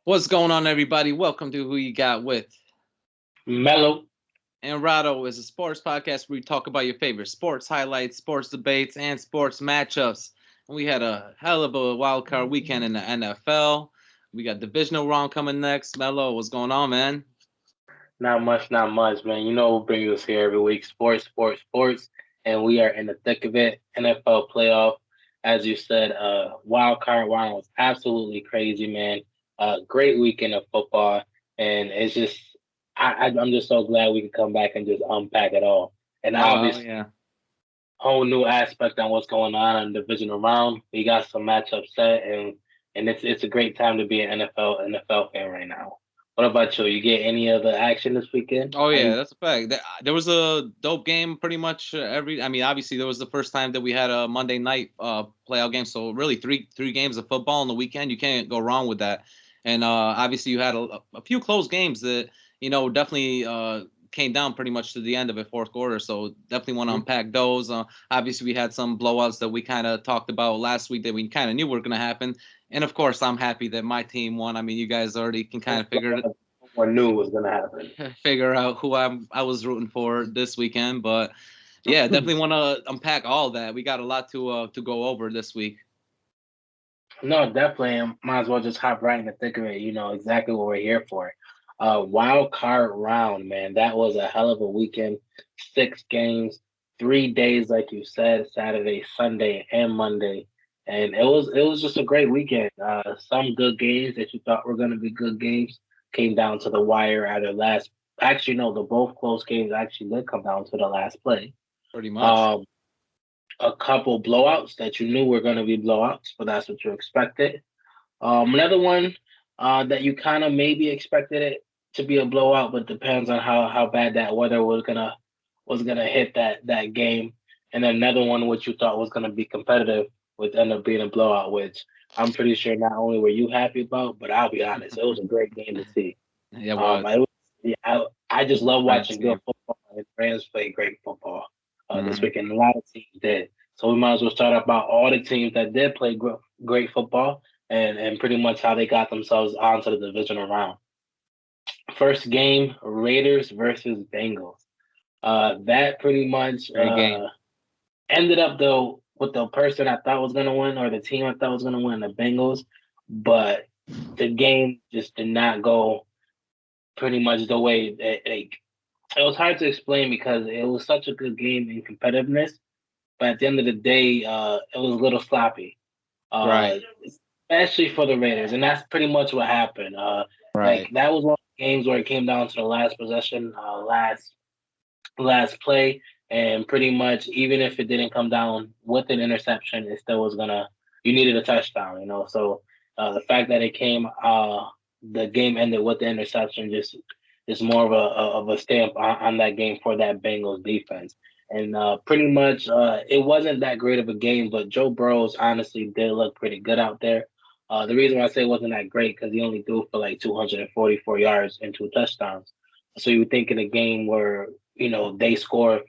What's going on, everybody? Welcome to Who You Got With. MELO And RADO is a sports podcast where we talk about your favorite sports highlights, sports debates, and sports matchups. And we had a hell of a wild card weekend in the NFL. We got divisional round coming next. MELO, what's going on, man? Not much, man. You know what brings us here every week? Sports. And we are in the thick of it. NFL playoff. As you said, wild card round was absolutely crazy, man. Great weekend of football. And it's just, I'm just so glad we could come back and just unpack it all. And obviously, Yeah. whole new aspect on what's going on in the divisional round. We got some matchups set, and it's a great time to be an NFL fan right now. What about you? You get any of the action this weekend? Oh, yeah, that's a fact. There was a dope game pretty much obviously there was the first time that we had a Monday night playoff game. So really three games of football on the weekend. You can't go wrong with that. And obviously you had a few close games that, definitely came down pretty much to the end of it, fourth quarter. So definitely want to unpack those. Obviously we had some blowouts that we kind of talked about last week that we kind of knew were going to happen. And of course, I'm happy that my team won. I mean, you guys already can kind of figure it or knew was going to happen. Figure out who I was rooting for this weekend, but yeah, definitely want to unpack all that. We got a lot to go over this week. No, definitely. Might as well just hop right in the thick of it. You know exactly what we're here for. Wild card round, man. That was a hell of a weekend. 6 games, 3 days, like you said, Saturday, Sunday, and Monday. And it was just a great weekend. Some good games that you thought were going to be good games came down to the wire at the last. Actually, no, the both close games actually did come down to the last play. Pretty much. A couple blowouts that you knew were going to be blowouts, but that's what you expected. Another one that you kind of maybe expected it to be a blowout, but depends on how bad that weather was gonna hit that game. And then another one which you thought was gonna be competitive would end up being a blowout, which I'm pretty sure not only were you happy about, but I'll be honest, it was a great game to see. Yeah, well, I just love watching good football, and Rams play great football this weekend. A lot of teams did. So we might as well start about all the teams that did play great football and pretty much how they got themselves onto the divisional round. First game, Raiders versus Bengals. That pretty much ended up though with the person I thought was gonna win or the team I thought was gonna win, the Bengals, but the game just did not go pretty much the way it was hard to explain because it was such a good game in competitiveness, but at the end of the day, it was a little sloppy. Right. Especially for the Raiders, and that's pretty much what happened. Right. Like that was one of the games where it came down to the last possession, last play, and pretty much even if it didn't come down with an interception, it still was gonna. You needed a touchdown, you know. So the fact that the game ended with the interception, just is more of a stamp on that game for that Bengals defense. And pretty much, it wasn't that great of a game, but Joe Burrows honestly did look pretty good out there. The reason why I say it wasn't that great because he only threw for like 244 yards and 2 touchdowns. So you would think in a game where they score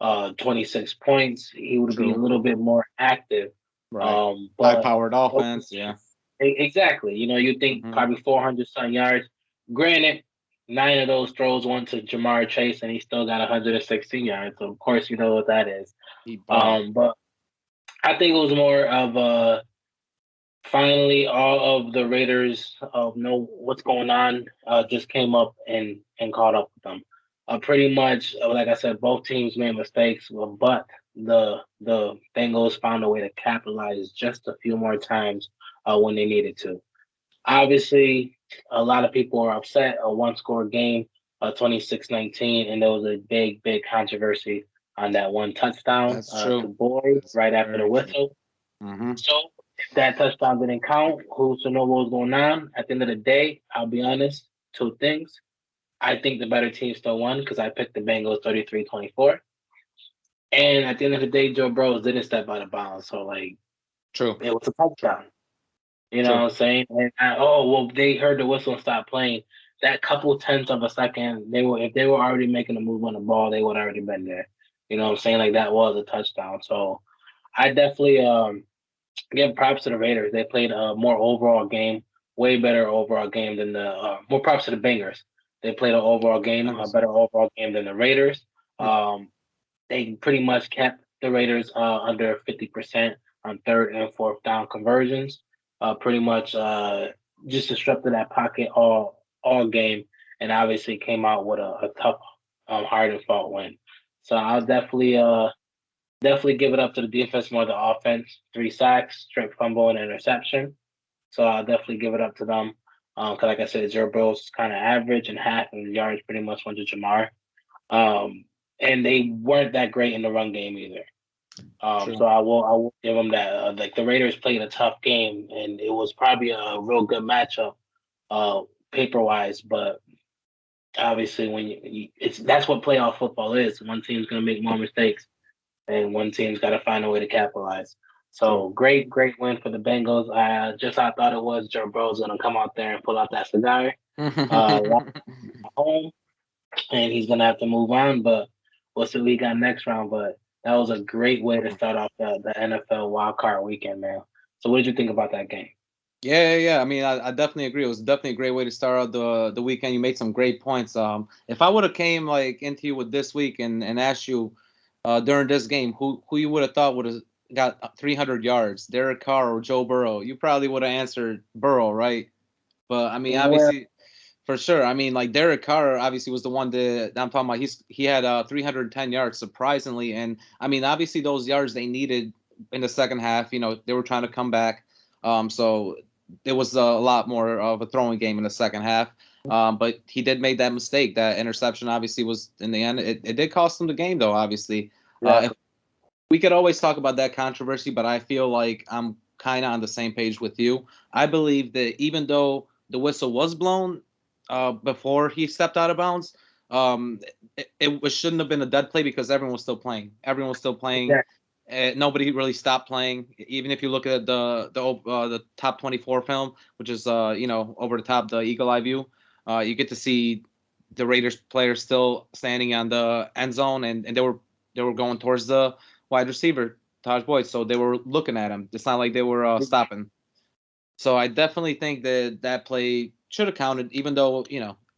26 points, he would be a little bit more active. Right. High-powered offense, yeah. Exactly. You think probably 400 some yards. Granted, 9 of those throws went to Jamar Chase, and he still got 116 yards. So of course, you know what that is. But I think it was more of finally all of the Raiders know what's going on. Just came up and caught up with them. Pretty much, like I said, both teams made mistakes, but the Bengals found a way to capitalize just a few more times when they needed to. Obviously, a lot of people are upset. A one-score game, 26-19, and there was a big controversy on that one touchdown to Boyd right after the whistle. So if that touchdown didn't count, who's to know what was going on? At the end of the day, I'll be honest, 2 things. I think the better team still won because I picked the Bengals 33-24. And at the end of the day, Joe Burrow didn't step out of bounds. So, true. It was a touchdown. You know what I'm saying? And they heard the whistle and stopped playing. That couple tenths of a second, if they were already making a move on the ball, they would have already been there. You know what I'm saying? Like that was a touchdown. So I definitely give props to the Raiders. They played a more overall game. way better overall game than the more props to the Bengals. They played an overall game, a better overall game than the Raiders. They pretty much kept the Raiders under 50% on third and fourth down conversions. Pretty much just disrupted that pocket all game, and obviously came out with a tough, hard and fought win. So I'll definitely give it up to the defense more than the offense. 3 sacks, straight fumble, and interception. So I'll definitely give it up to them. Because like I said, Joe Burrow's kind of average, and half of the yards pretty much went to Jamar. And they weren't that great in the run game either. So I will give them that. Like the Raiders played a tough game, and it was probably a real good matchup, paper wise. But obviously, when that's what playoff football is. One team's gonna make more mistakes, and one team's got to find a way to capitalize. So great win for the Bengals. I thought it was Joe Burrow's gonna come out there and pull out that cigar, home, and he's gonna have to move on. But we'll see what we got next round. But that was a great way to start off the NFL wild card weekend, man. So what did you think about that game? Yeah. I mean, I definitely agree. It was definitely a great way to start out the weekend. You made some great points. If I would have came like into you with this week and asked you during this game who you would have thought would have got 300 yards, Derek Carr or Joe Burrow, you probably would have answered Burrow, right? But I mean, obviously, for sure. I mean, like Derek Carr obviously was the one that I'm talking about. He had 310 yards surprisingly, and I mean, obviously those yards they needed in the second half. You know, they were trying to come back, so it was a lot more of a throwing game in the second half. But he did make that mistake. That interception obviously was in the end. It did cost him the game, though. Obviously, we could always talk about that controversy, but I feel like I'm kind of on the same page with you. I believe that even though the whistle was blown before he stepped out of bounds, it shouldn't have been a dead play because everyone was still playing. Everyone was still playing. Nobody really stopped playing. Even if you look at the top 24 film, which is over the top, the eagle eye view, you get to see the Raiders players still standing on the end zone, and they were going towards the wide receiver Taj Boyd, so they were looking at him. It's not like they were stopping. So I definitely think that play should have counted, even though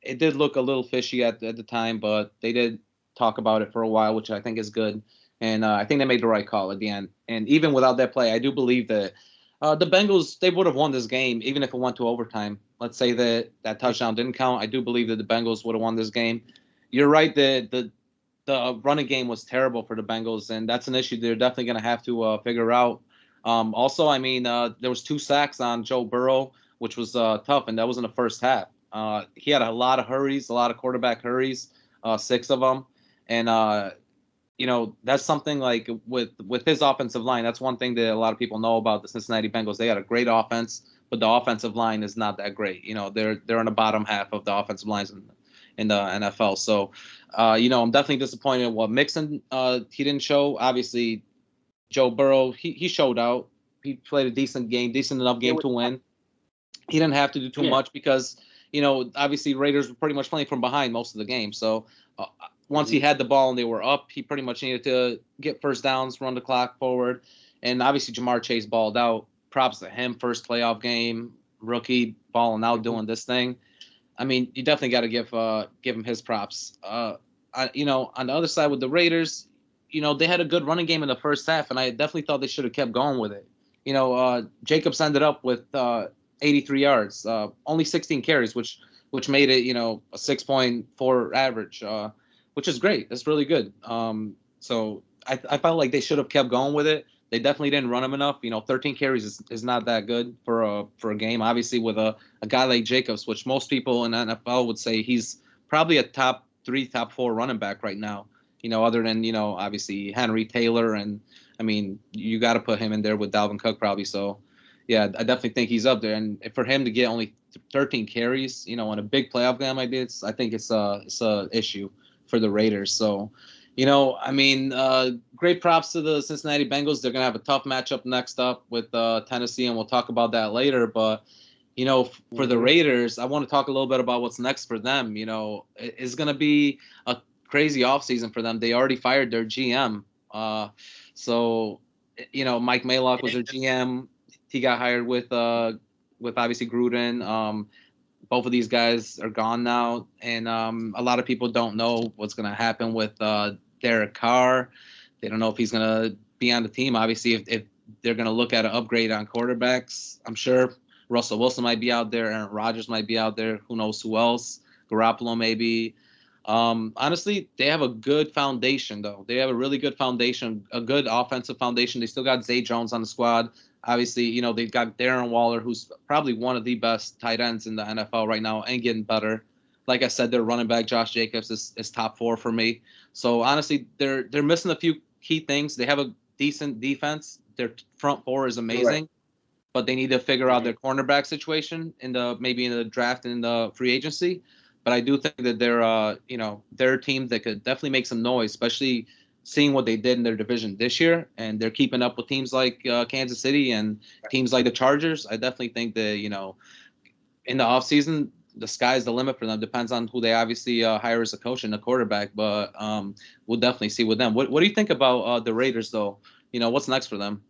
it did look a little fishy at the time, but they did talk about it for a while, which I think is good. And I think they made the right call at the end. And even without that play, I do believe that the Bengals, they would have won this game, even if it went to overtime. Let's say that touchdown didn't count. I do believe that the Bengals would have won this game. You're right that the running game was terrible for the Bengals, and that's an issue they're definitely going to have to figure out. Also, I mean, there was 2 sacks on Joe Burrow, which was tough, and that was in the first half. He had a lot of hurries, a lot of quarterback hurries, 6 of them. And that's something like with his offensive line. That's one thing that a lot of people know about the Cincinnati Bengals. They had a great offense, but the offensive line is not that great. They're in the bottom half of the offensive lines in the NFL. So, I'm definitely disappointed in what Mixon he didn't show. Obviously, Joe Burrow he showed out. He played a decent enough game to win. He didn't have to do too much because obviously Raiders were pretty much playing from behind most of the game. So once he had the ball and they were up, he pretty much needed to get first downs, run the clock forward. And obviously Jamar Chase balled out. Props to him. First playoff game, rookie balling out, doing this thing. I mean, you definitely got to give him his props. On the other side with the Raiders, they had a good running game in the first half, and I definitely thought they should have kept going with it. Jacobs ended up with 83 yards, only 16 carries, which made it, a 6.4 average, which is great. That's really good. So I felt like they should have kept going with it. They definitely didn't run him enough. 13 carries is not that good for a game. Obviously, with a guy like Jacobs, which most people in the NFL would say he's probably a top 3, top 4 running back right now. Other than obviously Henry Taylor, and I mean you got to put him in there with Dalvin Cook probably. So yeah, I definitely think he's up there. And for him to get only 13 carries, in a big playoff game like this, I think it's a issue for the Raiders. So. I mean, great props to the Cincinnati Bengals. They're going to have a tough matchup next up with Tennessee, and we'll talk about that later. But, for the Raiders, I want to talk a little bit about what's next for them. It's going to be a crazy offseason for them. They already fired their GM. So, Mike Mayock was their GM. He got hired with with obviously Gruden. Both of these guys are gone now, and a lot of people don't know what's going to happen with Derek Carr. They don't know if he's going to be on the team. Obviously, if they're going to look at an upgrade on quarterbacks, I'm sure Russell Wilson might be out there, Aaron Rodgers might be out there. Who knows who else? Garoppolo maybe. Honestly, they have a good foundation, though. They have a really good foundation, a good offensive foundation. They still got Zay Jones on the squad. Obviously, they've got Darren Waller, who's probably one of the best tight ends in the NFL right now and getting better. Like I said, their running back, Josh Jacobs, is top 4 for me. So, honestly, they're missing a few key things. They have a decent defense. Their front 4 is amazing. Right. But they need to figure out their cornerback situation maybe in the draft and in the free agency. But I do think that they're a team that could definitely make some noise, especially seeing what they did in their division this year, and they're keeping up with teams like Kansas City and teams like the Chargers. I definitely think that in the offseason, the sky's the limit for them. Depends on who they obviously hire as a coach and a quarterback, but we'll definitely see with them. What do you think about the Raiders, though? What's next for them?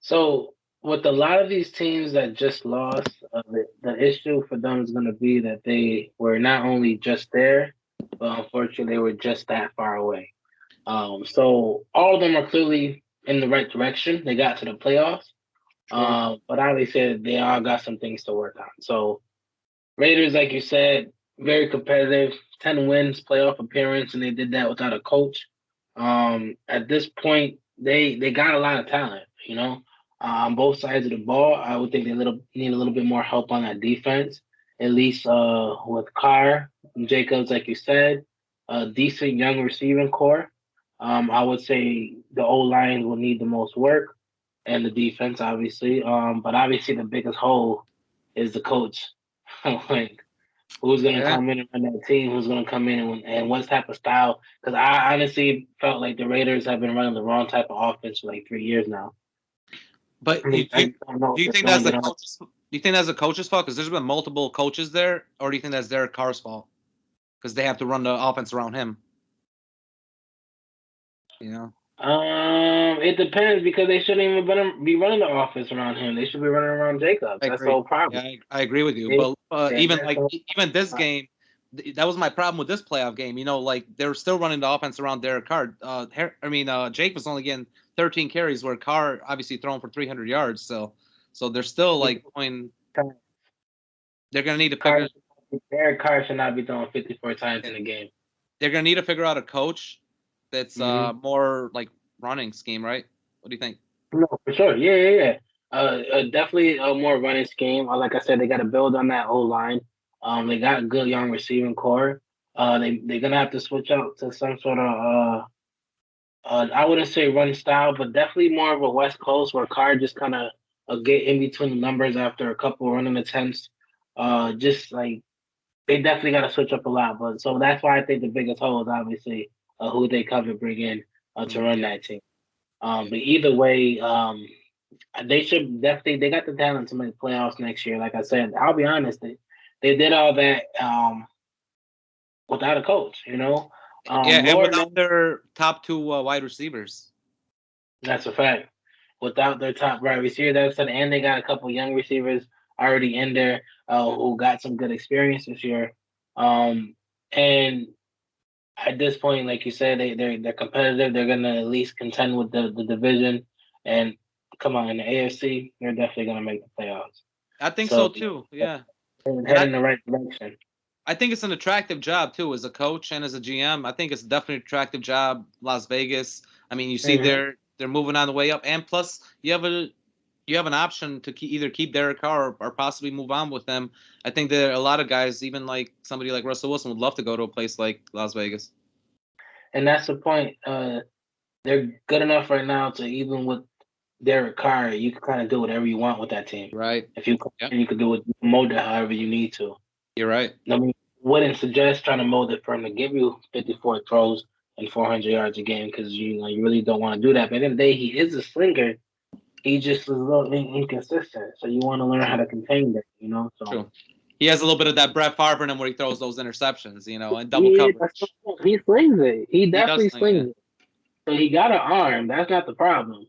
So with a lot of these teams that just lost, the issue for them is going to be that they were not only just there, but unfortunately they were just that far away. So all of them are clearly in the right direction. They got to the playoffs, but obviously they all got some things to work on. So Raiders, like you said, very competitive, 10 wins, playoff appearance, and they did that without a coach. At this point, they got a lot of talent, on both sides of the ball. I would think they need a little bit more help on that defense, at least with Carr and Jacobs, like you said, a decent young receiving core. I would say the O-line will need the most work, and the defense, obviously. But obviously the biggest hole is the coach. Like, who's going to come in and run that team? Who's going to come in and what type of style? Because I honestly felt like the Raiders have been running the wrong type of offense for like 3 years now. But do you think that's the coach's? Do you think that's the coach's fault? Because there's been multiple coaches there, or do you think that's Derek Carr's fault? Because they have to run the offense around him. It depends, because they shouldn't even be running the offense around him. They should be running around Jacobs. That's the whole problem. Yeah, I agree with you. But even this game, that was my problem with this playoff game. They were still running the offense around Derek Carr. Jake was only getting 13 carries, where Carr obviously throwing for 300 yards. So they're still going. They're gonna need to figure. Derek Carr should not be throwing 54 times in a game. They're gonna need to figure out a coach that's more like running scheme, right? What do you think? No, for sure. Yeah. Definitely a more running scheme. Like I said, they got to build on that O-line. They got a good young receiving core. They're gonna have to switch out to some sort of I wouldn't say run style, but definitely more of a West Coast, where Carr just kind of get in between the numbers after a couple running attempts. Just like they definitely got to switch up a lot. But so that's why I think the biggest hole is obviously who they bring in to run that team. But either way, they should definitely, they got the talent to make playoffs next year. Like I said, I'll be honest, they did all that without a coach, and without their top 2 wide receivers. That's a fact. Without their top wide receiver, that's it. And they got a couple young receivers already in there who got some good experience this year. And at this point, like you said, they're competitive. They're gonna at least contend with the division. And come on, in the AFC, they're definitely gonna make the playoffs. I think so too. Yeah, head in the right direction. I think it's an attractive job too, as a coach and as a GM. I think it's definitely an attractive job. Las Vegas. I mean, you see they're moving on the way up, and plus you have an option to either keep Derek Carr or possibly move on with them. I think there are a lot of guys, even like somebody like Russell Wilson, would love to go to a place like Las Vegas. And that's the point. They're good enough right now to, even with Derek Carr, you can kind of do whatever you want with that team. Right. If you can do it, mold it however you need to. You're right. I mean, wouldn't suggest trying to mold it for him to give you 54 throws and 400 yards a game, because you really don't want to do that. But at the end of the day, he is a slinger. He just is a little inconsistent. So you want to learn how to contain that, So true. He has a little bit of that Brett Favre in him, where he throws those interceptions, and double coverage. He slings it. He definitely slings it. So he got an arm. That's not the problem.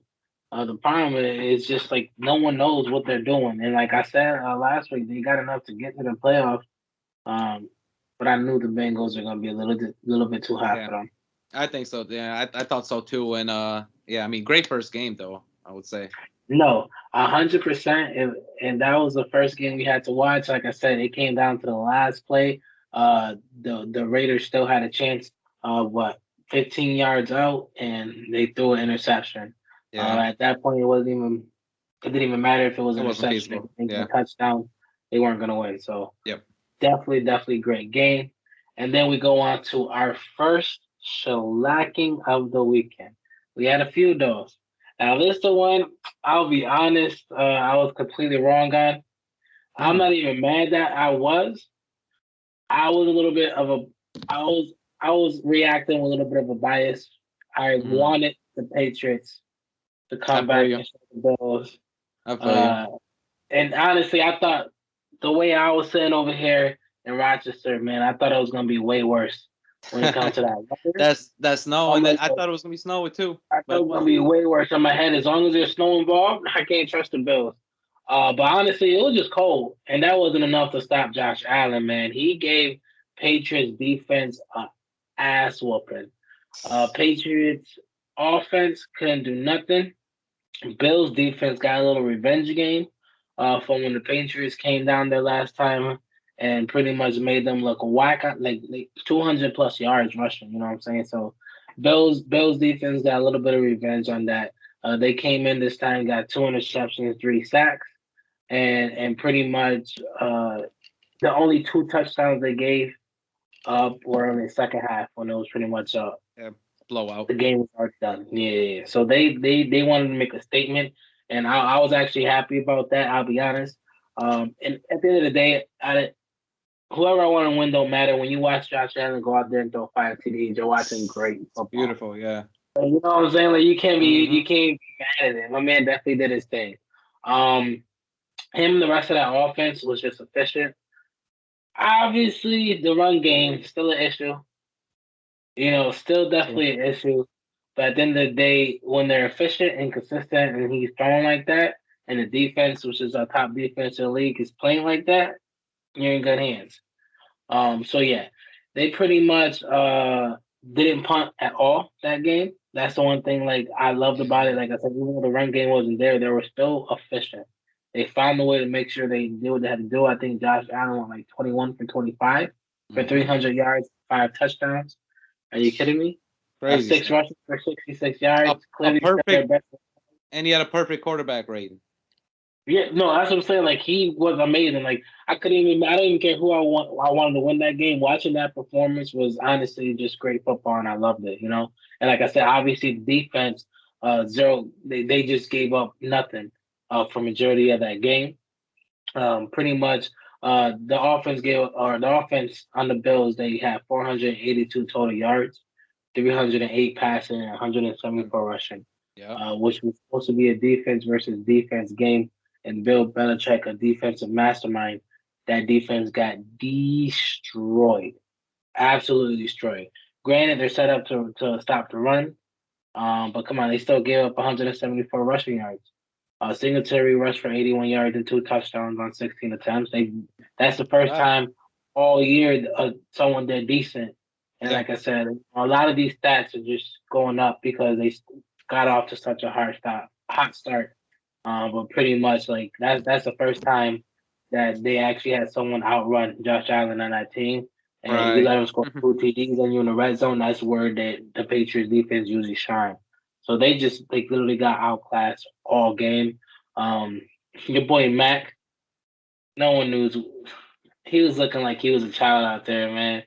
The problem is just like no one knows what they're doing, and like I said last week, they got enough to get to the playoffs. But I knew the Bengals are gonna be a little bit too high for them. I think so. Yeah, I thought so too. And yeah, I mean, great first game though, I would say. No, 100%, and that was the first game we had to watch. Like I said, it came down to the last play. The Raiders still had a chance. 15 yards out, and they threw an interception. Yeah. At that point, it didn't even matter if it was an interception. A touchdown, they weren't gonna win. So yep. Definitely great game. And then we go on to our first shellacking of the weekend. We had a few of those. Now this the one, I'll be honest, I was completely wrong on. I'm not even mad that I was. I was a little bit of a I was reacting with a little bit of a bias. I wanted the Patriots to come back and show the Bills. And honestly, I thought the way I was sitting over here in Rochester, man, I thought it was gonna be way worse when it comes to that. That's snow, and I thought it was gonna be snowy too. I thought it was gonna be way worse in my head. As long as there's snow involved, I can't trust the Bills. But honestly, it was just cold, and that wasn't enough to stop Josh Allen. Man, he gave Patriots defense a ass whooping. Patriots offense couldn't do nothing. Bills defense got a little revenge game from when the Patriots came down there last time and pretty much made them look whack, like 200 plus yards rushing. You know what I'm saying? So Bills defense got a little bit of revenge on that. They came in this time, got 2 interceptions, 3 sacks, and pretty much the only 2 touchdowns they gave up were in the second half when it was pretty much blowout. The game was already done. Yeah. So they wanted to make a statement, and I was actually happy about that. I'll be honest. And at the end of the day, whoever I want to win don't matter. When you watch Josh Allen go out there and throw 5 TDs, you're watching great football. Beautiful, yeah. So, you know what I'm saying? Like you can't be mad at it. My man definitely did his thing. Him and the rest of that offense was just efficient. Obviously, the run game still an issue. You know, still definitely an issue. But at the end of the day, when they're efficient and consistent and he's throwing like that, and the defense, which is our top defense in the league, is playing like that, you're in good hands. So yeah, they pretty much didn't punt at all that game. That's the one thing like I loved about it. Like I said, even though the run game wasn't there, they were still efficient. They found a way to make sure they did what they had to do. I think Josh Allen went like 21 for 25 for 300 yards, 5 touchdowns. Are you kidding me? Crazy 6 rushes for 66 yards. And he had a perfect quarterback rating. Yeah, no, that's what I'm saying. Like he was amazing. Like I don't even care who I wanted to win that game. Watching that performance was honestly just great football, and I loved it. You know, and like I said, obviously the defense, zero. They just gave up nothing for majority of that game. Pretty much, the offense on the Bills, they had 482 total yards, 308 passing, and 174 rushing. Yeah. Which was supposed to be a defense versus defense game. And Bill Belichick, a defensive mastermind, that defense got destroyed, absolutely destroyed. Granted, they're set up to stop the run, but come on, they still gave up 174 rushing yards. Singletary rushed for 81 yards and 2 touchdowns on 16 attempts. That's the first time all year someone did decent. And like I said, a lot of these stats are just going up because they got off to such a hot start. But pretty much like that's the first time that they actually had someone outrun Josh Allen on that team. And you let him score 2 TDs and you're in the red zone, that's where the Patriots defense usually shine. So they just literally got outclassed all game. Your boy Mac, no one knew he was looking like he was a child out there, man.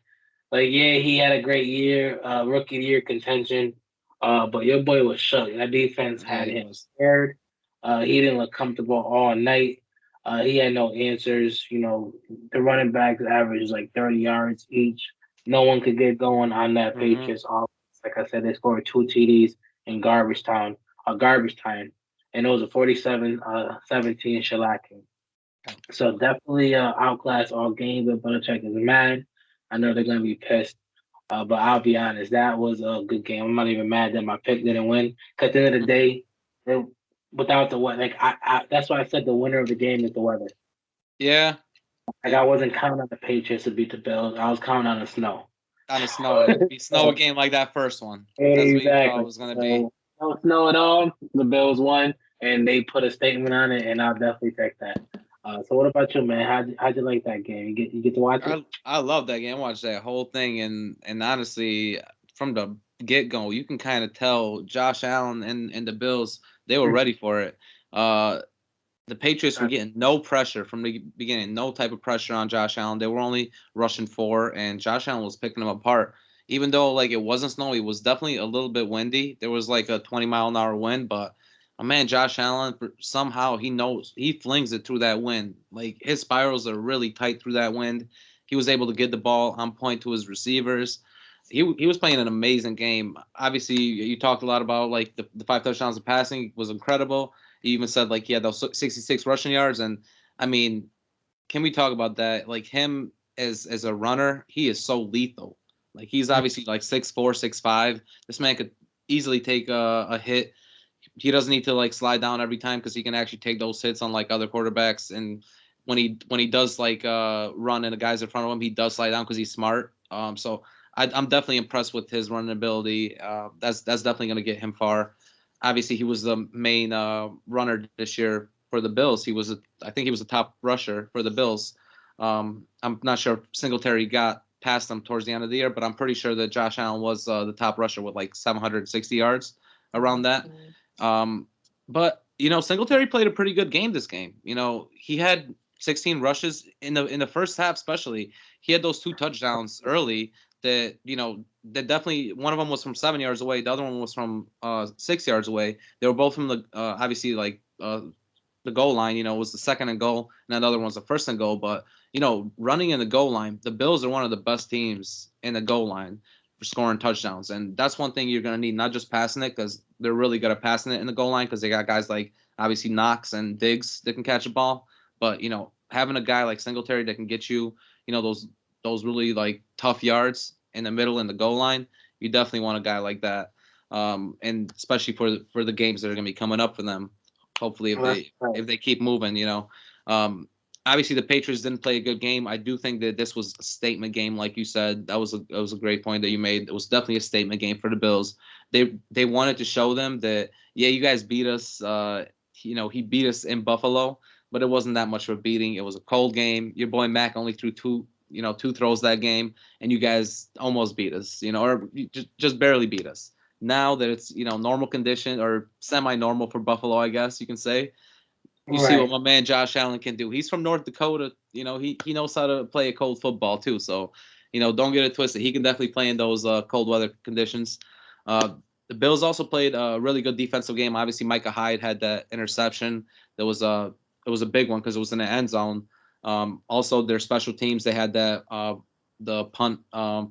Like yeah, he had a great year, rookie year contention. But your boy was shook. That defense had him scared. He didn't look comfortable all night. He had no answers. You know, the running backs average like 30 yards each. No one could get going on that Patriots offense. Like I said, they scored 2 TDs in garbage time, and it was a 47-17 shellacking. So definitely outclassed all game. But Belichick is mad. I know they're gonna be pissed. But I'll be honest, that was a good game. I'm not even mad that my pick didn't win. Because at the end of the day, without the weather. Like that's why I said the winner of the game is the weather. Yeah. Like I wasn't counting on the Patriots to beat the Bills. I was counting on the snow. On the snow. It'd be snow game like that first one. That's what you thought it was gonna be. No snow at all. The Bills won, and they put a statement on it, and I'll definitely take that. So what about you, man? How'd you like that game? You get to watch it? I love that game. I watched that whole thing, and honestly, from the get go, you can kind of tell Josh Allen and the Bills, they were ready for it. The Patriots were getting no pressure from the beginning, no type of pressure on Josh Allen. They were only rushing 4, and Josh Allen was picking them apart. Even though like it wasn't snowy, it was definitely a little bit windy. There was like a 20-mile-an-hour wind, but man, Josh Allen, somehow he flings it through that wind. Like his spirals are really tight through that wind. He was able to get the ball on point to his receivers. He was playing an amazing game. Obviously, you talked a lot about like the 5 touchdowns of passing was incredible. He even said like he had those 66 rushing yards, and I mean, can we talk about that? Like him as a runner, he is so lethal. Like he's obviously like 6'4", 6'5". This man could easily take a hit. He doesn't need to like slide down every time because he can actually take those hits on like other quarterbacks. And when he does like run and the guys in front of him, he does slide down because he's smart. So I'm definitely impressed with his running ability. That's definitely going to get him far. Obviously, he was the main runner this year for the Bills. I think he was the top rusher for the Bills. I'm not sure if Singletary got past him towards the end of the year, but I'm pretty sure that Josh Allen was the top rusher with like 760 yards around that. But Singletary played a pretty good game this game. He had 16 rushes in the first half, especially. He had those 2 touchdowns early that that definitely, one of them was from 7 yards away, the other one was from 6 yards away. They were both from the obviously like the goal line. Was the second and goal, and that other one was the first and goal. But running in the goal line, the Bills are one of the best teams in the goal line for scoring touchdowns, and that's one thing you're going to need, not just passing it, because they're really good at passing it in the goal line because they got guys like obviously Knox and Diggs that can catch a ball, but having a guy like Singletary that can get you those really like tough yards in the middle in the goal line, you definitely want a guy like that, and especially for the games that are going to be coming up for them. Hopefully, if they keep moving, obviously the Patriots didn't play a good game. I do think that this was a statement game, like you said. That was a great point that you made. It was definitely a statement game for the Bills. They wanted to show them that, yeah, you guys beat us. He beat us in Buffalo, but it wasn't that much of a beating. It was a cold game. Your boy Mac only threw two throws that game, and you guys almost beat us, or just barely beat us. Now that it's normal condition or semi-normal for Buffalo, I guess you can say. You see what my man Josh Allen can do. He's from North Dakota. He knows how to play a cold football too. So, don't get it twisted. He can definitely play in those cold weather conditions. The Bills also played a really good defensive game. Obviously, Micah Hyde had that interception. It was a big one because it was in the end zone. Also, their special teams, they had that the punt,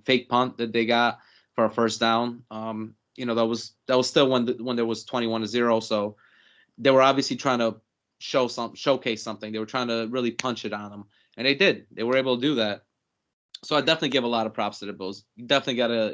fake punt that they got for a first down. That was still when there was 21-0. So they were obviously trying to showcase something. They were trying to really punch it on them, and they did. They were able to do that. So I definitely give a lot of props to the Bills. You definitely gotta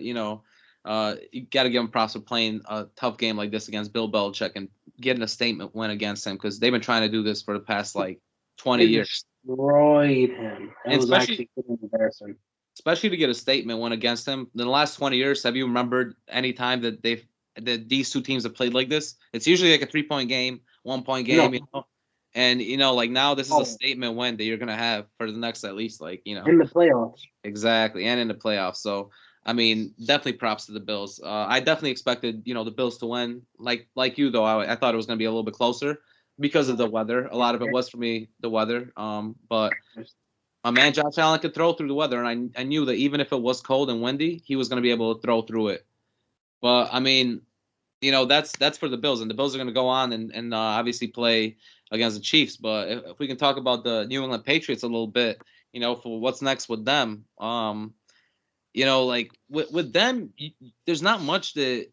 you gotta give them props for playing a tough game like this against Bill Belichick and getting a statement win against him, because they've been trying to do this for the past like 20 years. Destroyed him. That was actually embarrassing. Especially to get a statement win against him. In the last 20 years, have you remembered any time that these two teams have played like this? It's usually like a 3-point game, 1-point game, And like now this is a statement win that you're gonna have for the next at least in the playoffs. Exactly, and in the playoffs. So I mean, definitely props to the Bills. I definitely expected the Bills to win. Like you though, I thought it was gonna be a little bit closer because of the weather. A lot of it was for me the weather. But my man Josh Allen could throw through the weather, and I knew that even if it was cold and windy, he was gonna be able to throw through it. But I mean, that's for the Bills, and the Bills are gonna go on and obviously play against the Chiefs. But if we can talk about the New England Patriots a little bit, for what's next with them, like with them, there's not much that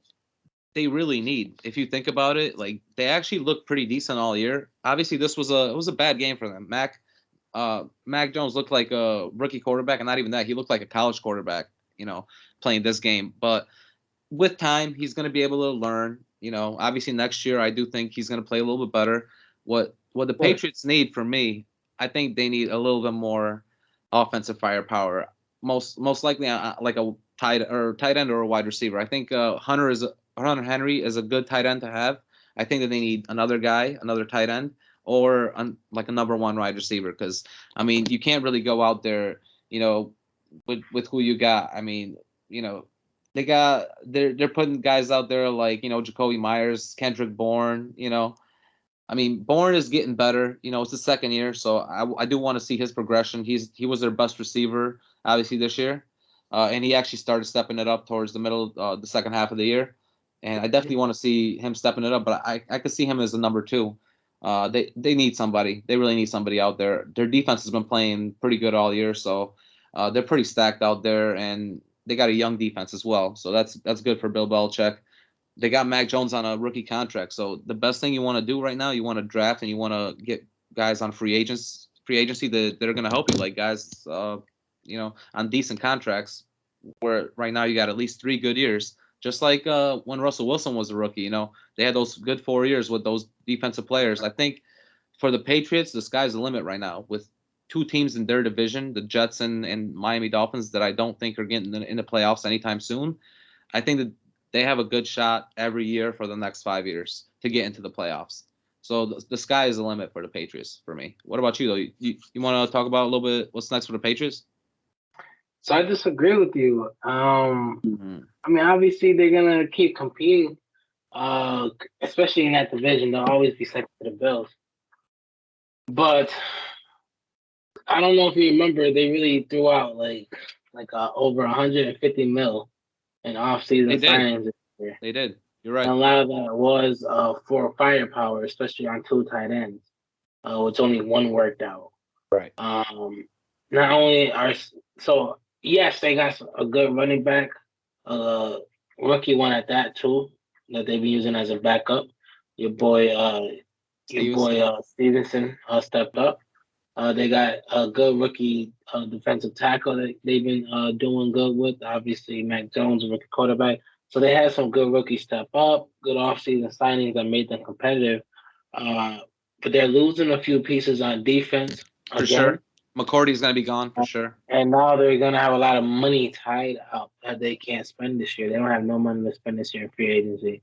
they really need. If you think about it, like they actually look pretty decent all year. Obviously, it was a bad game for them. Mac Jones looked like a rookie quarterback, and not even that, he looked like a college quarterback, playing this game. But with time, he's going to be able to learn. obviously next year I do think he's going to play a little bit better. What the Patriots need for me, I think they need a little bit more offensive firepower. Most likely like a tight end or a wide receiver. I think Hunter Henry is a good tight end to have. I think that they need another guy, another tight end, or like a number one wide receiver. Because I mean, you can't really go out there, with who you got. I mean, they're putting guys out there like Jacoby Myers, Kendrick Bourne. I mean, Bourne is getting better. It's the second year, so I do want to see his progression. He was their best receiver obviously this year, and he actually started stepping it up towards the middle, the second half of the year. And I definitely want to see him stepping it up. But I could see him as a number two. They need somebody. They really need somebody out there. Their defense has been playing pretty good all year, so they're pretty stacked out there, and they got a young defense as well. So that's good for Bill Belichick. They got Mac Jones on a rookie contract. So the best thing you want to do right now, you want to draft and you want to get guys on free agency that are going to help you, like guys, on decent contracts. Where right now you got at least 3 good years, just like when Russell Wilson was a rookie. They had those good 4 years with those defensive players. I think for the Patriots, the sky's the limit right now with 2 teams in their division, the Jets and Miami Dolphins, that I don't think are getting in the playoffs anytime soon. I think that they have a good shot every year for the next 5 years to get into the playoffs. So the sky is the limit for the Patriots for me. What about you, though? You want to talk about a little bit what's next for the Patriots? So I disagree with you. I mean, obviously they're gonna keep competing, especially in that division. They'll always be second to the Bills. But I don't know if you remember, they really threw out like over 150 mil in off-season signings this year. They did. You're right. And a lot of that was for firepower, especially on 2 tight ends, which only one worked out. Right. Not only yes, they got a good running back, rookie one at that too, that they've been using as a backup. Your boy Stevenson stepped up. They got a good rookie defensive tackle that they've been doing good with. Obviously, Mac Jones, a rookie quarterback. So they had some good rookies step up, good offseason signings that made them competitive. But they're losing a few pieces on defense. For sure. McCourty's going to be gone for sure. And now they're going to have a lot of money tied up that they can't spend this year. They don't have no money to spend this year in free agency.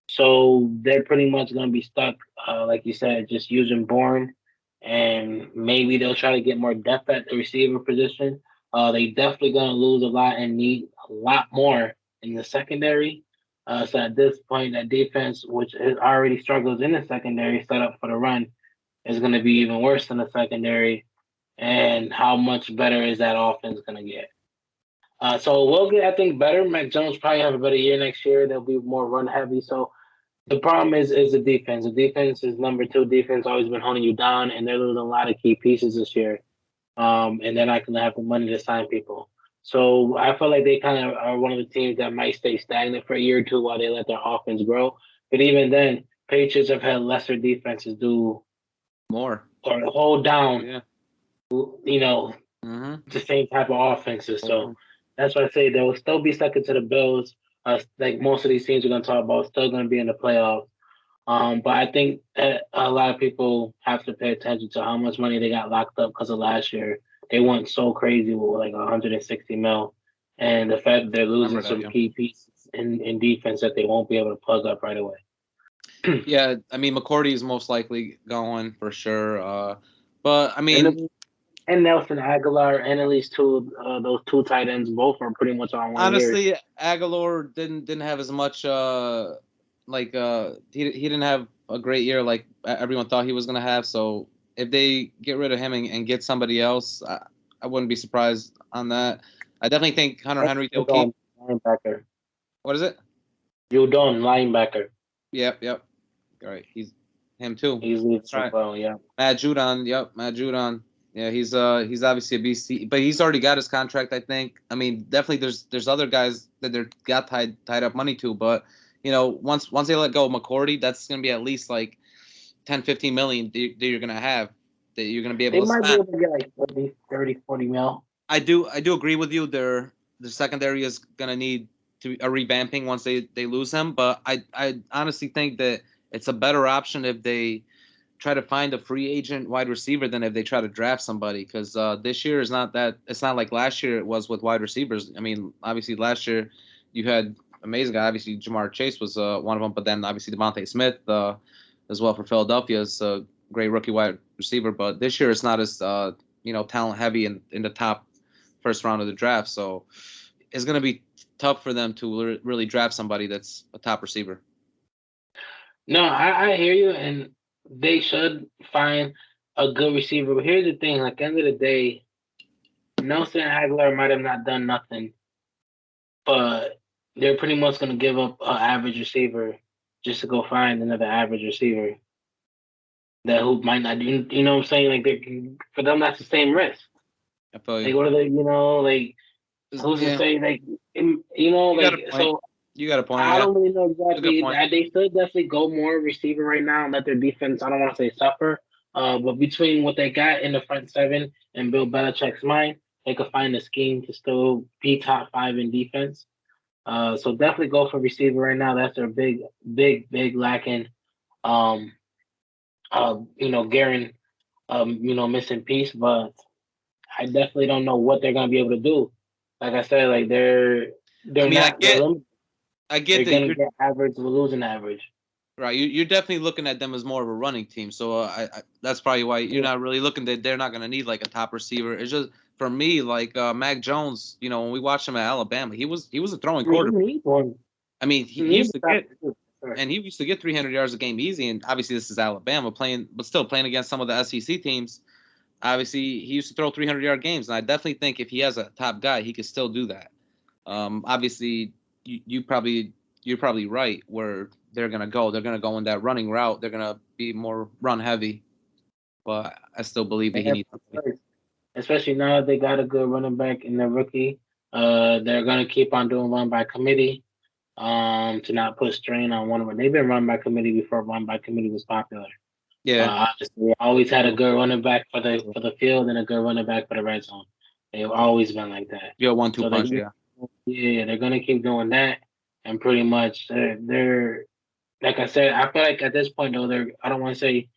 So they're pretty much going to be stuck, like you said, just using Bourne. And maybe they'll try to get more depth at the receiver position. They definitely going to lose a lot and need a lot more in the secondary. So at this point, that defense, which already struggles in the secondary, set up for the run, is going to be even worse than the secondary. And how much better is that offense going to get? So we'll get, I think, better. Mac Jones probably have a better year next year. They'll be more run heavy. So the problem is the defense. The defense is number 2. Defense always been holding you down, and they're losing a lot of key pieces this year. And they're not going to have the money to sign people. So I feel like they kind of are one of the teams that might stay stagnant for a year or two while they let their offense grow. But even then, Patriots have had lesser defenses do more or hold down. The same type of offenses. So that's why I say they'll still be second to the Bills. Like most of these teams we're going to talk about, still going to be in the playoffs. But I think a lot of people have to pay attention to how much money they got locked up because of last year. They went so crazy with like 160 mil. And the fact that they're losing some key pieces in defense that they won't be able to plug up right away. Yeah, I mean, McCourty is most likely going for sure. But, I mean... And Nelson Aguilar and at least those 2 tight ends, both are pretty much on 1 year. Honestly, Aguilar didn't have as much he didn't have a great year like everyone thought he was gonna have. So if they get rid of him and get somebody else, I wouldn't be surprised on that. I definitely think Hunter Henry they'll keep. Linebacker. What is it? Udon, linebacker. Yep. All right, he's him too. He's right. Well, yeah. Matt Judon. Yeah, he's obviously a beast, but he's already got his contract, I think. I mean, definitely there's other guys that they're got tied up money to, but once they let go of McCourty, that's going to be at least like 10-15 million that you're going to have that you're going to be able to spend. They might be able to get like 30-40 mil. I do agree with you. Their secondary is going to need a revamping once they lose him. But I honestly think that it's a better option if they try to find a free agent wide receiver than if they try to draft somebody, because this year is not that. It's not like last year it was with wide receivers. I mean, obviously last year you had amazing guy. Obviously Jamar Chase was one of them, but then obviously Devontae Smith as well for Philadelphia is a great rookie wide receiver. But this year it's not as talent heavy in the top first round of the draft. So it's going to be tough for them to really draft somebody that's a top receiver. No, I hear you, and they should find a good receiver. But here's the thing: like, at the end of the day, Nelson Aguilar might have not done nothing, but they're pretty much going to give up an average receiver just to go find another average receiver that who might not do. You know what I'm saying? Like, for them, that's the same risk. I feel you. They go to like who's to say, like, so. You got a point. I don't really know exactly. They should definitely go more receiver right now and let their defense, I don't want to say suffer, but between what they got in the front seven and Bill Belichick's mind, they could find a scheme to still be top 5 in defense. So definitely go for receiver right now. That's their big lacking. Garen, missing piece, but I definitely don't know what they're gonna be able to do. Like I said, like I get that you're get average, we're losing average. Right, you're definitely looking at them as more of a running team. So I that's probably why you're not really looking that they're not going to need like a top receiver. It's just for me, like Mac Jones. When we watched him at Alabama, he was a throwing quarterback. I mean, he used to get 300 yards a game easy. And obviously, this is Alabama but still playing against some of the SEC teams. Obviously, he used to throw 300-yard games, and I definitely think if he has a top guy, he could still do that. Obviously, you're probably right where they're gonna go. They're gonna go in that running route. They're gonna be more run heavy, but I still believe that he needs to. Especially now that they got a good running back in their rookie. They're gonna keep on doing run by committee, to not put strain on one of them. They've been run by committee before run by committee was popular. Yeah, they always had a good running back for the field and a good running back for the red zone. They've always been like that. Yeah, 1-2 punch. Yeah, they're gonna keep doing that, and pretty much they're like I said. I feel like at this point though, I don't want to say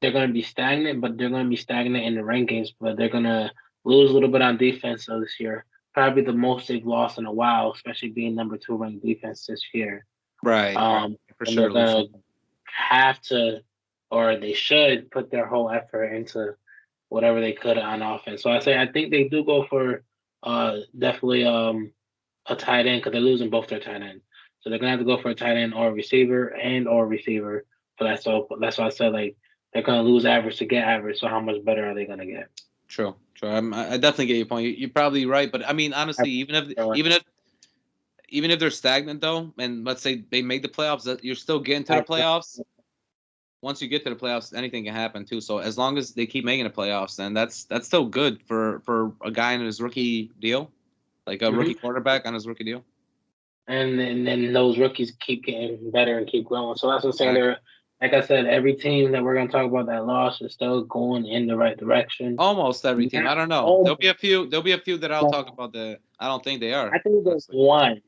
they're gonna be stagnant, but they're gonna be stagnant in the rankings. But they're gonna lose a little bit on defense this year. Probably the most they've lost in a while, especially being number 2 ranked defense this year. Right. For sure. They're gonna have to, or they should, put their whole effort into whatever they could on offense. So I think they do go for definitely a tight end, because they're losing both their tight ends. So they're gonna have to go for a tight end or a receiver for that. So that's why I said, like, they're gonna lose average to get average. So how much better are they gonna get? True. I definitely get your point. You're probably right, but I mean, honestly, even if they're stagnant though, and let's say they make the playoffs, you're still getting to the playoffs. Once you get to the playoffs, anything can happen too. So as long as they keep making the playoffs, then that's still good for a guy in his rookie deal, like a rookie quarterback on his rookie deal. And then those rookies keep getting better and keep growing. So that's what I'm saying. They're, like I said, every team that we're going to talk about that lost is still going in the right direction. Almost every team. I don't know. There'll be a few that I'll talk about that I don't think they are. I think there's one.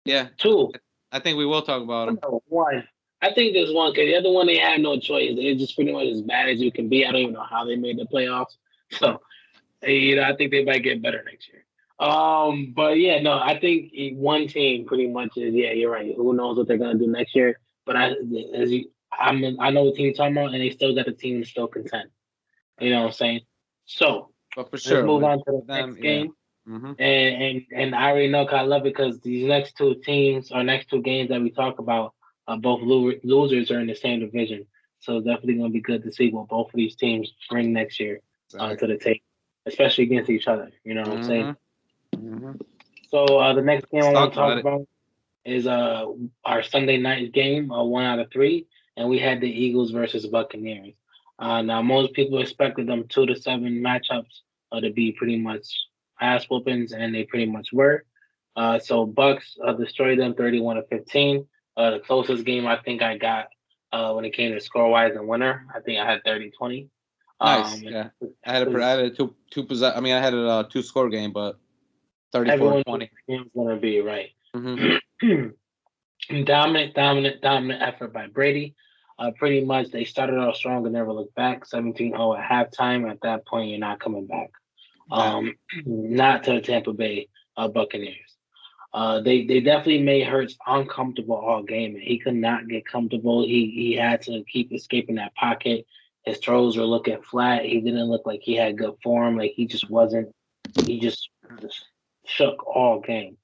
Yeah. 2. I think we will talk about them. No, 1. I think there's one, because the other one, they have no choice. They're just pretty much as bad as you can be. I don't even know how they made the playoffs. So, I think they might get better next year. But yeah, no, I think one team pretty much is, you're right. Who knows what they're gonna do next year? But I know what team you're talking about, and they still got the team to still contend. You know what I'm saying? So, but for sure, let's move on to the next game. And I already know, 'cause I love it, because these next 2 teams or next 2 games that we talk about, both losers are in the same division. So it's definitely gonna be good to see what both of these teams bring next year to the table, especially against each other. You know what I'm saying? So the next game I want to talk about is our Sunday night game, 1 out of 3, and we had the Eagles versus Buccaneers. Now most people expected them 2-7 matchups to be pretty much ass whoopings, and they pretty much were. So Bucks destroyed them 31-15. The closest game I think I got when it came to score wise and winner, I think I had 30-20. Nice. Yeah, I had a two. I mean, I had a 2-score game, but 34-20. Game's gonna be right. Mm-hmm. Dominant effort by Brady. Pretty much they started off strong and never looked back. 17-0 at halftime. At that point, you're not coming back. Not to the Tampa Bay Buccaneers. They definitely made Hurts uncomfortable all game. He could not get comfortable. He had to keep escaping that pocket. His throws were looking flat. He didn't look like he had good form. Like he just wasn't. He just shook all game.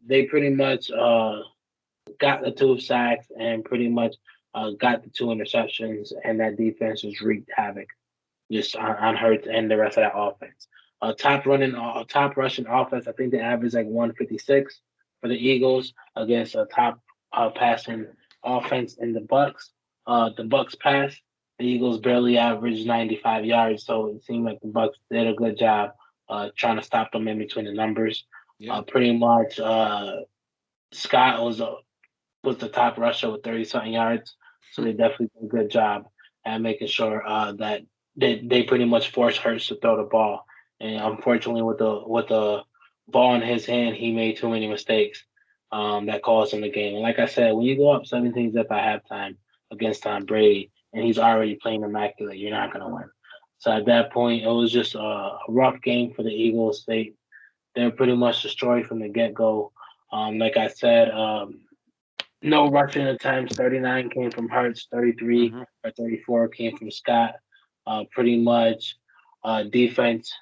They pretty much got the 2 sacks and pretty much got the 2 interceptions, and that defense just wreaked havoc just on Hurts and the rest of that offense. Top rushing offense. I think they averaged like 156 for the Eagles against a top passing offense in the Bucks. The Bucks passed. The Eagles barely averaged 95 yards, so it seemed like the Bucks did a good job trying to stop them in between the numbers. Yeah. Pretty much, Scott was the top rusher with 30-something yards, so they definitely did a good job at making sure that they pretty much forced Hurts to throw the ball. And unfortunately, with the ball in his hand, he made too many mistakes that cost him the game. And like I said, when you go up 17-0 at halftime against Tom Brady, and he's already playing immaculate, you're not going to win. So at that point, it was just a rough game for the Eagles. They were pretty much destroyed from the get-go. Like I said, no rushing attempts. 39 came from Hurts. 33 or 34 came from Scott. Pretty much defense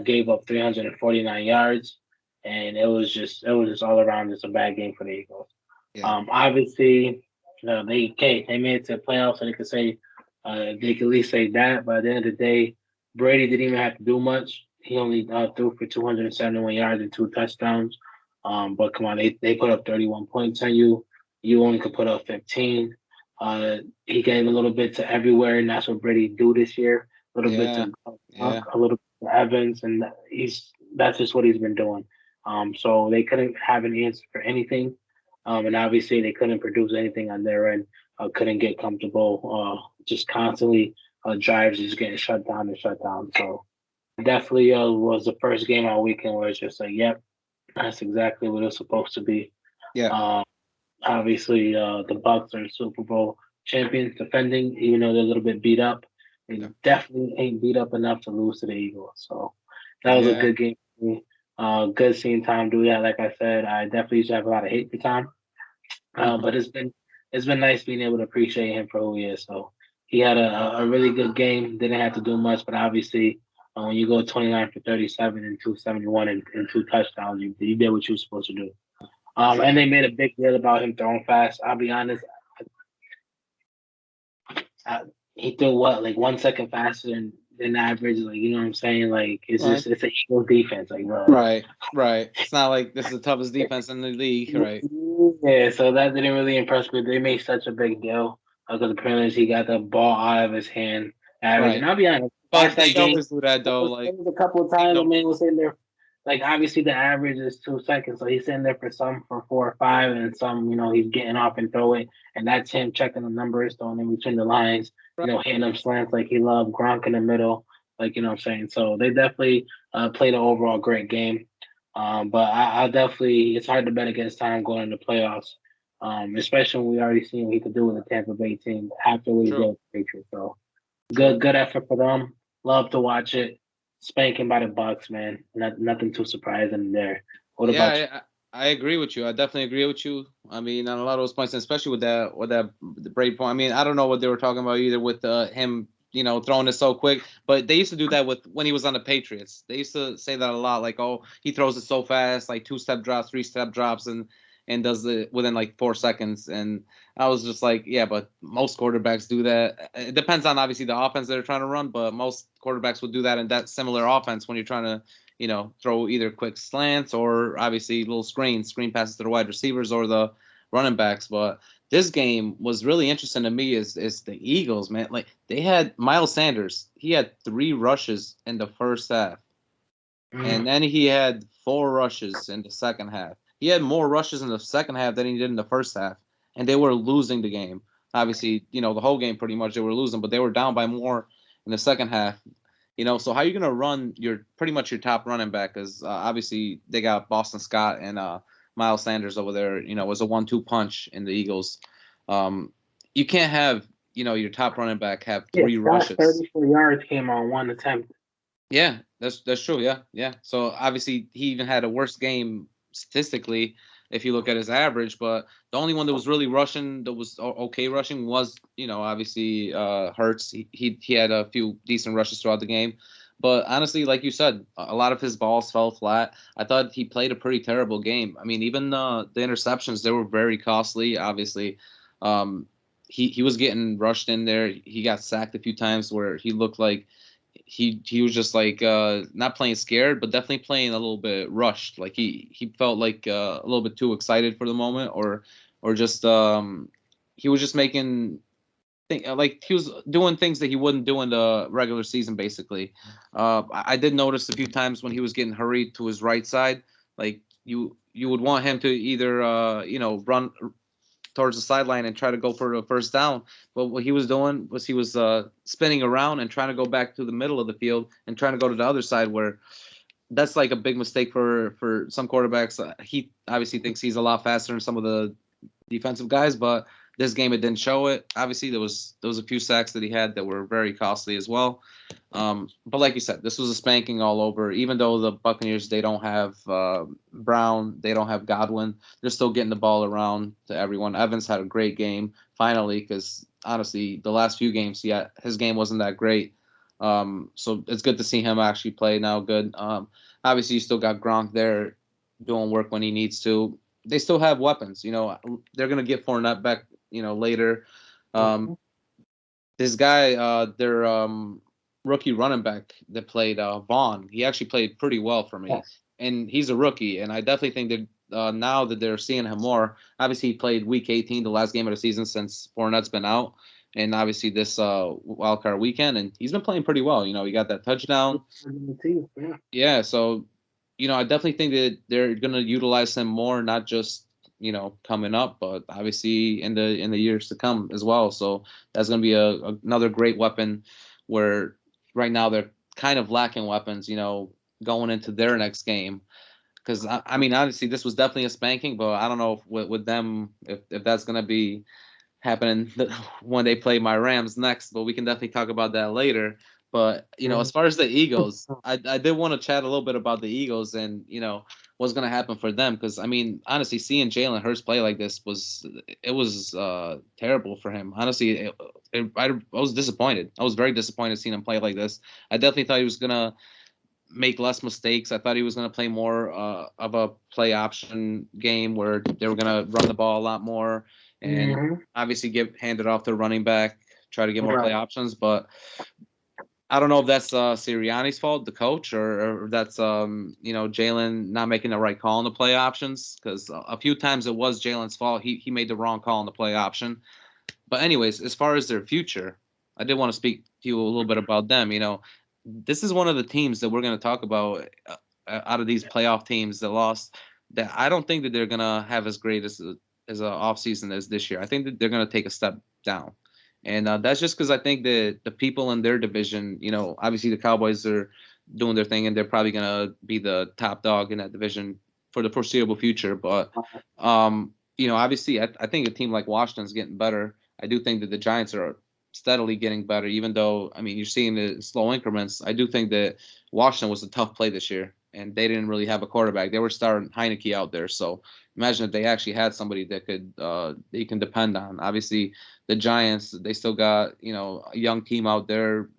gave up 349 yards, and it was just all around just a bad game for the Eagles. Yeah. Obviously, they made it to the playoffs, so they could say they could at least say that. But at the end of the day, Brady didn't even have to do much. He only threw for 271 yards and 2 touchdowns. But come on, they put up 31 points on you. You only could put up 15. He gave a little bit to everywhere, and that's what Brady do this year. A little bit to a little bit to Evans, and that's just what he's been doing. So they couldn't have an answer for anything, and obviously they couldn't produce anything on their end. Couldn't get comfortable. Just constantly drives just getting shut down. So definitely was the first game all weekend where it's just like, yep, that's exactly what it's supposed to be. Yeah. Obviously, the Bucks are Super Bowl champions defending, even though they're a little bit beat up. They definitely ain't beat up enough to lose to the Eagles. So that was a good game for me. Good seeing Tom do that. Like I said, I definitely used to have a lot of hate for Tom, but it's been nice being able to appreciate him for who he is. So he had a really good game. Didn't have to do much, but obviously when you go 29 for 37 and 271 and 2 touchdowns, you did what you were supposed to do. And they made a big deal about him throwing fast. I'll be honest. He threw like 1 second faster than average. Like, you know what I'm saying? Like, it's just it's an Eagles defense. Like, bro. Right. It's not like this is the toughest defense in the league, right? Yeah. So that didn't really impress me. They made such a big deal because apparently he got the ball out of his hand. Average. And I'll be honest. But they always do that though. Like, there was a couple of times the man was sitting there. Like, obviously the average is 2 seconds, so he's sitting there for 4 or 5, and some, he's getting off and throw it, and that's him checking the numbers, throwing in between the lines, hitting them slants like he loved, Gronk in the middle, like, you know what I'm saying? So they definitely played an overall great game. But I definitely, it's hard to bet against Tom going into playoffs, especially when we already seen what he could do with the Tampa Bay team after what he did with the Patriots. So good effort for them. Love to watch it. Spanking by the Bucks, man. Nothing too surprising there. What about you? I agree with you. I definitely agree with you. I mean, on a lot of those points, especially with the Brady point. I mean, I don't know what they were talking about either with him, throwing it so quick. But they used to do that when he was on the Patriots. They used to say that a lot, like, oh, he throws it so fast, like 2-step drops, 3-step drops, and does it within like 4 seconds. And I was just like, yeah, but most quarterbacks do that. It depends on obviously the offense they're trying to run, but most quarterbacks would do that in that similar offense when you're trying to, throw either quick slants or obviously little screen passes to the wide receivers or the running backs. But this game was really interesting to me is the Eagles, man. Like, they had Miles Sanders. He had 3 rushes in the first half. And then he had 4 rushes in the second half. He had more rushes in the second half than he did in the first half, and they were losing the game. Obviously, the whole game pretty much they were losing, but they were down by more in the second half. So how are you going to run pretty much your top running back? Because obviously they got Boston Scott and Miles Sanders over there, was a 1-2 punch in the Eagles. You can't have, your top running back have 3 rushes. 34 yards came on 1 attempt. Yeah, that's true. Yeah. So obviously he even had a worse game statistically if you look at his average, but the only one that was really rushing, that was okay rushing, was obviously Hurts. He had a few decent rushes throughout the game, but honestly, like you said, a lot of his balls fell flat. I thought he played a pretty terrible game. I mean, even the interceptions, they were very costly. Obviously, he was getting rushed in there. He got sacked a few times where he looked like he was just like not playing scared, but definitely playing a little bit rushed. Like he felt like a little bit too excited for the moment, or just he was just making like he was doing things that he wouldn't do in the regular season. Basically, I did notice a few times when he was getting hurried to his right side, like you would want him to either run towards the sideline and try to go for a first down. But what he was doing was he was spinning around and trying to go back to the middle of the field and trying to go to the other side, where that's like a big mistake for some quarterbacks. He obviously thinks he's a lot faster than some of the defensive guys, but this game it didn't show it. Obviously, there was a few sacks that he had that were very costly as well. But like you said, this was a spanking all over. Even though the Buccaneers, they don't have Brown, they don't have Godwin, they're still getting the ball around to everyone. Evans had a great game finally, because honestly, the last few games, his game wasn't that great. So it's good to see him actually play now. Good. Obviously, you still got Gronk there doing work when he needs to. They still have weapons. They're gonna get Fournette back. Later. This guy, their rookie running back that played Vaughn, he actually played pretty well for me. Yes. And he's a rookie, and I definitely think that now that they're seeing him more, obviously he played Week 18, the last game of the season since Fournette's been out, and obviously this wild card weekend, and he's been playing pretty well. He got that touchdown. Yeah, so I definitely think that they're going to utilize him more, not just coming up, but obviously in the years to come as well. So that's going to be another great weapon, where right now they're kind of lacking weapons, going into their next game. Because I mean, honestly, this was definitely a spanking, but I don't know with them if that's going to be happening when they play my Rams next. But we can definitely talk about that later. But as far as the Eagles, I did want to chat a little bit about the Eagles and what's going to happen for them, because I mean, honestly, seeing Jalen Hurts play like this was terrible for him. Honestly, I was disappointed. I was very disappointed seeing him play like this. I definitely thought he was gonna make less mistakes. I thought he was gonna play more of a play option game where they were gonna run the ball a lot more and obviously hand it off to the running back, try to get more play options, but I don't know if that's Sirianni's fault, the coach, or that's Jalen not making the right call on the play options, because a few times it was Jalen's fault. He made the wrong call on the play option. But anyways, as far as their future, I did want to speak to you a little bit about them. This is one of the teams that we're going to talk about out of these playoff teams that lost, that I don't think that they're going to have as great as an offseason as this year. I think that they're going to take a step down. And that's just because I think that the people in their division, obviously the Cowboys are doing their thing and they're probably going to be the top dog in that division for the foreseeable future. But, obviously I think a team like Washington's getting better. I do think that the Giants are steadily getting better, even though, I mean, you're seeing the slow increments. I do think that Washington was a tough play this year, and they didn't really have a quarterback. They were starting Heineke out there. So imagine if they actually had somebody that could they can depend on. Obviously, the Giants, they still got, a young team out there.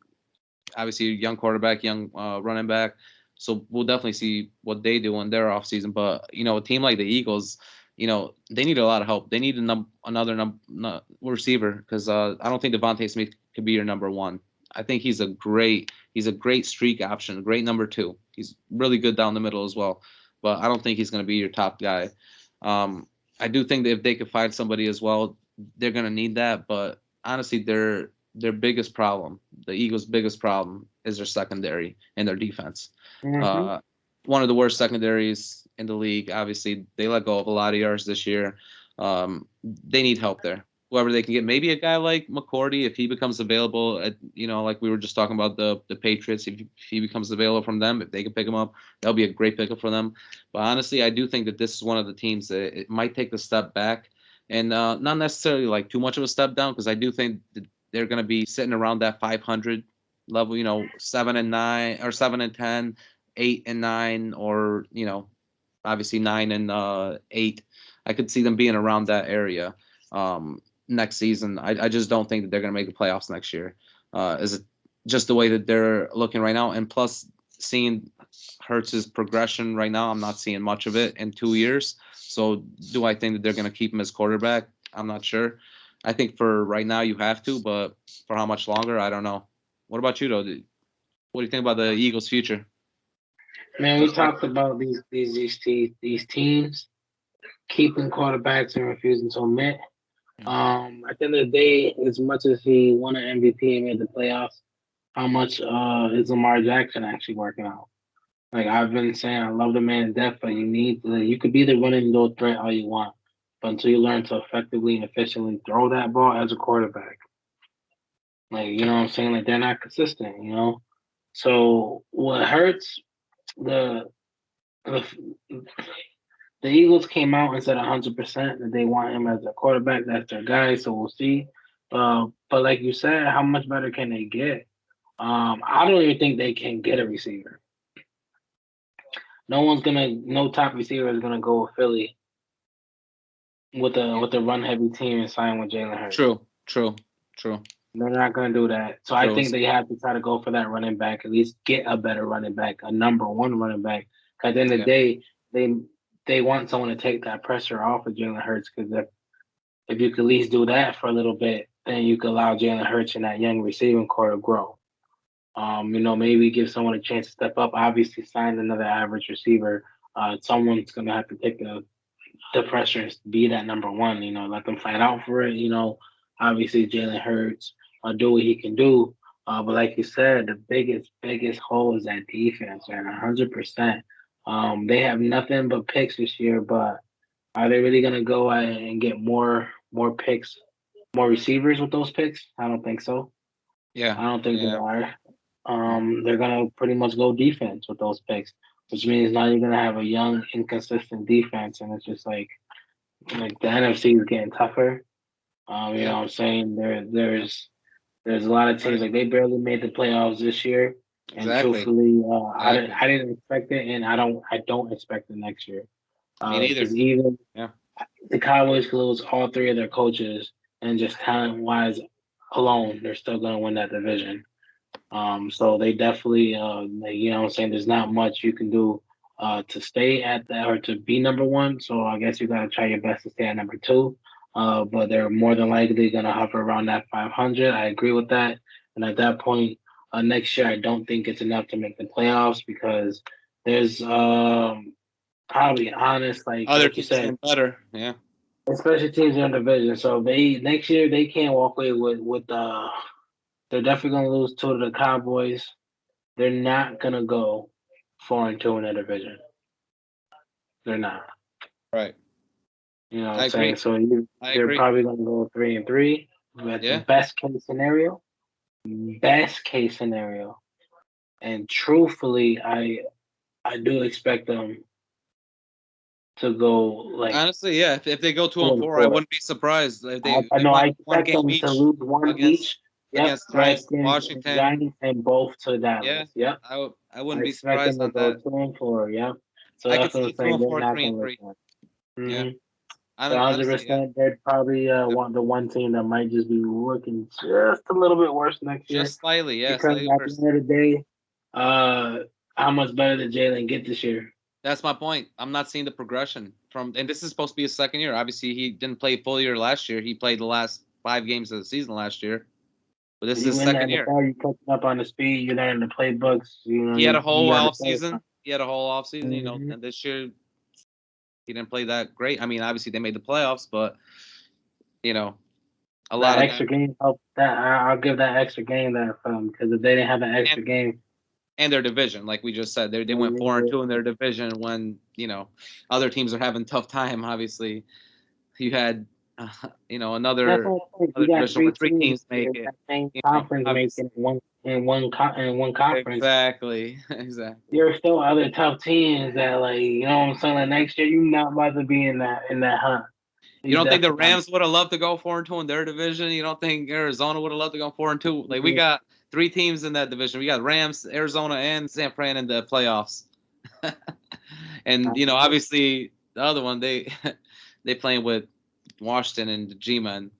Obviously, a young quarterback, young running back. So we'll definitely see what they do in their offseason. But, a team like the Eagles, they need a lot of help. They need another receiver, because I don't think Devontae Smith could be your number one. I think he's a great streak option, great number two. He's really good down the middle as well, but I don't think he's going to be your top guy. I do think that if they could find somebody as well, they're going to need that. But honestly, their biggest problem, the Eagles' biggest problem, is their secondary and their defense. One of the worst secondaries in the league. Obviously, they let go of a lot of yards this year. They need help there. whoever they can get. Maybe a guy like McCourty, if he becomes available, like we were just talking about the Patriots, if he becomes available from them, if they can pick him up, that'll be a great pickup for them. But honestly, I do think that this is one of the teams that it might take a step back, and not necessarily like too much of a step down, because I do think that they're going to be sitting around that 500 level, 7-9 or 7-10, 8-9, or obviously 9-8. I could see them being around that area next season. I just don't think that they're going to make the playoffs next year. Is it just the way that they're looking right now? And plus, seeing Hurts's progression right now, I'm not seeing much of it in 2 years. So do I think that they're going to keep him as quarterback? I'm not sure. I think for right now you have to, but for how much longer, I don't know. What about you, though? What do you think about the Eagles' future? Man, we talked about these teams keeping quarterbacks and refusing to admit. At the end of the day, as much as he won an MVP and made the playoffs, how much is Lamar Jackson actually working out? Like I've been saying, I love the man to death, but you could be the running low threat all you want, but until you learn to effectively and efficiently throw that ball as a quarterback, like you know what I'm saying, like they're not consistent, So what hurts the the Eagles came out and said 100% that they want him as a quarterback. That's their guy, so we'll see. But like you said, how much better can they get? I don't even think they can get a receiver. No top receiver is gonna go with Philly with a run heavy team and sign with Jalen Hurts. True. They're not gonna do that. So I think they have to try to go for that running back, at least get a better running back, a number one running back. At the end of the day, they want someone to take that pressure off of Jalen Hurts, because if you could at least do that for a little bit, then you could allow Jalen Hurts and that young receiving core to grow. Maybe give someone a chance to step up. Obviously, sign another average receiver. Someone's gonna have to take the pressure and be that number one. Let them fight out for it. Obviously Jalen Hurts do what he can do. But like you said, the biggest hole is that defense, man. 100%. They have nothing but picks this year, but are they really gonna go and get more picks, more receivers with those picks? I don't think so. Yeah, I don't think they are. They're gonna pretty much go defense with those picks, which means now you're gonna have a young, inconsistent defense, and it's just like the NFC is getting tougher. You know what I'm saying? There's a lot of teams like they barely made the playoffs this year, and truthfully, I didn't expect it, and I don't expect it next year. Me neither. Even the Cowboys could lose all three of their coaches, and just talent wise alone, they're still gonna win that division. So they definitely, you know what I'm saying, there's not much you can do to stay at that or to be number one. So I guess you got to try your best to stay at number two. But they're more than likely going to hover around that 500. I agree with that. And at that point, next year, I don't think it's enough to make the playoffs, because there's probably honest, other like you teams said, better. Yeah. Especially teams in the division. So next year they can't walk away with they're definitely gonna lose two to the Cowboys. They're not gonna go 4-2 in the division. They're not. Right. You know what I'm saying? So they're probably gonna go 3-3. That's the best case scenario. Best case scenario. And truthfully, I do expect them to go honestly, yeah. If they go 2-4, I wouldn't be surprised if they. I expect them to lose one each. Against Washington, Giants, and both to Dallas. Yeah. I wouldn't be surprised on that. 2-4. Yeah. So I that's what I'm saying. 2-4, 3-3. Yeah. 100%. They're probably the one team that might just be looking just a little bit worse next year. Just slightly, yeah. Because at the end of the day, how much better did Jalen get this year? That's my point. I'm not seeing the progression and this is supposed to be his second year. Obviously, he didn't play a full year last year. He played the last 5 games of the season last year. But this is his second year. You catching up on the speed. You learn the playbooks. He had a whole off season. And this year he didn't play that great. I mean, obviously they made the playoffs, but a lot of extra game helped. That I'll give that extra game there for them, because if they didn't have an extra game. And their division, like we just said, they went 4-2 in their division when other teams are having tough time. Obviously, you had another You got division where 3 teams teams make it. that same conference Obviously. making one conference. Exactly. There are still other tough teams that, like, you know what I'm saying. Like, next year, you're not about to be in that hunt. You don't think the Rams would have loved to go 4-2 in their division? You don't think Arizona would have loved to go 4-2? Like, we got 3 teams in that division. We got Rams, Arizona, and San Fran in the playoffs. And obviously the other one they playing with Washington and G-Man.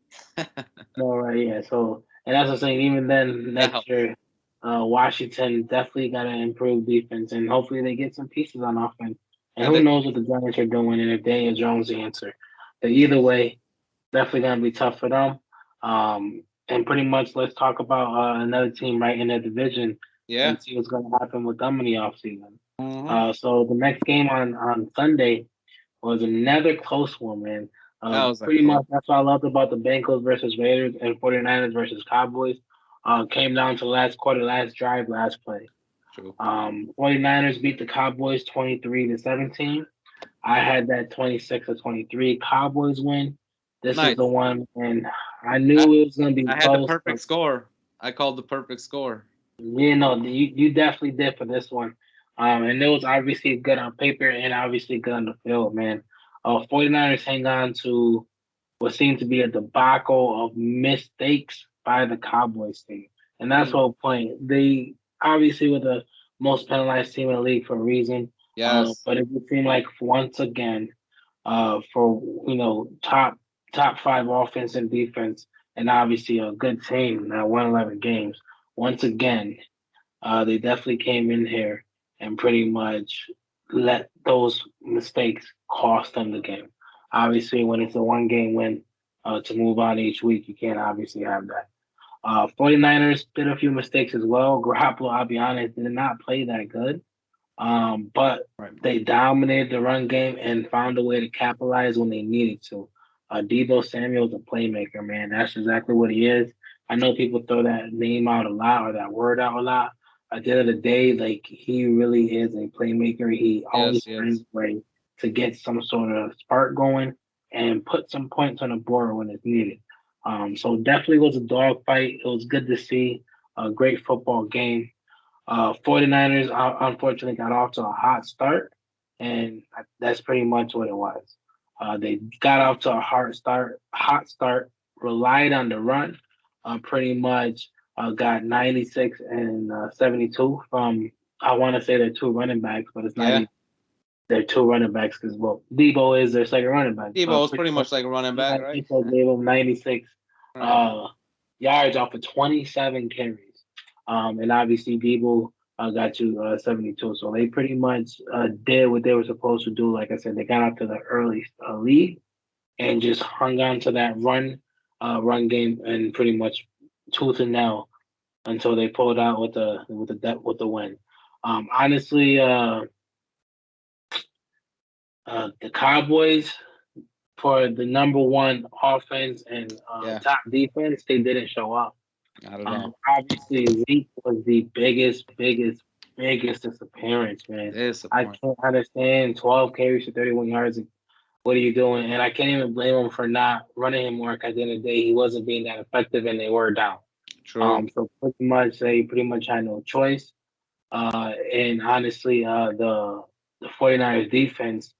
All right, yeah. So, and that's what I'm saying. Even then, next year, Washington definitely got to improve defense, and hopefully they get some pieces on offense. And who knows what the Giants are doing, and if Daniel Jones answer. But either way, definitely gonna be tough for them. And pretty much, let's talk about another team right in the division and see what's gonna happen with them in the offseason. So the next game on Sunday was another close one, man. Pretty much that's what I loved about the Bengals versus Raiders and 49ers versus Cowboys. Came down to last quarter, last drive, last play. True. 49ers beat the Cowboys 23-17. I had that 26-23 Cowboys win. This is the one, and I knew it was going to be close. I had the perfect score. I called the perfect score. Yeah, no, you definitely did for this one. And it was obviously good on paper and obviously good on the field, man. 49ers hang on to what seemed to be a debacle of mistakes by the Cowboys team. And that's the whole point. They obviously were the most penalized team in the league for a reason. Yes. But it would seem like once again, for top 5 offense and defense, and obviously a good team that won 11 games. Once again, they definitely came in here and pretty much let those mistakes cost them the game. Obviously, when it's a 1-game win, to move on each week, you can't obviously have that. 49ers did a few mistakes as well. Garoppolo, I'll be honest, did not play that good. But they dominated the run game and found a way to capitalize when they needed to. Deebo Samuel's a playmaker, man. That's exactly what he is. I know people throw that name out a lot or that word out a lot. At the end of the day, like, he really is a playmaker. He always finds a way to get some sort of spark going and put some points on the board when it's needed. So definitely was a dogfight. It was good to see a great football game. 49ers unfortunately got off to a hot start, and that's pretty much what it was. They got off to a hot start, relied on the run, pretty much got 96 and 72 from, I want to say they're 2 running backs, but it's not they're 2 running backs because, well, Deebo is their second running back. Deebo is pretty much like a running back, right? Deebo gave him 96 yards off of 27 carries. And obviously Deebo got you 72. So they pretty much did what they were supposed to do. Like I said, they got out to the early lead and just hung on to that run game and pretty much tooth and nail until they pulled out with the win. Honestly, the Cowboys, for the number 1 offense and top defense, they didn't show up. Not at all. Obviously, Zeke was the biggest disappearance, man. I can't understand 12 carries for 31 yards. What are you doing? And I can't even blame him for not running him more. At the end of the day, he wasn't being that effective, and they were down. True. So pretty much they had no choice. And honestly, the 49ers defense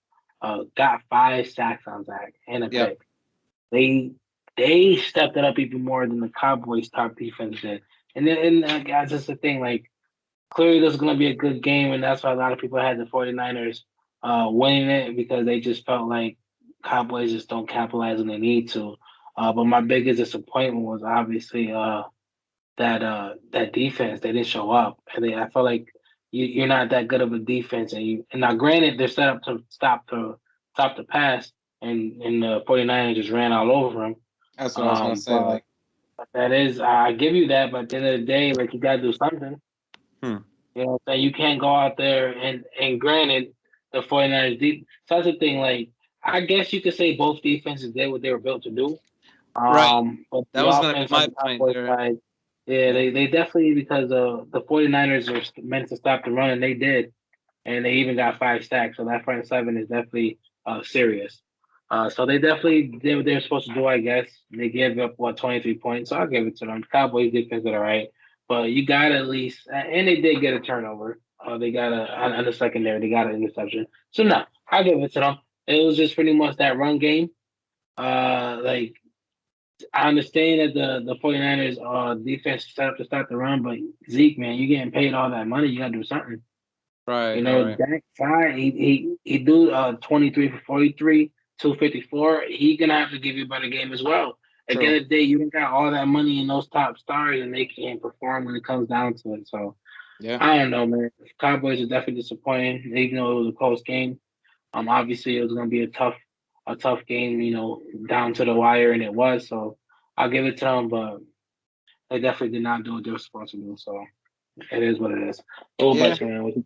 got 5 sacks on Zach and a pick. They stepped it up even more than the Cowboys' top defense did. And that's just the thing. Like, clearly this is going to be a good game, and that's why a lot of people had the 49ers winning it, because they just felt like Cowboys just don't capitalize when they need to. But my biggest disappointment was obviously that defense. They didn't show up. And I felt like you're not that good of a defense. And now, granted, they're set up to stop the pass, and the 49ers just ran all over them. That's what I was going to say. Like, that is, I give you that, but at the end of the day, like, you got to do something. You know what I'm saying? You can't go out there and granted, the 49ers deep. So that's the thing. Like, I guess you could say both defenses did what they were built to do. Right. But that was going to be my point there. Side, they definitely, because the 49ers were meant to stop the run, and they did. And they even got 5 sacks. So that front 7 is definitely serious. So they definitely did what they were supposed to do, I guess. They gave up 23 points, so I'll give it to them. Cowboys defense did all right, but you got at least, and they did get a turnover. They got on the secondary, they got an interception. So no, I'll give it to them. It was just pretty much that run game. Like I understand that the 49ers defense set up to start the run, but Zeke, man, you're getting paid all that money, you gotta do something. Right, You know, right. that guy, he do 23 for 43, 254. He gonna have to give you a better game as well. At the end True. of the day, you don't got all that money in those top stars, and they can't perform when it comes down to it. So Yeah. I don't know, man. Cowboys are definitely disappointing, even though it was a close game. Obviously it was gonna be a tough game, you know, down to the wire, and it was. So I'll give it to them, but they definitely did not do what they were supposed to do. So it is what it is. What Yeah. about you, man?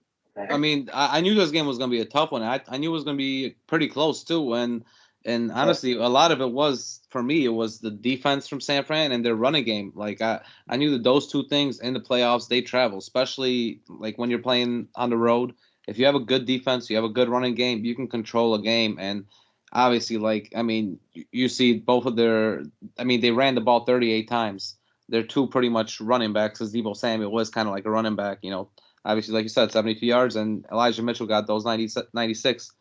I mean, I knew this game was going to be a tough one. I knew it was going to be pretty close too. And honestly, a lot of it was for me. It was the defense from San Fran and their running game. Like I knew that those two things in the playoffs they travel, especially like when you're playing on the road. If you have a good defense, you have a good running game, you can control a game. And obviously, like I mean, you see both of their. I mean, they ran the ball 38 times. They're two pretty much running backs. Because Deebo Samuel was kind of like a running back, you know. Obviously, like you said, 72 yards, and Elijah Mitchell got those 96,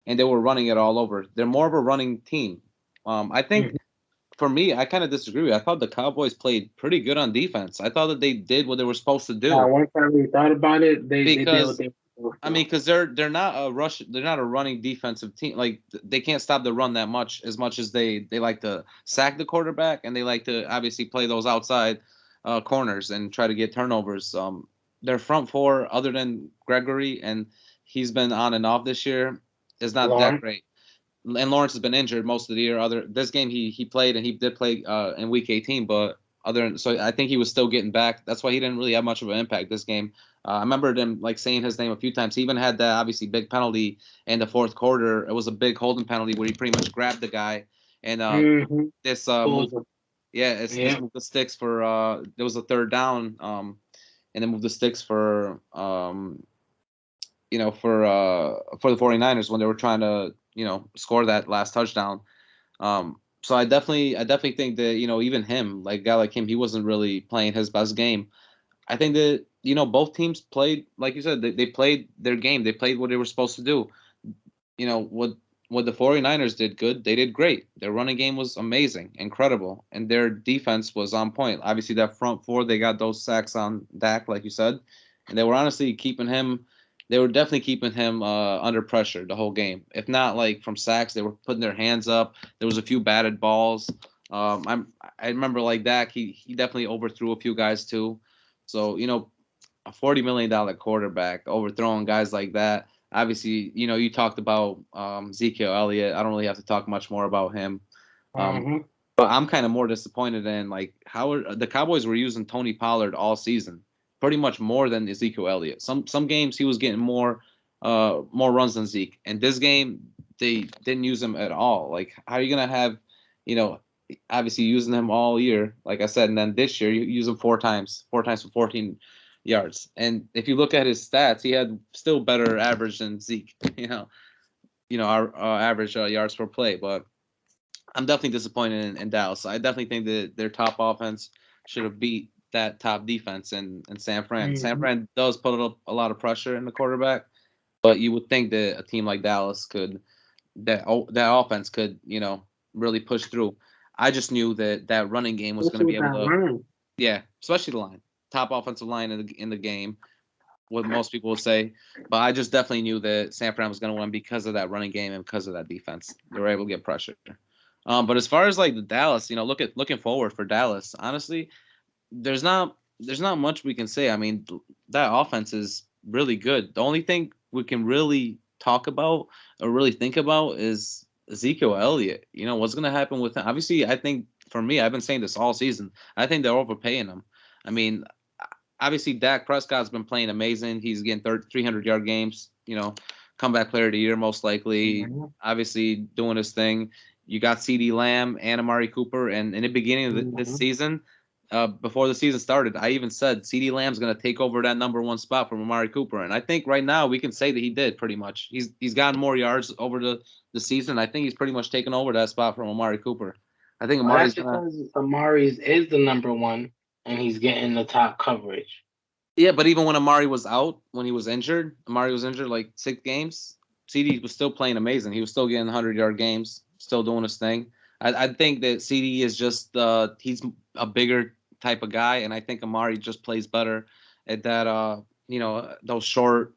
and they were running it all over. They're more of a running team. I think, for me, I kind of disagree. I thought the Cowboys played pretty good on defense. I thought that they did what they were supposed to do Once I really thought about it, they did what because, they were I mean, because they're not a rush, they're not a running defensive team. Like they can't stop the run that much as they like to sack the quarterback and they like to obviously play those outside corners and try to get turnovers. Their front four, other than Gregory, and he's been on and off this year, is not that Lawrence. great. And Lawrence has been injured most of the year. This game he played and he did play in week 18, but so I think he was still getting back. That's why he didn't really have much of an impact this game. I remember them like saying his name a few times. He even had that obviously big penalty in the fourth quarter. It was a big holding penalty where he pretty much grabbed the guy and this move. Yeah, it's Yeah. moved the sticks for there was a third down and then moved the sticks for for the 49ers when they were trying to score that last touchdown. So I definitely think that even him, like a guy like him, he wasn't really playing his best game. I think that both teams played, like you said, they played their game. They played what they were supposed to do. What the 49ers did good, they did great. Their running game was amazing, incredible, and their defense was on point. Obviously, that front four, they got those sacks on Dak, like you said, and they were honestly keeping him. They were definitely keeping him under pressure the whole game. If not like from sacks, they were putting their hands up. There was a few batted balls. I remember like Dak, he definitely overthrew a few guys too. So a $40 million quarterback overthrowing guys like that. Obviously, you talked about Ezekiel Elliott. I don't really have to talk much more about him. Um, Mm-hmm. but I'm kind of more disappointed in like how the Cowboys were using Tony Pollard all season, pretty much more than Ezekiel Elliott. Some games he was getting more runs than Zeke, and this game they didn't use him at all. Like how are you gonna have, you know, obviously using him all year, like I said, and then this year you use him four times for 14 yards. And if you look at his stats, he had still better average than Zeke. Our average yards per play. But I'm definitely disappointed in Dallas. I definitely think that their top offense should have beat that top defense in San Fran. San Mm-hmm. Fran does put up a lot of pressure in the quarterback, but you would think that a team like Dallas that offense could really push through. I just knew that running game was going to Especially be with able that to, line. yeah, especially the line, top offensive line in the game, what most people would say. But I just definitely knew that San Fran was going to win because of that running game and because of that defense. They were able to get pressure. But as far as like the Dallas, looking forward for Dallas, honestly, there's not much we can say. I mean, that offense is really good. The only thing we can really talk about or really think about is Ezekiel Elliott. What's going to happen with him? Obviously, I think for me, I've been saying this all season. I think they're overpaying him. I mean, obviously Dak Prescott's been playing amazing. He's getting 300-yard games. Comeback player of the year most likely. Mm-hmm. Obviously doing his thing. You got CeeDee Lamb and Amari Cooper, and in the beginning of this Mm-hmm. season, before the season started, I even said CeeDee Lamb's going to take over that number 1 spot from Amari Cooper, and I think right now we can say that he did pretty much. He's gotten more yards over the season. I think he's pretty much taken over that spot from Amari Cooper. I think Amari's because Amari's is the number 1, and he's getting the top coverage. Yeah, but even when Amari was out, when he was injured, Amari was injured like 6 games. CeeDee was still playing amazing. He was still getting 100-yard games, still doing his thing. I think that CeeDee is just he's a bigger type of guy, and I think Amari just plays better at that. Those short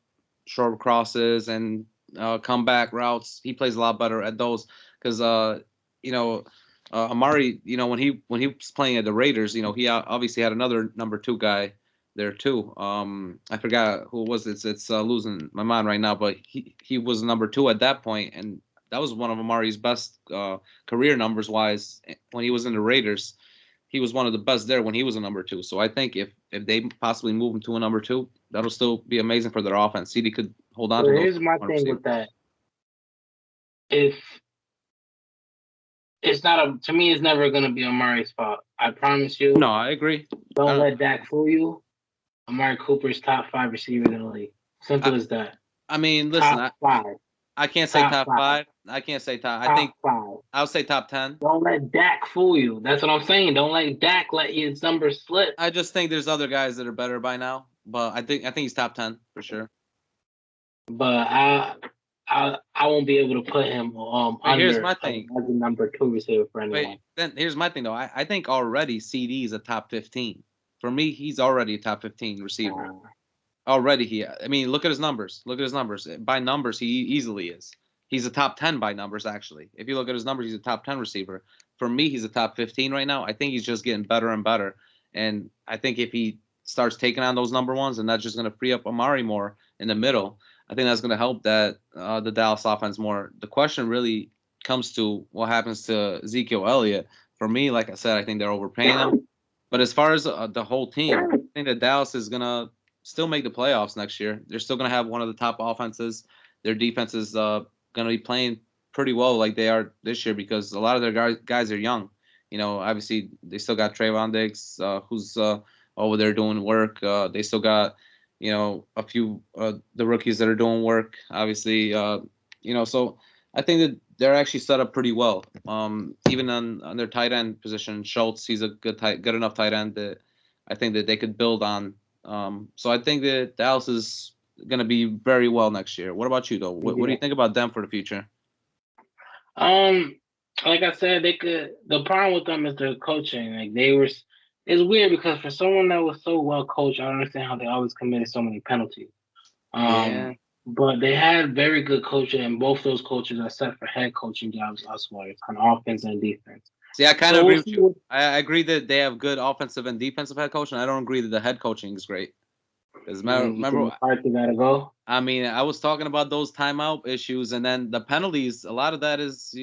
crosses and comeback routes. He plays a lot better at those because Amari, when he was playing at the Raiders, he obviously had another number 2 guy there too. I forgot who it was. It's losing my mind right now, but he was number 2 at that point, and that was one of Amari's best career numbers wise when he was in the Raiders. He was one of the best there when he was a number 2. So I think if they possibly move him to a number 2, that'll still be amazing for their offense. CeeDee could hold on to those. Here's my thing with that. If it's not to me, it's never going to be Amari's fault. I promise you. No, I agree. Don't let Dak fool you. Amari Cooper's top 5 receiver in the league. Simple as that. I mean, listen, top 5. I can't say top 5. I can't say top. I think 5. I'll say top 10. Don't let Dak fool you. That's what I'm saying. Don't let Dak let his numbers slip. I just think there's other guys that are better by now, but I think he's top 10 for sure. But I won't be able to put him under here's my thing. As a number 2 receiver for anyone. Wait, then here's my thing though. I think already CD is a top 15. For me, he's already a top 15 receiver. Already look at his numbers. By numbers, he easily is. He's a top 10 by numbers, actually. If you look at his numbers, he's a top 10 receiver. For me, he's a top 15 right now. I think he's just getting better and better. And I think if he starts taking on those number 1s, and that's just going to free up Amari more in the middle, I think that's going to help the Dallas offense more. The question really comes to what happens to Ezekiel Elliott. For me, like I said, I think they're overpaying him. But as far as the whole team, I think that Dallas is going to still make the playoffs next year. They're still going to have one of the top offenses. Their defense is going to be playing pretty well like they are this year because a lot of their guys are young. Obviously, they still got Trayvon Diggs, who's over there doing work. They still got, a few the rookies that are doing work, obviously. So I think that they're actually set up pretty well. Even on their tight end position, Schultz, he's a good enough tight end that I think that they could build on. So I think that Dallas is going to be very well next year. What about you, though? What do you think about them for the future? Like I said, they could. The problem with them is their coaching. It's weird because for someone that was so well coached, I don't understand how they always committed so many penalties. But they had very good coaching, and both those coaches are set for head coaching jobs elsewhere on offense and defense. See, I kind of agree with you. I agree that they have good offensive and defensive head coaching. I don't agree that the head coaching is great. Because remember, gotta go. I mean, I was talking about those timeout issues, and then the penalties. A lot of that is,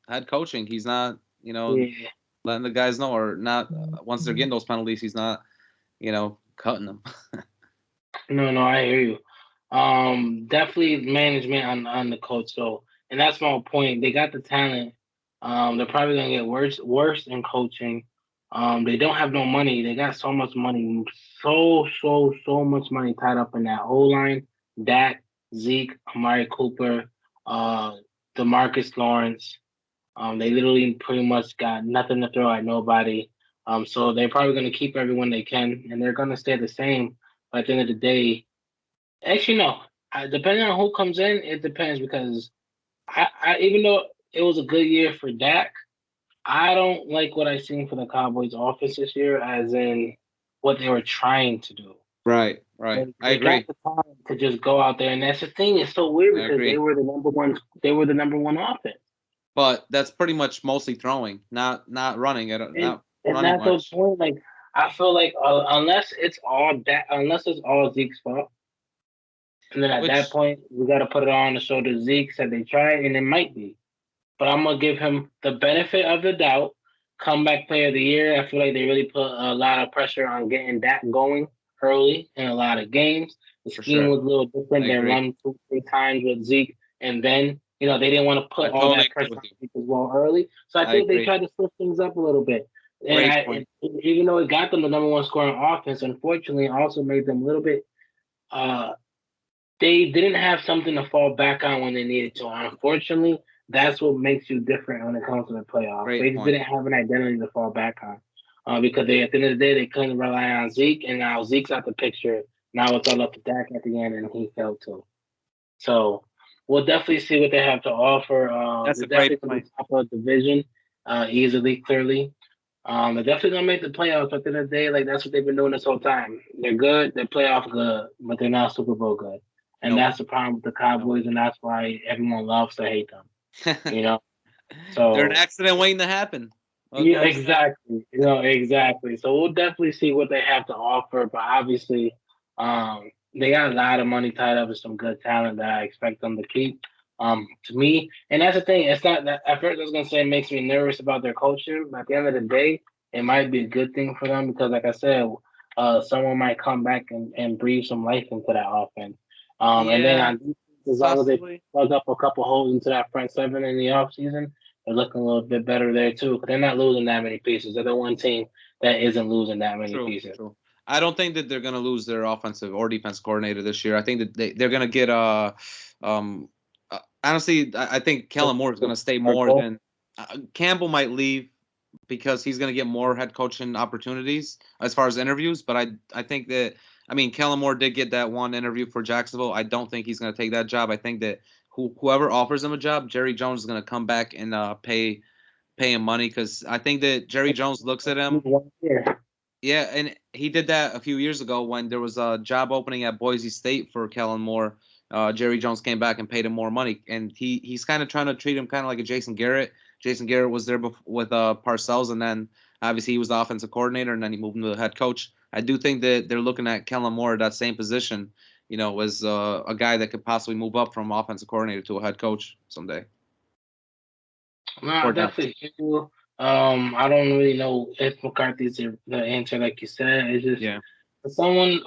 head coaching. He's not, letting the guys know, or not. Once they're getting those penalties, he's not, cutting them. No, I hear you. Definitely management on the coach. So, and that's my point. They got the talent. They're probably gonna get worse in coaching. They don't have no money. They got so much money, so much money tied up in that O-line. Dak, Zeke, Amari Cooper, DeMarcus Lawrence. They literally pretty much got nothing to throw at nobody. So they're probably gonna keep everyone they can, and they're gonna stay the same. But at the end of the day, actually no. Depending on who comes in, it depends because I even though it was a good year for Dak, I don't like what I've seen for the Cowboys offense this year, as in what they were trying to do. Right. I agree. Got the time to just go out there, and that's the thing. It's so weird because they were the number one. They were the number 1 offense. But that's pretty much mostly throwing, not running it. And that's the point. Like I feel like unless it's all Zeke's fault, and then at that point we got to put it on the shoulder. Zeke said they tried, and it might be. But I'm going to give him the benefit of the doubt. Comeback player of the year. I feel like they really put a lot of pressure on getting that going early in a lot of games. The scheme was a little different than run 2-3 times with Zeke. And then, they didn't want to put all that pressure on Zeke as well early. So I think they tried to switch things up a little bit. And even though it got them the number one scoring offense, unfortunately, it also made them a little bit. They didn't have something to fall back on when they needed to. Unfortunately, that's what makes you different when it comes to the playoffs. They just didn't have an identity to fall back on because they, at the end of the day, they couldn't rely on Zeke, and now Zeke's out the picture. Now it's all up to Dak at the end, and he fell too. So we'll definitely see what they have to offer. That's they're a great definitely point. Top of the division easily, clearly. They're definitely gonna make the playoffs. At the end of the day, like that's what they've been doing this whole time. They're good. They're playoff good, but they're not Super Bowl good. And that's the problem with the Cowboys, and that's why everyone loves to hate them. You know, so they're an accident waiting to happen. Yeah, exactly. Exactly. So we'll definitely see what they have to offer, but obviously, they got a lot of money tied up with some good talent that I expect them to keep. To me, and that's the thing. It's not that at first I was gonna say it makes me nervous about their culture, but at the end of the day, it might be a good thing for them because, like I said, someone might come back and breathe some life into that offense. And then as long as they plug up a couple holes into that front seven in the offseason, they're looking a little bit better there too. Because they're not losing that many pieces. They're the one team that isn't losing that many pieces. True. I don't think that they're going to lose their offensive or defense coordinator this year. I think that they're going to get honestly, I think Kellen Moore is going to stay more than Campbell might leave because he's going to get more head coaching opportunities as far as interviews. But I think that Kellen Moore did get that one interview for Jacksonville. I don't think he's going to take that job. I think that whoever offers him a job, Jerry Jones is going to come back and pay him money because I think that Jerry Jones looks at him. Yeah, and he did that a few years ago when there was a job opening at Boise State for Kellen Moore. Jerry Jones came back and paid him more money, and he's kind of trying to treat him kind of like a Jason Garrett. Jason Garrett was there with Parcells, and then obviously he was the offensive coordinator, and then he moved into the head coach. I do think that they're looking at Kellen Moore, that same position, as a guy that could possibly move up from offensive coordinator to a head coach someday. No, I definitely hear you. I don't really know if McCarthy's the answer, like you said. It's just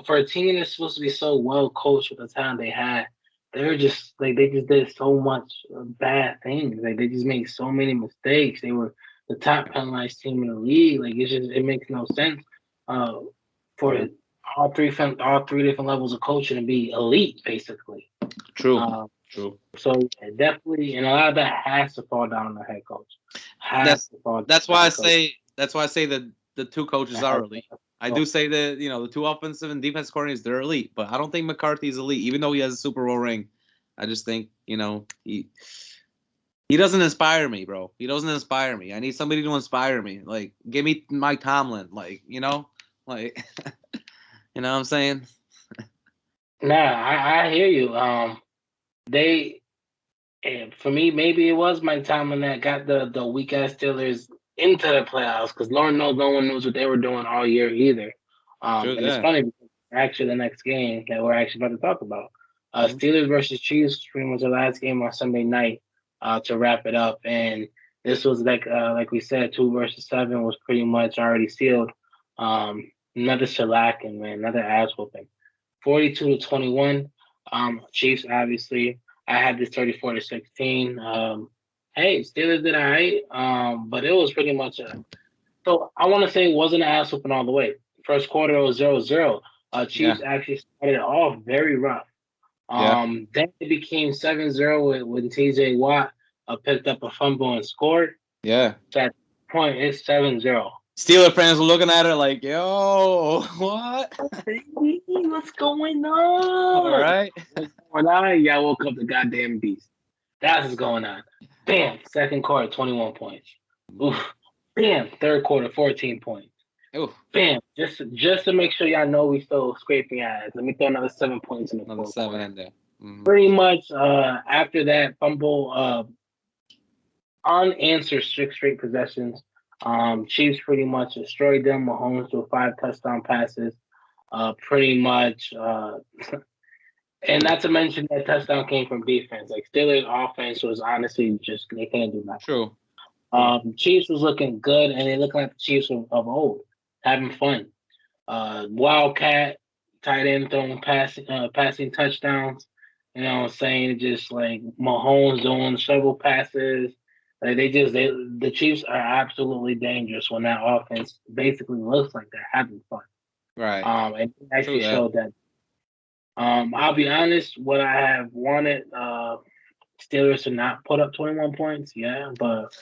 for a team that's supposed to be so well coached with the talent they had, they just did so much bad things. Like they just made so many mistakes. They were the top penalized team in the league. Like it makes no sense for all three different levels of coaching to be elite, basically. True. So definitely, and a lot of that has to fall down on the head coach. That's why I say that the two coaches are elite. I do say that the two offensive and defense coordinators, they're elite, but I don't think McCarthy's elite, even though he has a Super Bowl ring. I just think he doesn't inspire me, bro. He doesn't inspire me. I need somebody to inspire me. Like give me Mike Tomlin, like like you know what I'm saying. Nah, I hear you. For me, maybe it was Mike Tomlin that got the weak ass Steelers into the playoffs because Lord knows no one knows what they were doing all year either. It's funny because actually the next game that we're actually about to talk about, Steelers versus Chiefs, pretty much the last game on Sunday night to wrap it up, and this was like we said, 2-7 was pretty much already sealed. Another shellacking, man, another ass whooping, 42-21. Chiefs obviously. I had this 34-16. Hey, Steelers did all right, but it was pretty much so I want to say it wasn't an ass whooping all the way. First quarter it was 0-0. Chiefs actually started off very rough. Then it became 7-0 when TJ Watt picked up a fumble and scored. Yeah. At that point, it's 7-0. Steelers fans were looking at it like, yo, what? What's going on? All right. What's going on? Y'all woke up the goddamn beast. That's what's going on. Bam. Second quarter, 21 points. Oof. Bam. Third quarter, 14 points. Oof. Bam. Just to make sure y'all know we still scraping ass. Let me throw another 7 points in the fourth quarter. In there. Mm-hmm. Pretty much after that fumble, unanswered straight possessions. Chiefs pretty much destroyed them. Mahomes threw 5 touchdown passes. Pretty much, and not to mention that touchdown came from defense. Like Steelers' offense was honestly just they couldn't do nothing. True. Chiefs was looking good, and they looked like the Chiefs of old, having fun. Wildcat, tight end throwing passing touchdowns. You know what I'm saying? Just like Mahomes doing several passes. Like the Chiefs are absolutely dangerous when that offense basically looks like they're having fun. Right. And it actually showed that. I'll be honest, what I have wanted Steelers to not put up 21 points, yeah, but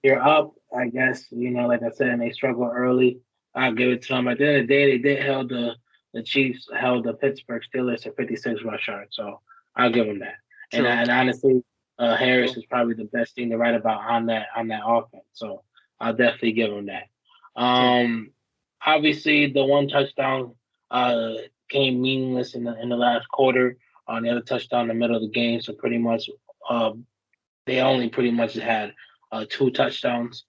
you're up, I guess, like I said, and they struggle early. I'll give it to them. At the end of the day, they did held the Chiefs held the Pittsburgh Steelers to 56 rush yards, so I'll give them that. True. And honestly, Harris is probably the best thing to write about on that offense, so I'll definitely give them that. Obviously, the one touchdown came meaningless in the last quarter. On the other touchdown in the middle of the game, so pretty much they only pretty much had 2 touchdowns.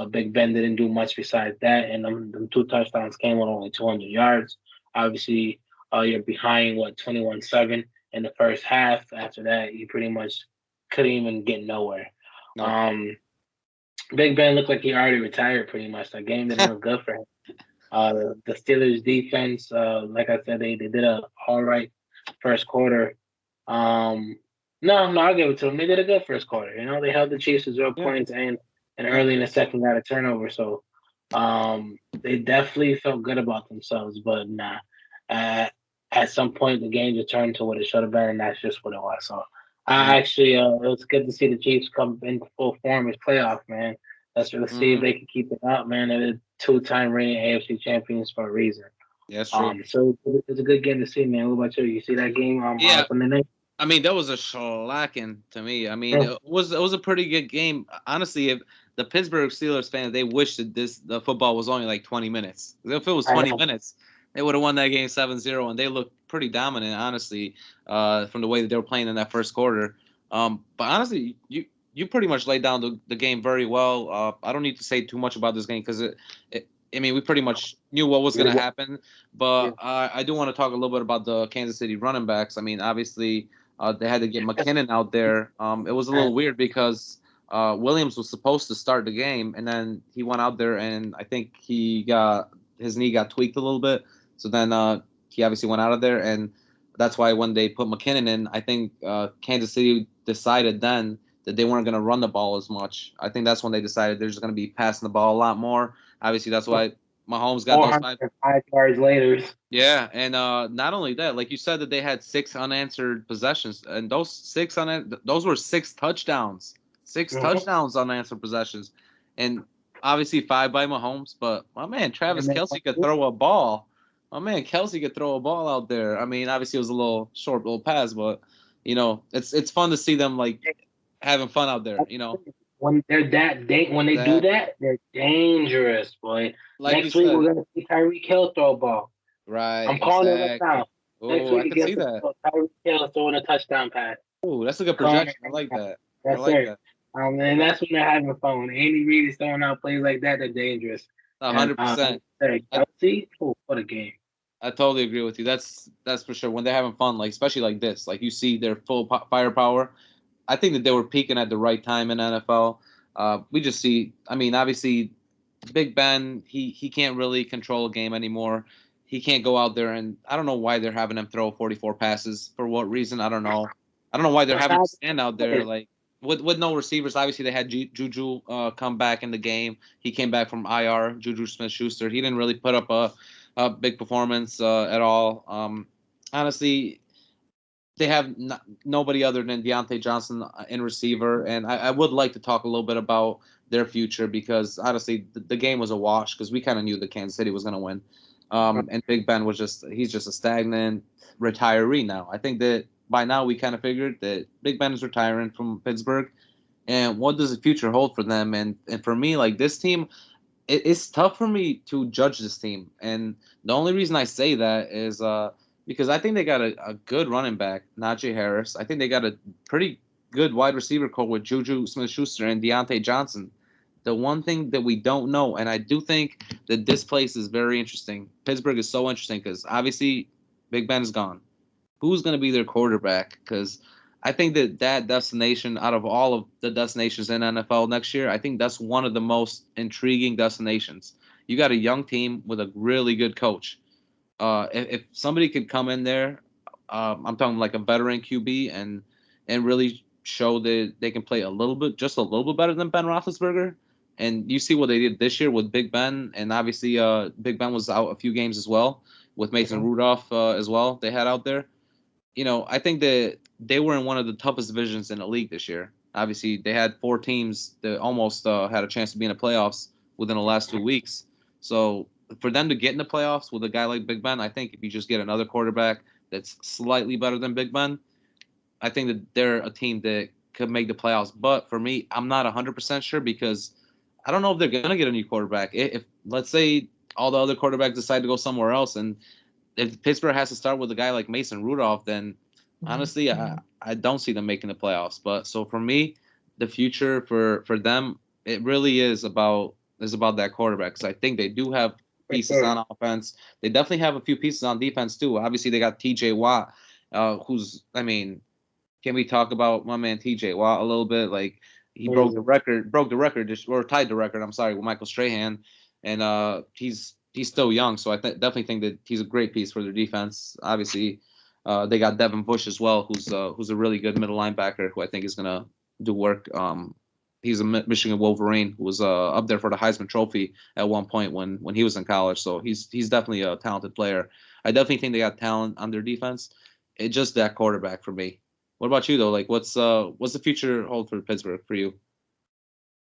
Big Ben didn't do much besides that, and them 2 touchdowns came with only 200 yards. Obviously, you're behind 21-7 in the first half. After that, you pretty much couldn't even get nowhere. Nope. Big Ben looked like he already retired pretty much. That game didn't look good for him. The Steelers defense, like I said, they did a all right first quarter. No, I'll give it to them. They did a good first quarter. They held the Chiefs to 0 points and early in the second got a turnover. So they definitely felt good about themselves. But nah, at some point the game just turned to what it should have been, and that's just what it was. So I actually, it was good to see the Chiefs come in full form as playoff, man. Let's see if they can keep it up, man. They're 2-time reigning AFC champions for a reason. Yeah, true. So it's a good game to see, man. What about you? You see that game Sunday night? I mean, that was a shellacking to me. I mean, it was a pretty good game. Honestly, if the Pittsburgh Steelers fans, they wish that the football was only like 20 minutes. If it was 20 minutes, they would have won that game 7-0, and they looked pretty dominant, honestly, from the way that they were playing in that first quarter. But honestly, you pretty much laid down the game very well. I don't need to say too much about this game because I mean, we pretty much knew what was going to happen. But I do want to talk a little bit about the Kansas City running backs. I mean, obviously, they had to get McKinnon out there. It was a little weird because Williams was supposed to start the game, and then he went out there, and I think his knee got tweaked a little bit. So then he obviously went out of there, and that's why when they put McKinnon in, I think Kansas City decided then that they weren't going to run the ball as much. I think that's when they decided they're just going to be passing the ball a lot more. Obviously, that's why Mahomes got those 5 yards later. Yeah, and not only that, like you said, that they had 6 unanswered possessions, and those were 6 touchdowns, 6 touchdowns unanswered possessions, and obviously 5 by Mahomes. But my man Travis Kelce could throw a ball. My man Kelce could throw a ball out there. I mean, obviously it was a little pass, but it's fun to see them like having fun out there. When they're when they do that, they're dangerous, boy. Like Next week we're gonna see Tyreek Hill throw a ball. Right. I'm calling it right now. Next week I can see that. Tyreek Hill throwing a touchdown pass. Oh, that's a good projection. I like that. That's it. And that's when they're having fun. When Andy Reid is throwing out plays like that, they're dangerous. 100%. See, what a game. I totally agree with you. That's for sure. When they're having fun, like especially like this, like you see their full firepower. I think that they were peaking at the right time in NFL. We just see. I mean, obviously, Big Ben, he can't really control a game anymore. He can't go out there, and I don't know why they're having him throw 44 passes. For what reason? I don't know. I don't know why they're having him stand out there like with no receivers. Obviously, they had Juju come back in the game. He came back from IR. Juju Smith-Schuster. He didn't really put up a big performance at all. Honestly, they have nobody other than Deontay Johnson in receiver, and I would like to talk a little bit about their future because honestly, the game was a wash because we kind of knew that Kansas City was going to win. And Big Ben he's just a stagnant retiree now. I think that by now we kind of figured that Big Ben is retiring from Pittsburgh, and what does the future hold for them? And for me, like this team, it's tough for me to judge this team, and the only reason I say that is because I think they got a good running back, Najee Harris. I think they got a pretty good wide receiver core with Juju Smith-Schuster and Deontay Johnson. The one thing that we don't know, and I do think that this place is very interesting. Pittsburgh is so interesting because obviously Big Ben is gone. Who's going to be their quarterback? Because I think that destination, out of all of the destinations in NFL next year, I think that's one of the most intriguing destinations. You got a young team with a really good coach. If somebody could come in there, I'm talking like a veteran QB and really show that they can play just a little bit better than Ben Roethlisberger. And you see what they did this year with Big Ben, and obviously Big Ben was out a few games as well with Mason Rudolph as well. They had out there. I think that they were in one of the toughest divisions in the league this year. Obviously, they had 4 teams that almost had a chance to be in the playoffs within the last 2 weeks. So for them to get in the playoffs with a guy like Big Ben, I think if you just get another quarterback that's slightly better than Big Ben, I think that they're a team that could make the playoffs. But for me, I'm not 100% sure because I don't know if they're going to get a new quarterback. If let's say all the other quarterbacks decide to go somewhere else, and if Pittsburgh has to start with a guy like Mason Rudolph, then honestly, I don't see them making the playoffs. But so for me, the future for them, it really is about that quarterback, because I think they do have pieces on offense. They definitely have a few pieces on defense too. Obviously, they got T.J. Watt, who's, I mean, can we talk about my man T.J. Watt a little bit? Like, he broke the record, or tied the record. I'm sorry, with Michael Strahan, and he's still young, so I definitely think that he's a great piece for their defense. Obviously, they got Devin Bush as well, who's a really good middle linebacker who I think is gonna do work. He's a Michigan Wolverine who was up there for the Heisman Trophy at one point when he was in college. So he's definitely a talented player. I definitely think they got talent on their defense. It's just that quarterback for me. What about you though? Like, what's the future hold for Pittsburgh for you?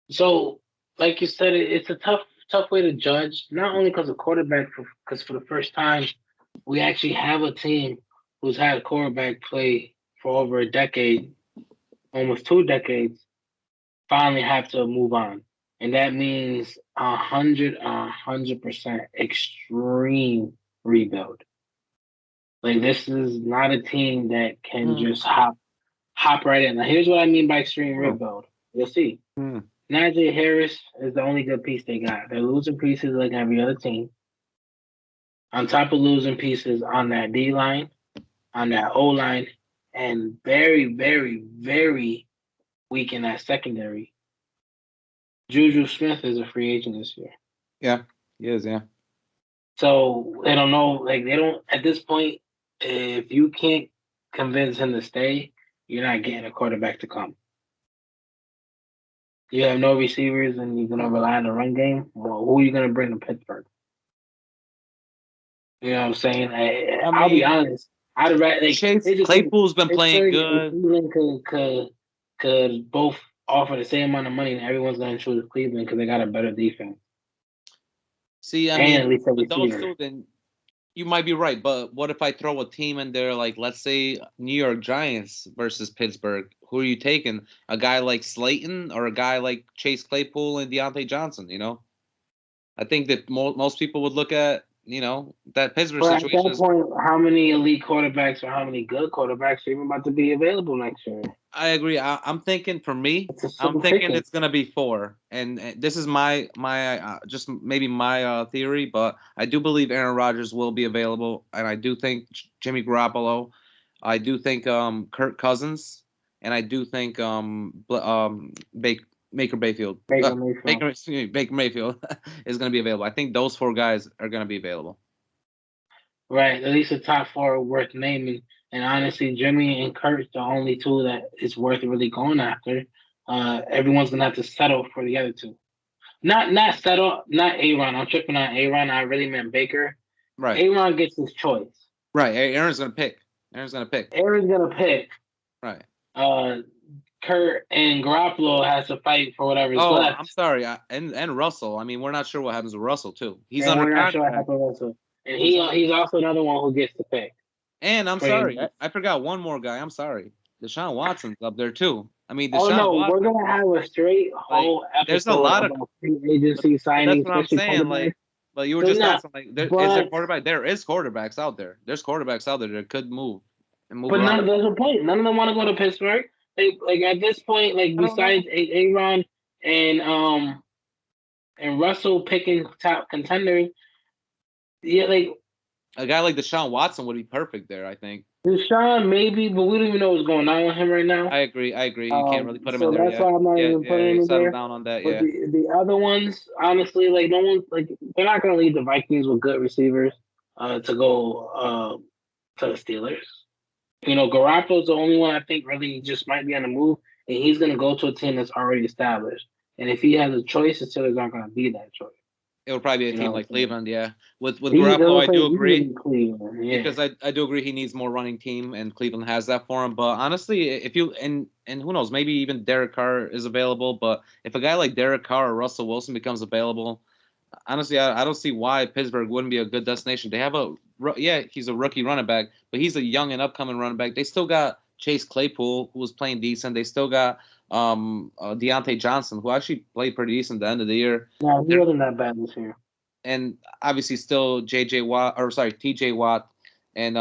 So, like you said, it's a tough way to judge. Not only because of quarterback, because for the first time, we actually have a team who's had quarterback play for over a decade, almost 2 decades, finally have to move on, and that means 100% extreme rebuild. Like, this is not a team that can just hop right in. Now, here's what I mean by extreme rebuild. You'll see. Najee Harris is the only good piece they got. They're losing pieces like every other team. On top of losing pieces on that D line, on that O line, and very, very, very weak in that secondary. Juju Smith is a free agent this year. Yeah, he is. Yeah. So they don't know. Like, they don't at this point. If you can't convince him to stay, you're not getting a quarterback to come. You have no receivers, and you're gonna rely on the run game. Well, who are you gonna bring to Pittsburgh? You know what I'm saying? I'll be honest. I'd rather, like, Claypool's been playing good. Cleveland could both offer the same amount of money, and everyone's gonna choose Cleveland because they got a better defense. See, I mean, with those two, then you might be right. But what if I throw a team in there, like, let's say New York Giants versus Pittsburgh? Who are you taking? A guy like Slayton or a guy like Chase Claypool and Deontay Johnson? I think that most people would look at, that Pittsburgh situation. At that point, how many elite quarterbacks or how many good quarterbacks are even about to be available next year? I agree. I'm thinking, for me, I'm thinking it's gonna be 4, and this is my just maybe my theory, but I do believe Aaron Rodgers will be available, and I do think Jimmy Garoppolo, I do think Kirk Cousins, and I do think Baker Mayfield is going to be available. I think those 4 guys are going to be available. Right, at least the top 4 are worth naming. And honestly, Jimmy and Kurt's the only 2 that is worth really going after. Everyone's gonna have to settle for the other 2. Not settle. Not Aaron. I'm tripping on Aaron. I really meant Baker. Right. Aaron gets his choice. Right. Aaron's gonna pick. Right. Kurt and Garoppolo has to fight for whatever's left. I'm sorry. And Russell. I mean, we're not sure what happens with Russell too. He's under contract. We're not sure what happens with Russell. And he's also another one who gets to pick. And I'm sorry, I forgot one more guy. I'm sorry. Deshaun Watson's up there too. I mean, Watson, we're gonna have a straight whole episode. There's a lot of free agency signings. That's what I'm saying. Like, but you were just asking, like, is there quarterback? There is quarterbacks out there. There's quarterbacks out there that could move and move. But there's a point. None of them want to go to Pittsburgh. Like at this point, like, besides Aaron and Russell picking top contenders, yeah, like, a guy like Deshaun Watson would be perfect there, I think. Deshaun, maybe, but we don't even know what's going on with him right now. I agree. You can't really put him in there yet. So that's why I'm not even putting him there. Down on that, but the other ones, honestly, like, no one, like, they're not going to lead the Vikings with good receivers to go to the Steelers. Garoppolo's the only one I think really just might be on the move, and he's going to go to a team that's already established. And if he has a choice, the Steelers aren't going to be that choice. It would probably be a You team know, like Cleveland, yeah. With he Garoppolo, doesn't I play do easily agree in Cleveland. Yeah. because I do agree he needs more running team, and Cleveland has that for him. But honestly, if you and who knows, maybe even Derek Carr is available. But if a guy like Derek Carr or Russell Wilson becomes available, honestly, I don't see why Pittsburgh wouldn't be a good destination. They have he's a rookie running back, but he's a young and upcoming running back. They still got Chase Claypool, who was playing decent. They still got Deontay Johnson, who actually played pretty decent at the end of the year. No, he wasn't that bad this year. And obviously still TJ Watt, and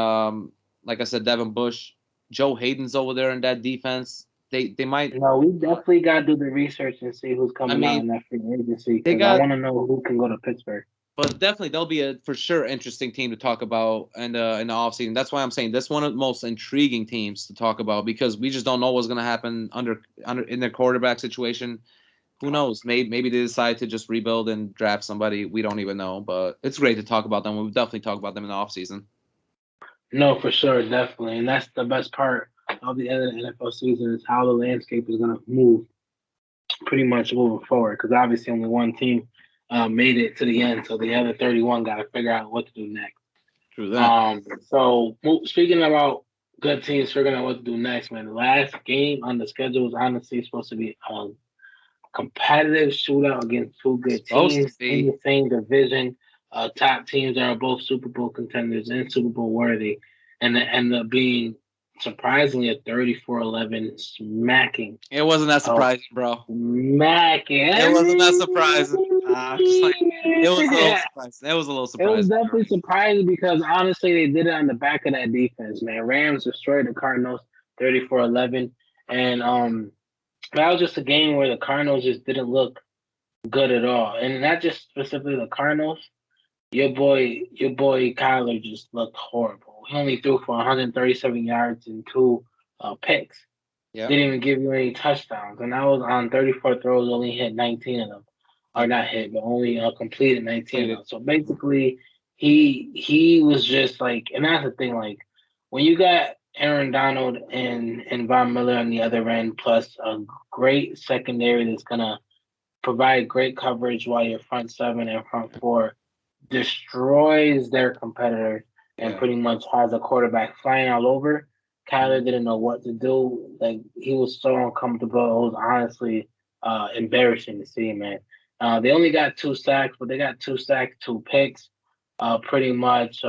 like I said, Devin Bush, Joe Hayden's over there in that defense. They might. No, we definitely got to do the research and see who's I coming out in mean, that free agency they because I got, want to know who can go to Pittsburgh. but definitely they'll be a for sure interesting team to talk about and in the offseason. That's why I'm saying that's one of the most intriguing teams to talk about because we just don't know what's going to happen under in their quarterback situation. Who knows? Maybe they decide to just rebuild and draft somebody. We don't even know. But it's great to talk about them. We'll definitely talk about them in the offseason. No, for sure, definitely, and that's the best part of the end of the NFL season is how the landscape is going to move, pretty much moving forward. Because obviously, only one team made it to the end, so the other 31 got to figure out what to do next. True that. So speaking about good teams figuring out what to do next, man. The last game on the schedule was honestly supposed to be competitive shootout against two good Supposed to teams in be. the same division. Top teams that are both Super Bowl contenders and Super Bowl worthy, and it ended up being surprisingly a 34-11 smacking. It wasn't that Oh, surprising, bro. smacking. It wasn't that surprising. Just like it was a little Yeah. surprising. It was a little It was surprising. definitely surprising because honestly, they did it on the back of that defense, man. Rams destroyed the Cardinals 34-11. And that was just a game where the Cardinals just didn't look good at all. And not just specifically the Cardinals. Your boy Kyler just looked horrible. He only threw for 137 yards and two picks. Yep. Didn't even give you any touchdowns. And that was on 34 throws, only hit 19 of them. Or not hit, but only completed 19 of them. So basically, he was just like, and that's the thing, like when you got Aaron Donald and Von Miller on the other end, plus a great secondary that's gonna provide great coverage while your front seven and front four destroys their competitors and pretty much has a quarterback flying all over. Kyler didn't know what to do. Like he was so uncomfortable. It was honestly embarrassing to see, man. They only got 2 sacks, but they got 2 sacks, 2 picks. Pretty much,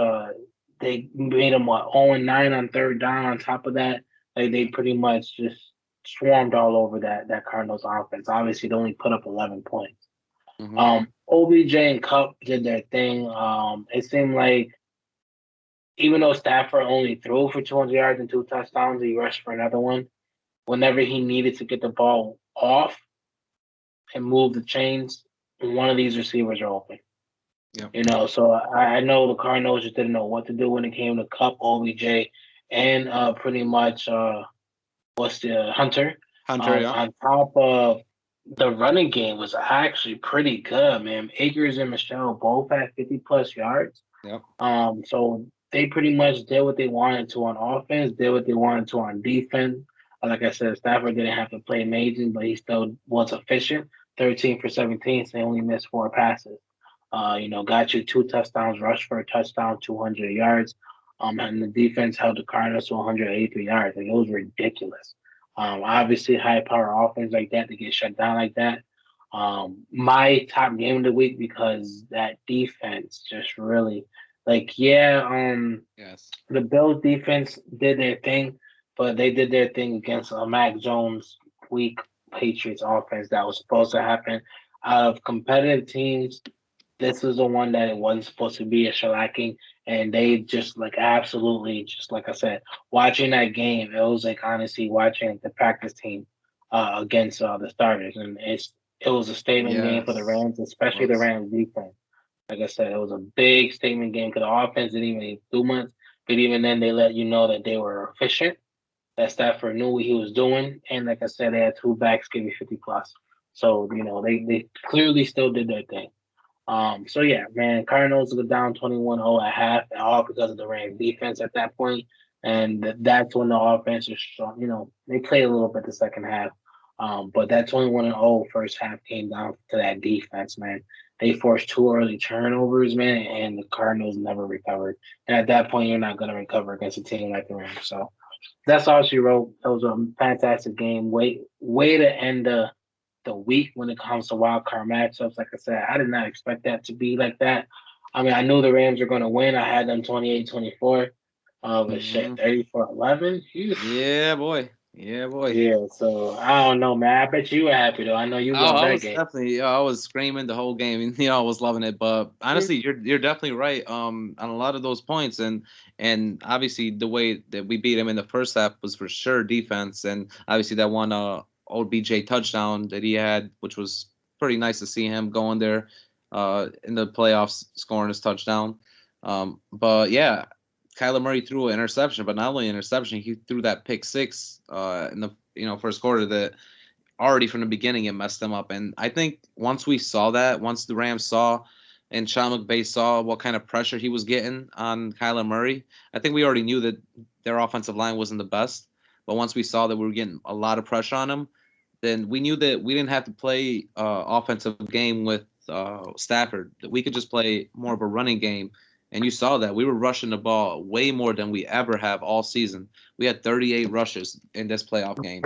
they made them 0-9 on third down. On top of that, like they pretty much just swarmed all over that Cardinals offense. Obviously, they only put up 11 points. OBJ and Cup did their thing. It seemed like even though Stafford only threw for 200 yards and 2 touchdowns, he rushed for another one. Whenever he needed to get the ball off and move the chains, one of these receivers are open. So I know the Cardinals just didn't know what to do when it came to Cup, OBJ, and pretty much what's the Hunter. Hunter, yeah. On top of the running game was actually pretty good, man. Akers and Michelle both had 50+ yards. Yep. So they pretty much did what they wanted to on offense, did what they wanted to on defense. Like I said, Stafford didn't have to play amazing, but he still was efficient. 13 for 17, so he only missed 4 passes. Got you 2 touchdowns, rushed for a touchdown, 200 yards. And the defense held the Cardinals to 183 yards. Like it was ridiculous. Obviously, high power offense like that to get shut down like that. My top game of the week because that defense just really, Yes. the Bills defense did their thing, but they did their thing against a Mac Jones weak Patriots offense that was supposed to happen. Out of competitive teams, this is the one that it wasn't supposed to be a shellacking, and they just like absolutely, just like I said, watching that game, it was like honestly watching the practice team against the starters, and it was a statement game for the Rams, especially the Rams defense. Like I said, it was a big statement game because the offense didn't even do much, but even then they let you know that they were efficient, that Stafford knew what he was doing, and like I said, they had two backs give you 50+. So they clearly still did their thing. So yeah, man, Cardinals go down 21-0 at half, all because of the Rams defense at that point. And that's when the offense is strong. You know, they played a little bit the second half, but that 21-0 first half came down to that defense, man. They forced 2 early turnovers, man, and the Cardinals never recovered. And at that point, you're not going to recover against a team like the Rams. So that's all she wrote. It was a fantastic game. Way to end the week when it comes to wild card matchups. Like I said, I did not expect that to be like that. I mean, I knew the Rams were going to win. I had them 28-24. But shit, 34-11? Yeah, boy. Yeah, boy. Yeah, so I don't know, man. I bet you were happy though. I know you Oh, loved I that was game. definitely, I was screaming the whole game, and I was loving it. But honestly, you're definitely right on a lot of those points, and obviously the way that we beat him in the first half was for sure defense, and obviously that one OBJ touchdown that he had, which was pretty nice to see him going there in the playoffs scoring his touchdown. But yeah, Kyler Murray threw an interception, but not only an interception, he threw that pick six in the first quarter that already from the beginning it messed them up. And I think once we saw that, once the Rams saw and Sean McVay saw what kind of pressure he was getting on Kyler Murray, I think we already knew that their offensive line wasn't the best. But once we saw that we were getting a lot of pressure on him, then we knew that we didn't have to play offensive game with Stafford. That we could just play more of a running game. And you saw that we were rushing the ball way more than we ever have all season. We had 38 rushes in this playoff game,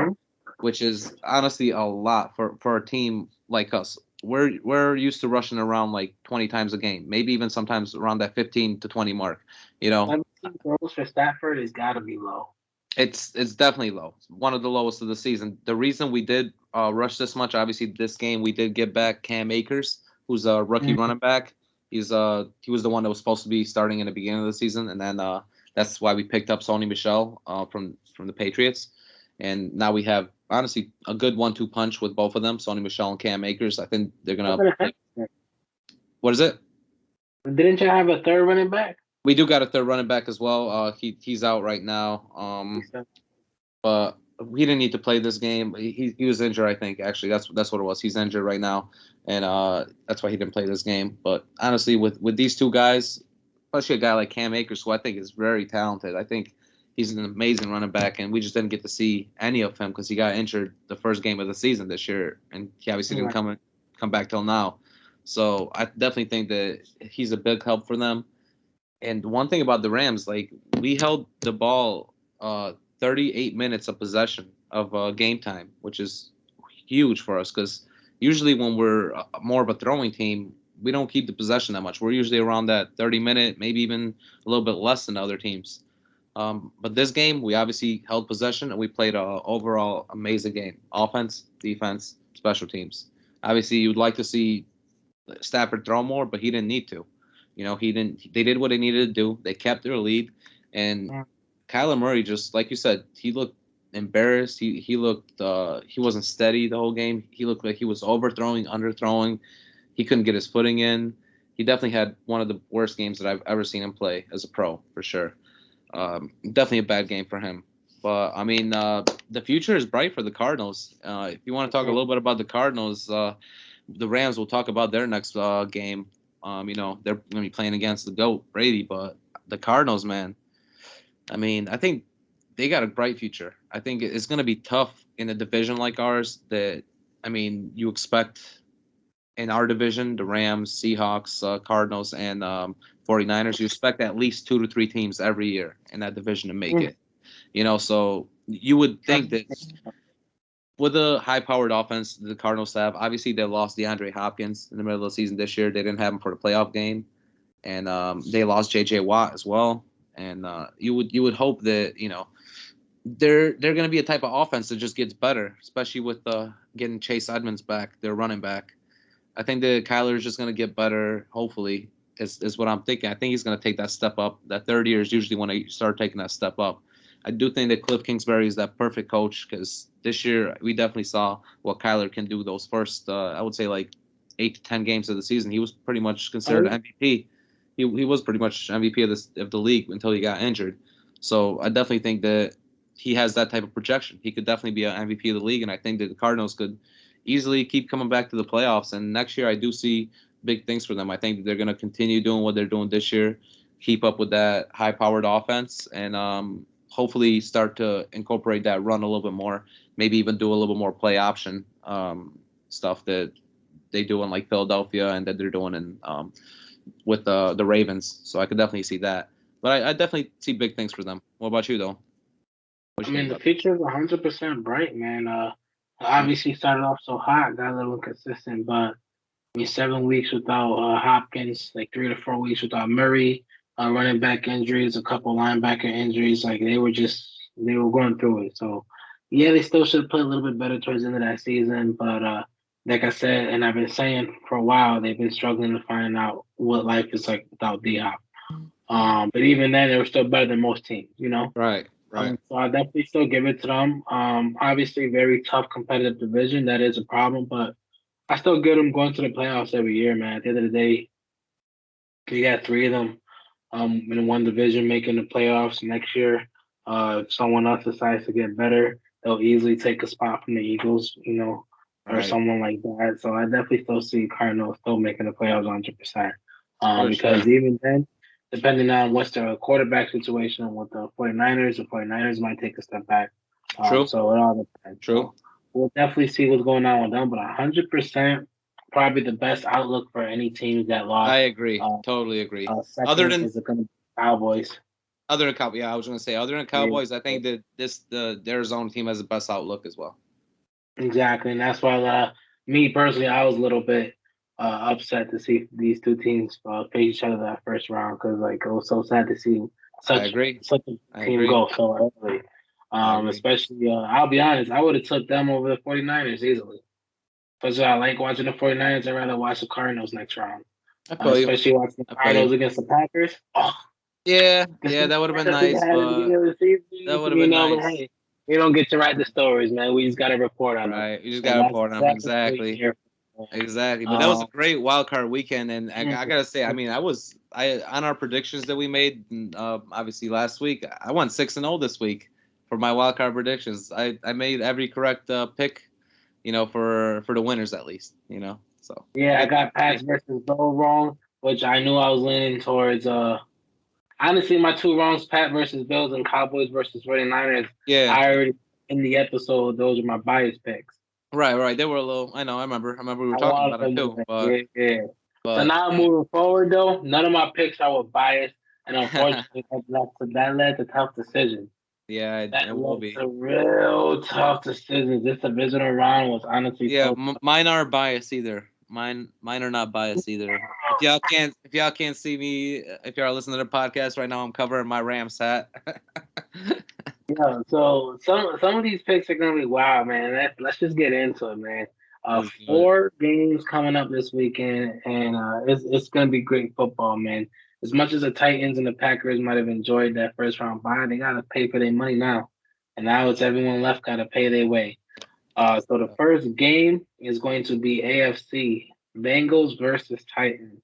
which is honestly a lot for a team like us. We're used to rushing around like 20 times a game, maybe even sometimes around that 15 to 20 mark. 17 throws for Stafford has got to be low. It's definitely low. One of the lowest of the season. The reason we did rush this much, obviously, this game we did get back Cam Akers, who's a rookie running back. He was the one that was supposed to be starting in the beginning of the season, and then that's why we picked up Sony Michel from the Patriots, and now we have honestly a good 1-2 punch with both of them, Sony Michel and Cam Akers. I think they're gonna. What is it? Didn't you have a third running back? We do got a third running back as well. He's out right now. But he didn't need to play this game. He was injured, I think. Actually, that's what it was. He's injured right now, and that's why he didn't play this game. But honestly, with these two guys, especially a guy like Cam Akers, who I think is very talented, I think he's an amazing running back, and we just didn't get to see any of him because he got injured the first game of the season this year, and he obviously didn't come back till now. So I definitely think that he's a big help for them. And one thing about the Rams, like we held the ball 38 minutes of possession of game time, which is huge for us because usually when we're more of a throwing team, we don't keep the possession that much. We're usually around that 30-minute, maybe even a little bit less than other teams. But this game, we obviously held possession and we played an overall amazing game. Offense, defense, special teams. Obviously, you'd like to see Stafford throw more, but he didn't need to. He didn't. They did what they needed to do. They kept their lead, and Kyler Murray, just like you said, he looked embarrassed. He looked he wasn't steady the whole game. He looked like he was overthrowing, underthrowing. He couldn't get his footing in. He definitely had one of the worst games that I've ever seen him play as a pro, for sure. Definitely a bad game for him. But I mean, the future is bright for the Cardinals. If you want to talk a little bit about the Cardinals, the Rams will talk about their next game. They're going to be playing against the GOAT, Brady, but the Cardinals, man, I mean, I think they got a bright future. I think it's going to be tough in a division like ours that, I mean, you expect in our division, the Rams, Seahawks, Cardinals, and 49ers, you expect at least 2 to 3 teams every year in that division to make it. So you would think that with a high-powered offense the Cardinals have, obviously they lost DeAndre Hopkins in the middle of the season this year. They didn't have him for the playoff game, and they lost J.J. Watt as well. And you would hope that they're going to be a type of offense that just gets better, especially with getting Chase Edmonds back, their running back. I think that Kyler is just going to get better. Hopefully, is what I'm thinking. I think he's going to take that step up. That third year is usually when they start taking that step up. I do think that Cliff Kingsbury is that perfect coach because this year we definitely saw what Kyler can do those first, I would say, like 8 to 10 games of the season. He was pretty much considered MVP. He was pretty much MVP of the league until he got injured. So I definitely think that he has that type of projection. He could definitely be an MVP of the league, and I think that the Cardinals could easily keep coming back to the playoffs. And next year I do see big things for them. I think that they're going to continue doing what they're doing this year, keep up with that high-powered offense, and hopefully start to incorporate that run a little bit more. Maybe even do a little bit more play option stuff that they do in like Philadelphia and that they're doing in with the Ravens. So I could definitely see that. But I definitely see big things for them. What about you, though? I mean, the future is 100% bright, man. Obviously started off so hot, got a little inconsistent, but I mean, 7 weeks without Hopkins, like 3 to 4 weeks without Murray, running back injuries, a couple linebacker injuries. Like they were going through it. So yeah, they still should have played a little bit better towards the end of that season. But like I said, and I've been saying for a while, they've been struggling to find out what life is like without D-Hop. But even then, they were still better than most teams, you know? Right. So I definitely still give it to them. Obviously, very tough competitive division. That is a problem, but I still get them going to the playoffs every year, man. At the end of the day, you got three of them in one division making the playoffs next year. If someone else decides to get better, they'll easily take a spot from the Eagles, you know, or someone like that. So I definitely still see Cardinals still making the playoffs 100%. Because even then, depending on what's the quarterback situation with the 49ers might take a step back. True. So it all depends. True. So we'll definitely see what's going on with them, but 100% probably the best outlook for any teams that lost. I agree. Totally agree. Other than is it going to be Cowboys? Other than Cowboys, yeah, I was going to say other than Cowboys, I think that the Arizona team has the best outlook as well. Exactly, and that's why me personally, I was a little bit upset to see these two teams face each other that first round because like it was so sad to see such a team go so early. Especially, I'll be honest, I would have took them over the 49ers easily. Because I like watching the 49ers. I'd rather watch the Cardinals next round. Especially watching the Cardinals against the Packers. Oh. Yeah, that would have been nice. That would have been nice. But hey, we don't get to write the stories, man. We just got to report on them. Right, you just got to report on them. Exactly. But that was a great wild card weekend, and I gotta say, I mean, on our predictions that we made, obviously last week, I won 6-0 this week for my wild card predictions. I made every correct pick, you know, for the winners at least, you know. So yeah, I got Pats versus Bill wrong, which I knew I was leaning towards. Honestly, my two wrongs, Pat versus Bills and Cowboys versus 49ers. Yeah, I already in the episode. Those are my bias picks. Right. They were a little. I know. I remember we were talking about it too. But, yeah. So now moving forward, though, none of my picks are with bias, and unfortunately, that led to tough decisions. Yeah, it will be. A real tough decisions. This divisional round was honestly. Yeah, mine aren't biased either. Mine are not biased either. If y'all can't see me, if y'all are listening to the podcast right now, I'm covering my Rams hat. Yeah, so some of these picks are gonna be wild, man. Let's just get into it, man. 4 games coming up this weekend, and it's gonna be great football, man. As much as the Titans and the Packers might have enjoyed that first round bye, they gotta pay for their money now, and now it's everyone left gotta pay their way. So the first game is going to be AFC Bengals versus Titans.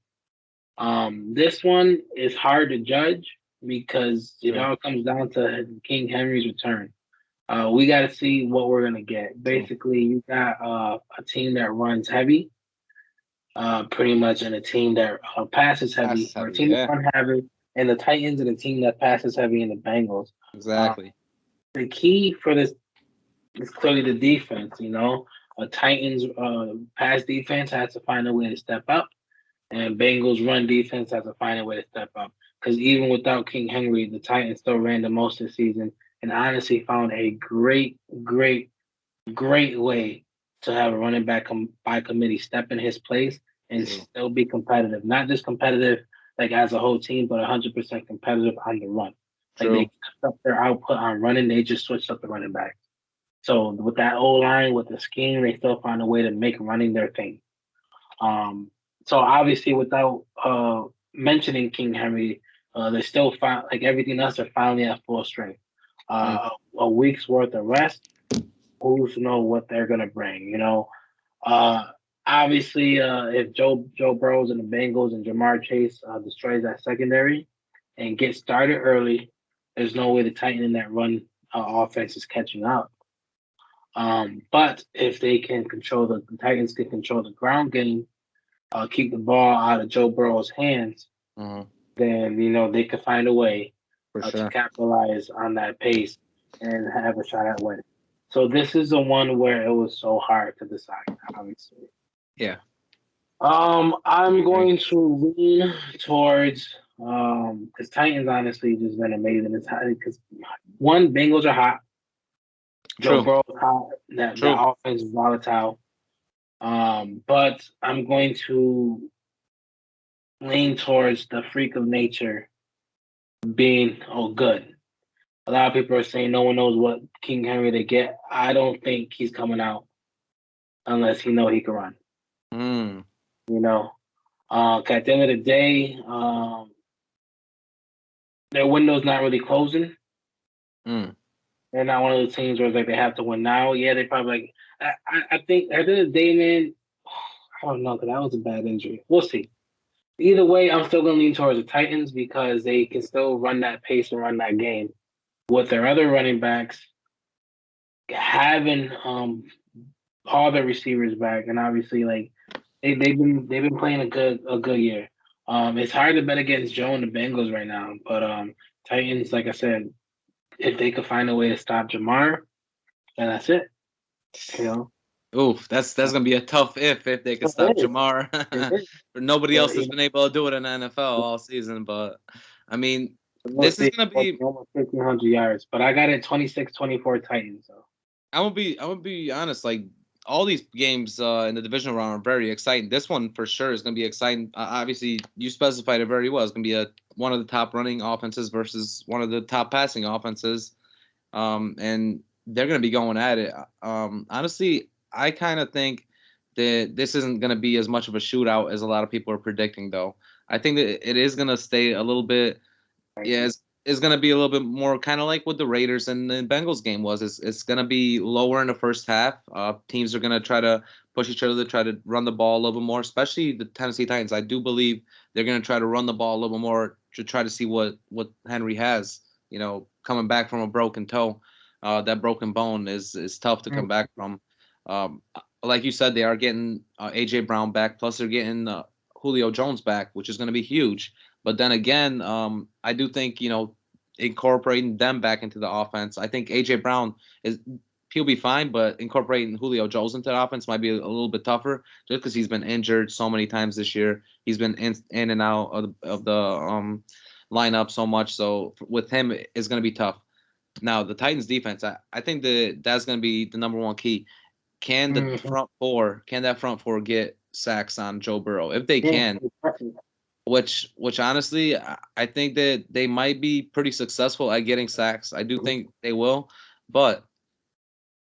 This one is hard to judge because it all comes down to King Henry's return. We got to see what we're gonna get. Basically, you got a team that runs heavy, pretty much, and a team that passes heavy, or a team that runs heavy, and the Titans and a team that passes heavy in the Bengals. Exactly. The key for this is clearly the defense. You know, a Titans pass defense has to find a way to step up. And Bengals run defense has to find a way to step up. Because even without King Henry, the Titans still ran the most this season and honestly found a great way to have a running back by committee step in his place and still be competitive. Not just competitive like as a whole team, but 100% competitive on the run. Like they kept up their output on running, they just switched up the running back. So with that O-line, with the scheme, they still find a way to make running their thing. So obviously, without mentioning King Henry, they still found like everything else are finally at full strength. A week's worth of rest. Who's know what they're gonna bring? You know, obviously, if Joe Burrows and the Bengals and Jamar Chase destroys that secondary and get started early, there's no way the Titans in that run offense is catching up. But if they can control the Titans can control the ground game. Keep the ball out of Joe Burrow's hands, then you know they could find a way. to capitalize on that pace and have a shot at winning. So this is the one where it was so hard to decide, obviously. Yeah. I'm going to lean towards because Titans honestly just been amazing. It's hot because one, Bengals are hot. Joe Burrow's hot. That offense is volatile. But I'm going to lean towards the freak of nature being good. A lot of people are saying no one knows what King Henry they get. I don't think he's coming out unless he know he can run. You know, at the end of the day, their window's not really closing. They're not one of those teams where it's like they have to win now. Yeah, they probably I think at the end of the day, man, I don't know, because that was a bad injury. We'll see. Either way, I'm still going to lean towards the Titans because they can still run that pace and run that game with their other running backs having all their receivers back, and obviously like they've been playing a good year. It's hard to bet against Joe and the Bengals right now, but Titans, like I said, if they could find a way to stop Jamar, then that's it. You know. Oof, that's gonna be a tough if they could stop Jamar. Nobody else has been able to do it in the NFL all season, but I mean, this is gonna be almost 1,500 yards. But I got it 26-24 Titans. So I'm gonna be honest. Like all these games in the divisional round are very exciting. This one for sure is gonna be exciting. Obviously, you specified it very well. It's gonna be one of the top running offenses versus one of the top passing offenses, and they're gonna be going at it. Honestly, I kind of think that this isn't going to be as much of a shootout as a lot of people are predicting, though. I think that it is going to stay a little bit. Yeah, it's going to be a little bit more kind of like what the Raiders and the Bengals game was. It's going to be lower in the first half. Teams are going to try to push each other to try to run the ball a little bit more, especially the Tennessee Titans. I do believe they're going to try to run the ball a little bit more to try to see what Henry has. You know, coming back from a broken toe, that broken bone is tough to come back from. Like you said, they are getting A.J. Brown back, plus they're getting Julio Jones back, which is going to be huge. But then again, I do think, incorporating them back into the offense, I think A.J. Brown, he'll be fine, but incorporating Julio Jones into the offense might be a little bit tougher just because he's been injured so many times this year. He's been in and out of the lineup so much. So with him, it's going to be tough. Now, the Titans defense, I think that's going to be the number one key. Can that front four get sacks on Joe Burrow? If they can, which honestly, I think that they might be pretty successful at getting sacks. I do think they will. But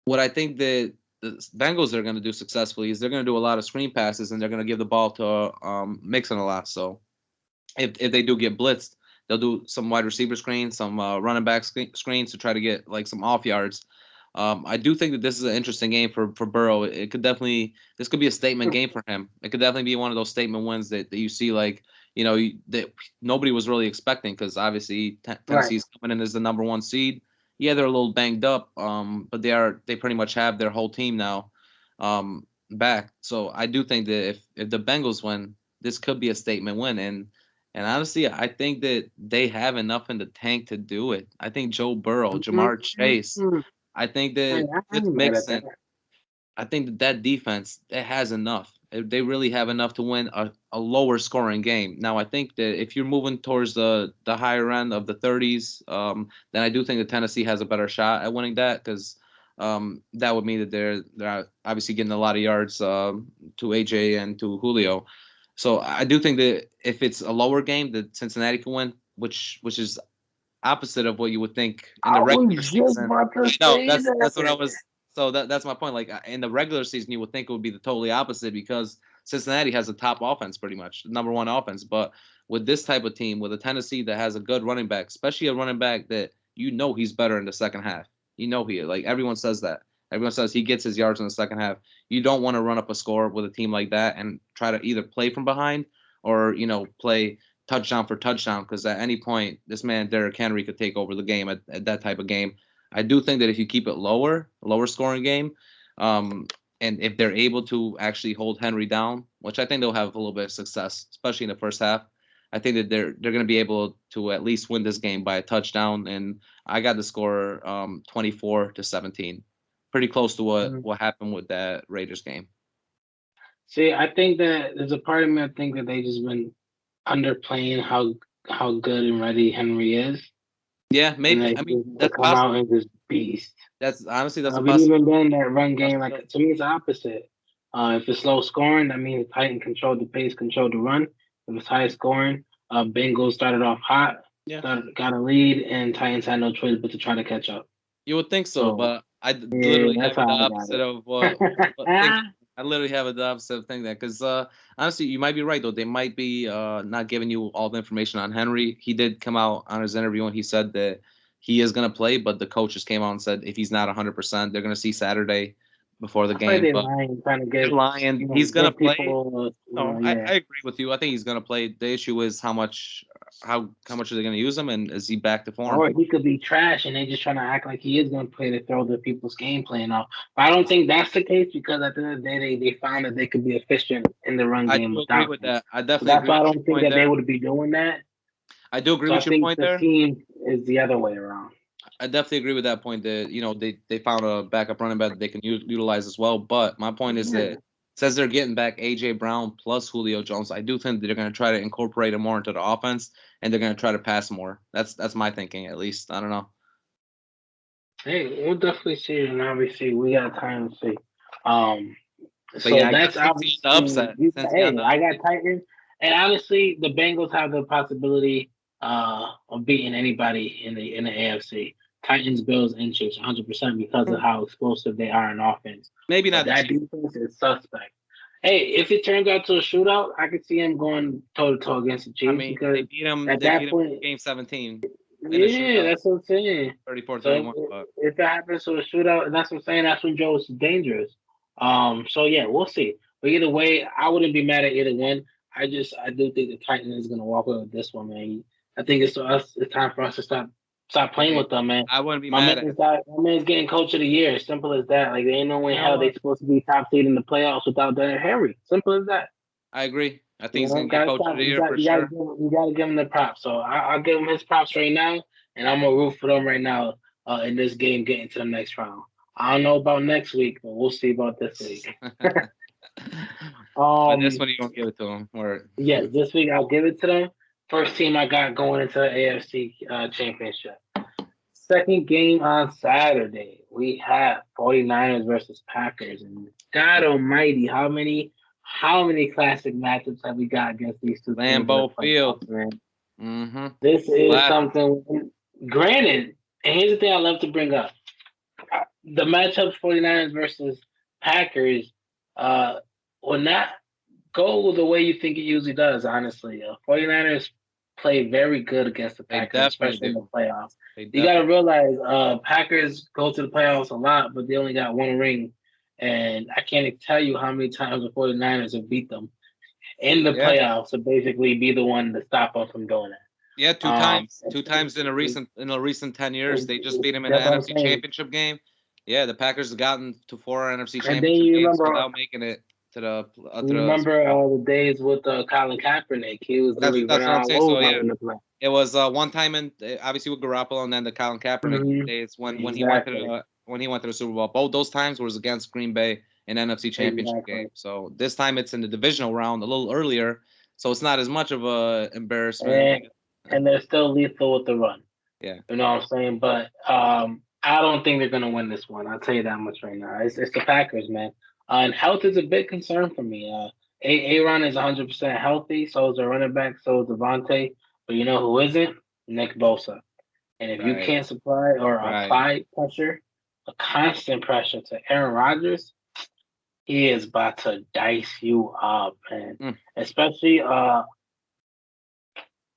what I think that the Bengals are going to do successfully is they're going to do a lot of screen passes and they're going to give the ball to Mixon a lot. So if they do get blitzed, they'll do some wide receiver screens, some running back screens to try to get like some off yards. I do think that this is an interesting game for Burrow. This could be a statement game for him. It could definitely be one of those statement wins that you see, like, that nobody was really expecting because obviously Tennessee's coming in as the number one seed. Yeah, they're a little banged up, but they pretty much have their whole team now back. So I do think that if the Bengals win, this could be a statement win. And honestly, I think that they have enough in the tank to do it. I think Joe Burrow, Jamar Chase. I think that with Mixon, I think that defense has enough. They really have enough to win a lower scoring game. Now, I think that if you're moving towards the higher end of the 30s, then I do think that Tennessee has a better shot at winning that because that would mean that they're obviously getting a lot of yards to AJ and to Julio. So I do think that if it's a lower game, that Cincinnati can win, which is opposite of what you would think in the regular season. No, that's what I was. So that's my point. Like in the regular season, you would think it would be the totally opposite because Cincinnati has a top offense, pretty much number one offense. But with this type of team, with a Tennessee that has a good running back, especially a running back that he's better in the second half. Like everyone says that. Everyone says he gets his yards in the second half. You don't want to run up a score with a team like that and try to either play from behind or play touchdown for touchdown because at any point this man Derrick Henry could take over the game at that type of game. I do think that if you keep it lower scoring game, and if they're able to actually hold Henry down, which I think they'll have a little bit of success, especially in the first half, I think that they're going to be able to at least win this game by a touchdown. And I got the score 24-17, pretty close to what happened with that Raiders game. See, I think that there's a part of me I think that they just been underplaying how good and ready Henry is. Yeah, maybe. I mean, that's come out and just beast. That's honestly that's but even then, that run game, like to me, it's the opposite. If it's low scoring, that means Titan controlled the pace, controlled the run. If it's high scoring, Bengals started off hot, got a lead, and Titans had no choice but to try to catch up. You would think so, but I literally have the opposite of what I literally have the opposite of thinking that, because honestly, you might be right though. They might be not giving you all the information on Henry. He did come out on his interview and he said that he is going to play, but the coaches came out and said if he's not 100%, they're going to see Saturday before the game. They're lying. He's going to play. I agree with you. I think he's going to play. The issue is how much are they going to use him, and is he back to form? Or he could be trash, and they just trying to act like he is going to play to throw the people's game plan off. But I don't think that's the case, because at the end of the day, they found that they could be efficient in the run game. I agree with that. I definitely. That's why I don't think that they would be doing that. I do agree with your point there. I think the team is the other way around. I definitely agree with that point that, they found a backup running back that they can utilize as well. But my point is that since they're getting back A.J. Brown plus Julio Jones, I do think that they're going to try to incorporate him more into the offense, and they're going to try to pass more. That's my thinking, at least. I don't know. Hey, we'll definitely see, and obviously we got time to see. So that's obviously the upset. I got Titans, and honestly, the Bengals have the possibility of beating anybody in the AFC. Titans, Bills, and Chiefs, 100% because of how explosive they are in offense. Maybe not. That defense is suspect. Hey, if it turns out to a shootout, I could see him going toe-to-toe against the Chiefs. Because they beat him point, game 17. Yeah, that's what I'm saying. 34-31. So if that happens to a shootout, that's what I'm saying. That's when Joe's dangerous. So yeah, we'll see. But either way, I wouldn't be mad at either one. I do think the Titans is gonna walk away with this one, man. I think it's time for us to stop playing with them, man. I wouldn't be mad at my man's getting coach of the year. Simple as that. Like, there ain't no way hell they supposed to be top seed in the playoffs without Derrick Henry. Simple as that. I agree. I think he's gonna get coach of the year for sure. You gotta give him the props. So I'll give him his props right now, and I'm gonna root for them right now in this game getting to the next round. I don't know about next week, but we'll see about this week. But this one you gonna give it to them? Yes, this week I'll give it to them. First team I got going into the AFC Championship. Second game on Saturday, we have 49ers versus Packers. And God almighty, how many classic matchups have we got against these two teams? Lambeau Field. Mm-hmm. This is something, granted, and here's the thing I love to bring up. The matchups 49ers versus Packers will not go the way you think it usually does, honestly. 49ers play very good against the Packers, especially in the playoffs. You got to realize Packers go to the playoffs a lot, but they only got one ring. And I can't tell you how many times the 49ers have beat them in the playoffs to basically be the one to stop them from doing it. Yeah, two times in a recent 10 years. They just beat them in the NFC Championship game. Yeah, the Packers have gotten to 4 NFC Championship games without making it to the. Remember the days with Colin Kaepernick? He was really running all over in the play. It was one time obviously with Garoppolo, and then the Colin Kaepernick days when he went to the Super Bowl. Both those times was against Green Bay in NFC Championship game. So this time it's in the divisional round a little earlier, so it's not as much of a embarrassment. And they're still lethal with the run. Yeah, you know what I'm saying. But I don't think they're gonna win this one. I'll tell you that much right now. It's the Packers, man. And health is a big concern for me. Aaron is 100% healthy. So is the running back. So is Devontae. But you know who isn't? Nick Bosa. And if you can't supply or apply pressure, a constant pressure to Aaron Rodgers, he is about to dice you up, man. Especially a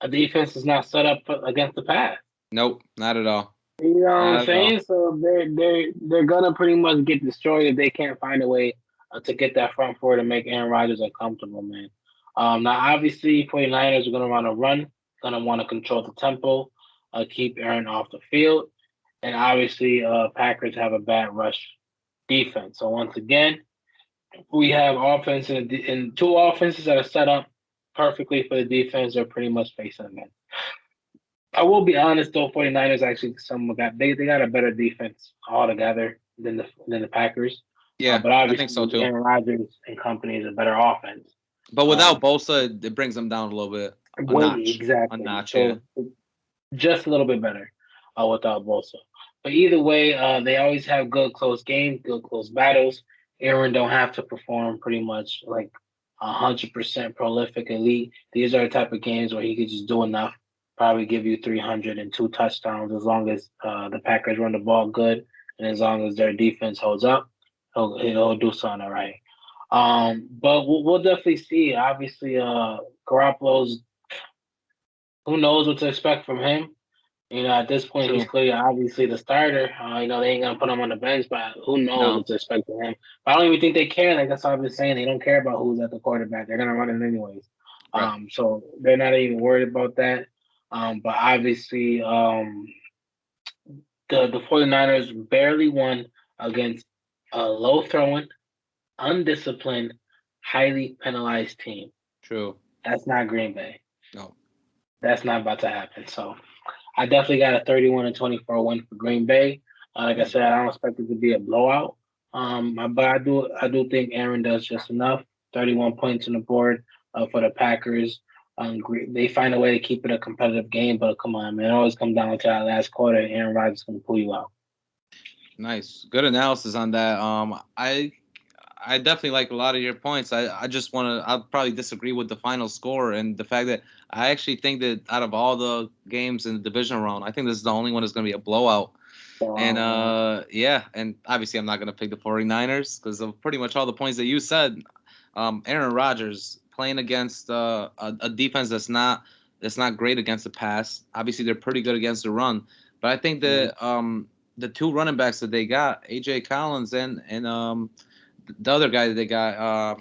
defense is not set up against the pass. Nope, not at all. You know what I'm saying? So they're gonna pretty much get destroyed if they can't find a way to get that front four to make Aaron Rodgers uncomfortable, man. Now obviously 49ers are gonna want to run, gonna want to control the tempo, keep Aaron off the field, and obviously Packers have a bad rush defense. So once again, we have offense and two offenses that are set up perfectly for the defense. They're pretty much facing them. I will be honest though, 49ers actually they got a better defense altogether than the Packers. Yeah, But I think so obviously too. Aaron Rodgers and company is a better offense. But without Bosa, it brings them down a little bit. A notch. Exactly. A notch, yeah. So just a little bit better without Bosa. But either way, they always have good close games, good close battles. Aaron don't have to perform pretty much like 100% prolific elite. These are the type of games where he could just do enough, probably give you 302 touchdowns as long as the Packers run the ball good and as long as their defense holds up, he'll do something all right. But we'll definitely see. Obviously, Garoppolo's, who knows what to expect from him. At this point, True. he's clearly obviously the starter. They ain't gonna put him on the bench, but who knows what to expect from him. But I don't even think they care. Like that's what I've been saying. They don't care about who's at the quarterback. They're gonna run it anyways. Right. So they're not even worried about that. But obviously, the 49ers barely won against a low throwing, undisciplined, highly penalized team. True. That's not Green Bay. No. That's not about to happen. So I definitely got a 31-24 win for Green Bay. Like I said, I don't expect it to be a blowout. But I do think Aaron does just enough. 31 points on the board for the Packers. They find a way to keep it a competitive game, but come on, man, it always comes down to that last quarter. And Aaron Rodgers is going to pull you out. Nice, good analysis on that. I definitely like a lot of your points. I just want to. I'll probably disagree with the final score and the fact that I actually think that out of all the games in the divisional round, I think this is the only one that's going to be a blowout. And and obviously I'm not going to pick the 49ers because of pretty much all the points that you said. Aaron Rodgers playing against a defense that's not great against the pass. Obviously they're pretty good against the run, but I think that the two running backs that they got, AJ Collins and the other guy that they got,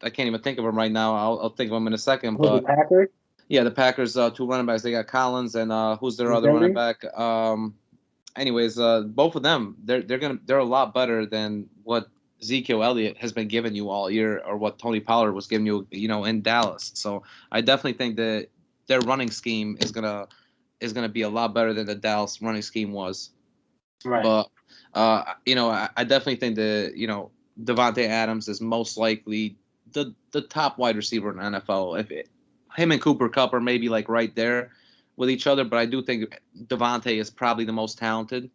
I can't even think of him right now. I'll think of him in a second. But the Packers? Yeah, the Packers two running backs. They got Collins and who's their other running back? Anyways, both of them they're a lot better than what Ezekiel Elliott has been giving you all year, or what Tony Pollard was giving you, in Dallas. So I definitely think that their running scheme is gonna be a lot better than the Dallas running scheme was. Right. But I definitely think that Davante Adams is most likely the top wide receiver in the NFL. Him and Cooper Kupp are maybe like right there with each other, but I do think Davante is probably the most talented.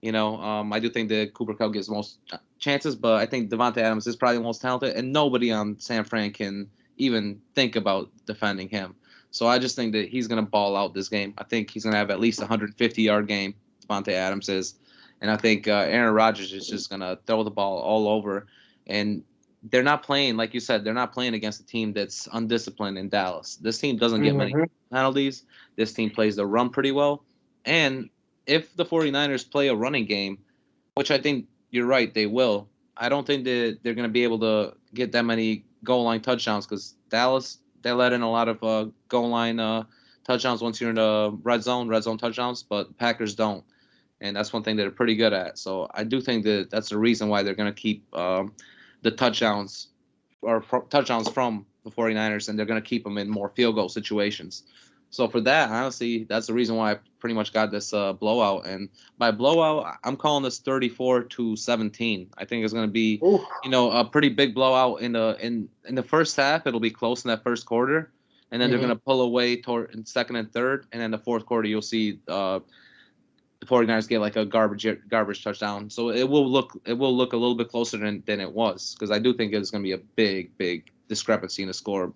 I do think that Cooper Kupp gets the most chances, but I think Davante Adams is probably the most talented, and nobody on San Fran can even think about defending him. So I just think that he's going to ball out this game. I think he's going to have at least a 150-yard game, Davante Adams is. And I think Aaron Rodgers is just going to throw the ball all over. And they're not playing, like you said, they're not playing against a team that's undisciplined in Dallas. This team doesn't get many penalties. This team plays the run pretty well. And if the 49ers play a running game, which I think you're right, they will, I don't think that they're going to be able to get that many goal line touchdowns because Dallas, they let in a lot of goal line touchdowns once you're in the red zone touchdowns, but Packers don't. And that's one thing that they're pretty good at. So I do think that that's the reason why they're going to keep the touchdowns from the 49ers, and they're going to keep them in more field goal situations. So for that, honestly, that's the reason why I pretty much got this blowout. And by blowout, I'm calling this 34-17. I think it's going to be, a pretty big blowout in the first half. It'll be close in that first quarter, and then they're going to pull away in second and third, and then the fourth quarter you'll see the 49ers get like a garbage touchdown. So it will look a little bit closer than it was, because I do think it's going to be a big discrepancy in the score,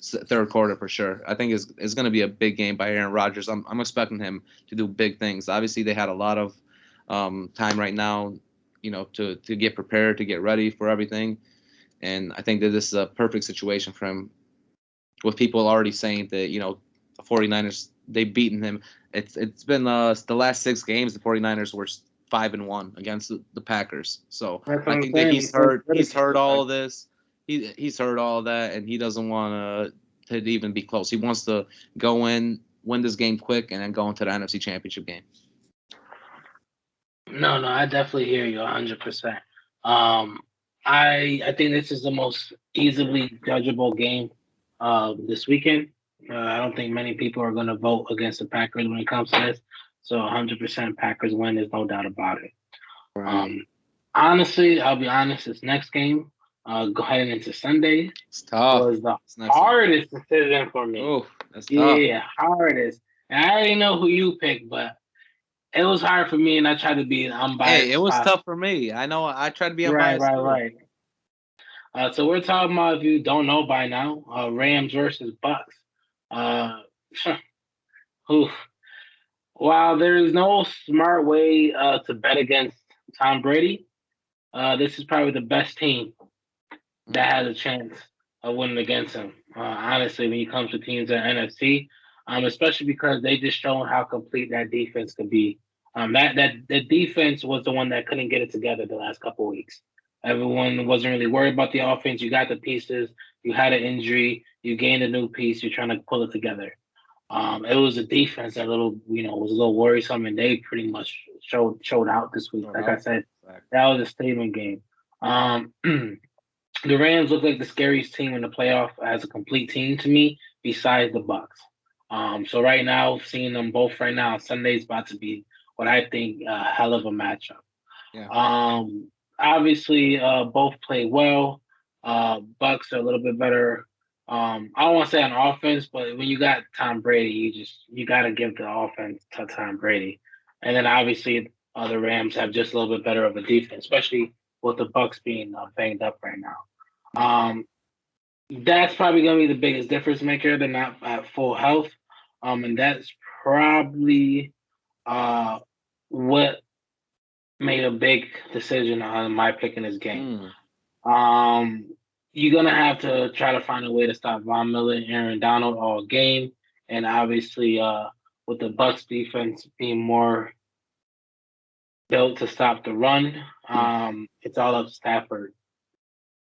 third quarter for sure. I think it's going to be a big game by Aaron Rodgers. I'm expecting him to do big things. Obviously, they had a lot of time right now, to get prepared, to get ready for everything. And I think that this is a perfect situation for him, with people already saying that, the 49ers, they've beaten him. It's been the last 6 games, the 49ers were 5-1 against the Packers. So I think that he's heard all of this. He's heard all of that, and he doesn't want to even be close. He wants to go in, win this game quick, and then go into the NFC Championship game. No, I definitely hear you 100%. I think this is the most easily judgeable game this weekend. I don't think many people are going to vote against the Packers when it comes to this. So 100% Packers win. There's no doubt about it. Right. Honestly, I'll be honest. This next game, heading into Sunday, It's tough. was the It's next one. hardest decision for me. Oh, that's tough. Yeah, hardest. And I already know who you picked, but it was hard for me, and I tried to be Hey, it unbiased. was tough for me. I know. I tried to be Right, unbiased right, too. right. So we're talking about, if you don't know by now, Rams versus Bucks. Uh, oof. While there is no smart way to bet against Tom Brady, this is probably the best team that has a chance of winning against him. Honestly, when it comes to teams at NFC, especially because they just shown how complete that defense could be. That the defense was the one that couldn't get it together the last couple of weeks. Everyone wasn't really worried about the offense. You got the pieces. You had an injury. You gained a new piece. You're trying to pull it together. It was a defense that was a little worrisome, and they pretty much showed out this week. Like I said, that was a statement game. The Rams look like the scariest team in the playoff as a complete team to me, besides the Bucks. So right now, seeing them both right now, Sunday's about to be what I think a hell of a matchup. Yeah. Obviously, both play well. Bucks are a little bit better. I don't want to say on offense, but when you got Tom Brady, you got to give the offense to Tom Brady, and then obviously the Rams have just a little bit better of a defense, especially with the Bucks being banged up right now. That's probably going to be the biggest difference maker. They're not at full health, and that's probably what made a big decision on my pick in this game. You're gonna have to try to find a way to stop Von Miller and Aaron Donald all game, and obviously, with the Bucks defense being more built to stop the run, it's all up to Stafford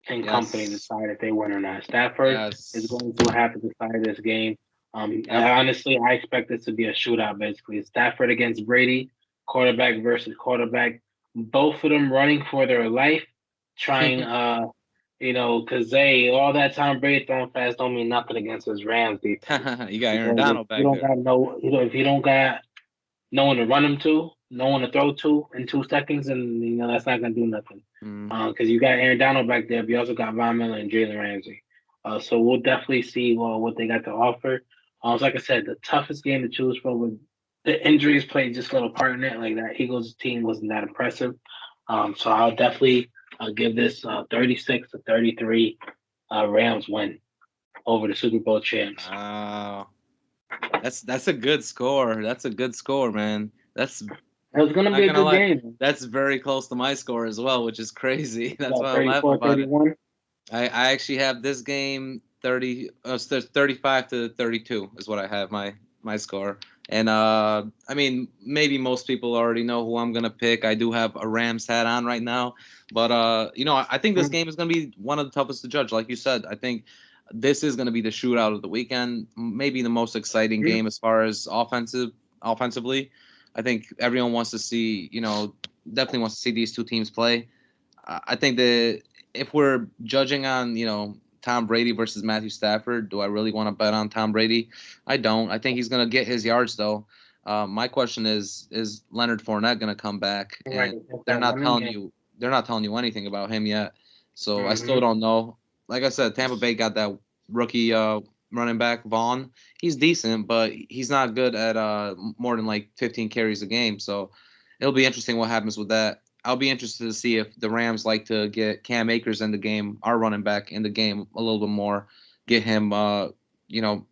and company to decide if they win or not. Stafford is going to have to decide this game. Honestly, I expect this to be a shootout. Basically, Stafford against Brady, quarterback versus quarterback. Both of them running for their life, trying, because all that Tom Brady throwing fast don't mean nothing against his Rams defense. You got Aaron Donald back there. If you don't got no one to run him to, no one to throw to in 2 seconds, and that's not gonna do nothing. Because you got Aaron Donald back there, but you also got Von Miller and Jalen Ramsey. So we'll definitely see what they got to offer. So like I said, the toughest game to choose from. With the injuries played just a little part in it. Like that Eagles team wasn't that impressive. So I'll definitely give this 36-33 Rams win over the Super Bowl champs. Wow. That's a good score. That's a good score, man. It's gonna be a good game. That's very close to my score as well, which is crazy. That's why I'm laughing about it. I actually have this game 35-32 is what I have my score. And I mean, maybe most people already know who I'm gonna pick. I do have a Rams hat on right now, but I think this game is gonna be one of the toughest to judge. Like you said, I think this is going to be the shootout of the weekend, maybe the most exciting game as far as offensively. I think everyone wants to see, definitely wants to see these two teams play. I think that if we're judging on, Tom Brady versus Matthew Stafford, do I really want to bet on Tom Brady? I don't. I think he's going to get his yards though. My question is Leonard Fournette going to come back? And they're not telling you anything about him yet. So I still don't know. Like I said, Tampa Bay got that rookie running back, Vaughn. He's decent, but he's not good at more than like 15 carries a game. So it'll be interesting what happens with that. I'll be interested to see if the Rams like to get Cam Akers in the game, our running back in the game a little bit more, get him, more than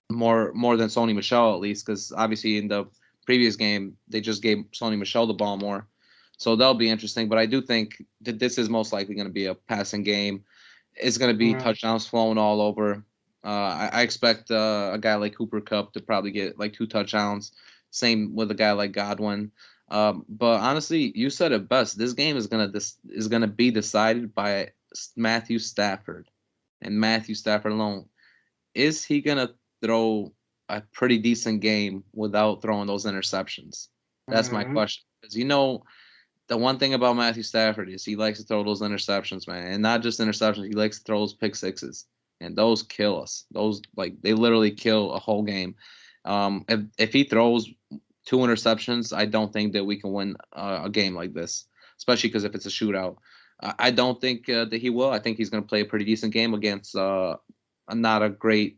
Sony Michel at least, because obviously in the previous game they just gave Sony Michel the ball more. So that'll be interesting. But I do think that this is most likely going to be a passing game. It's going to be touchdowns flowing all over. I expect a guy like Cooper Kupp to probably get like 2 touchdowns. Same with a guy like Godwin. But honestly, you said it best. This game is gonna be decided by Matthew Stafford, and Matthew Stafford alone. Is he gonna throw a pretty decent game without throwing those interceptions? That's my question. Because the one thing about Matthew Stafford is he likes to throw those interceptions, man. And not just interceptions, he likes to throw those pick sixes. and those kill us. Those they literally kill a whole game. If he throws 2 interceptions, I don't think that we can win a game like this, especially because if it's a shootout. I don't think that he will. I think he's going to play a pretty decent game against not a great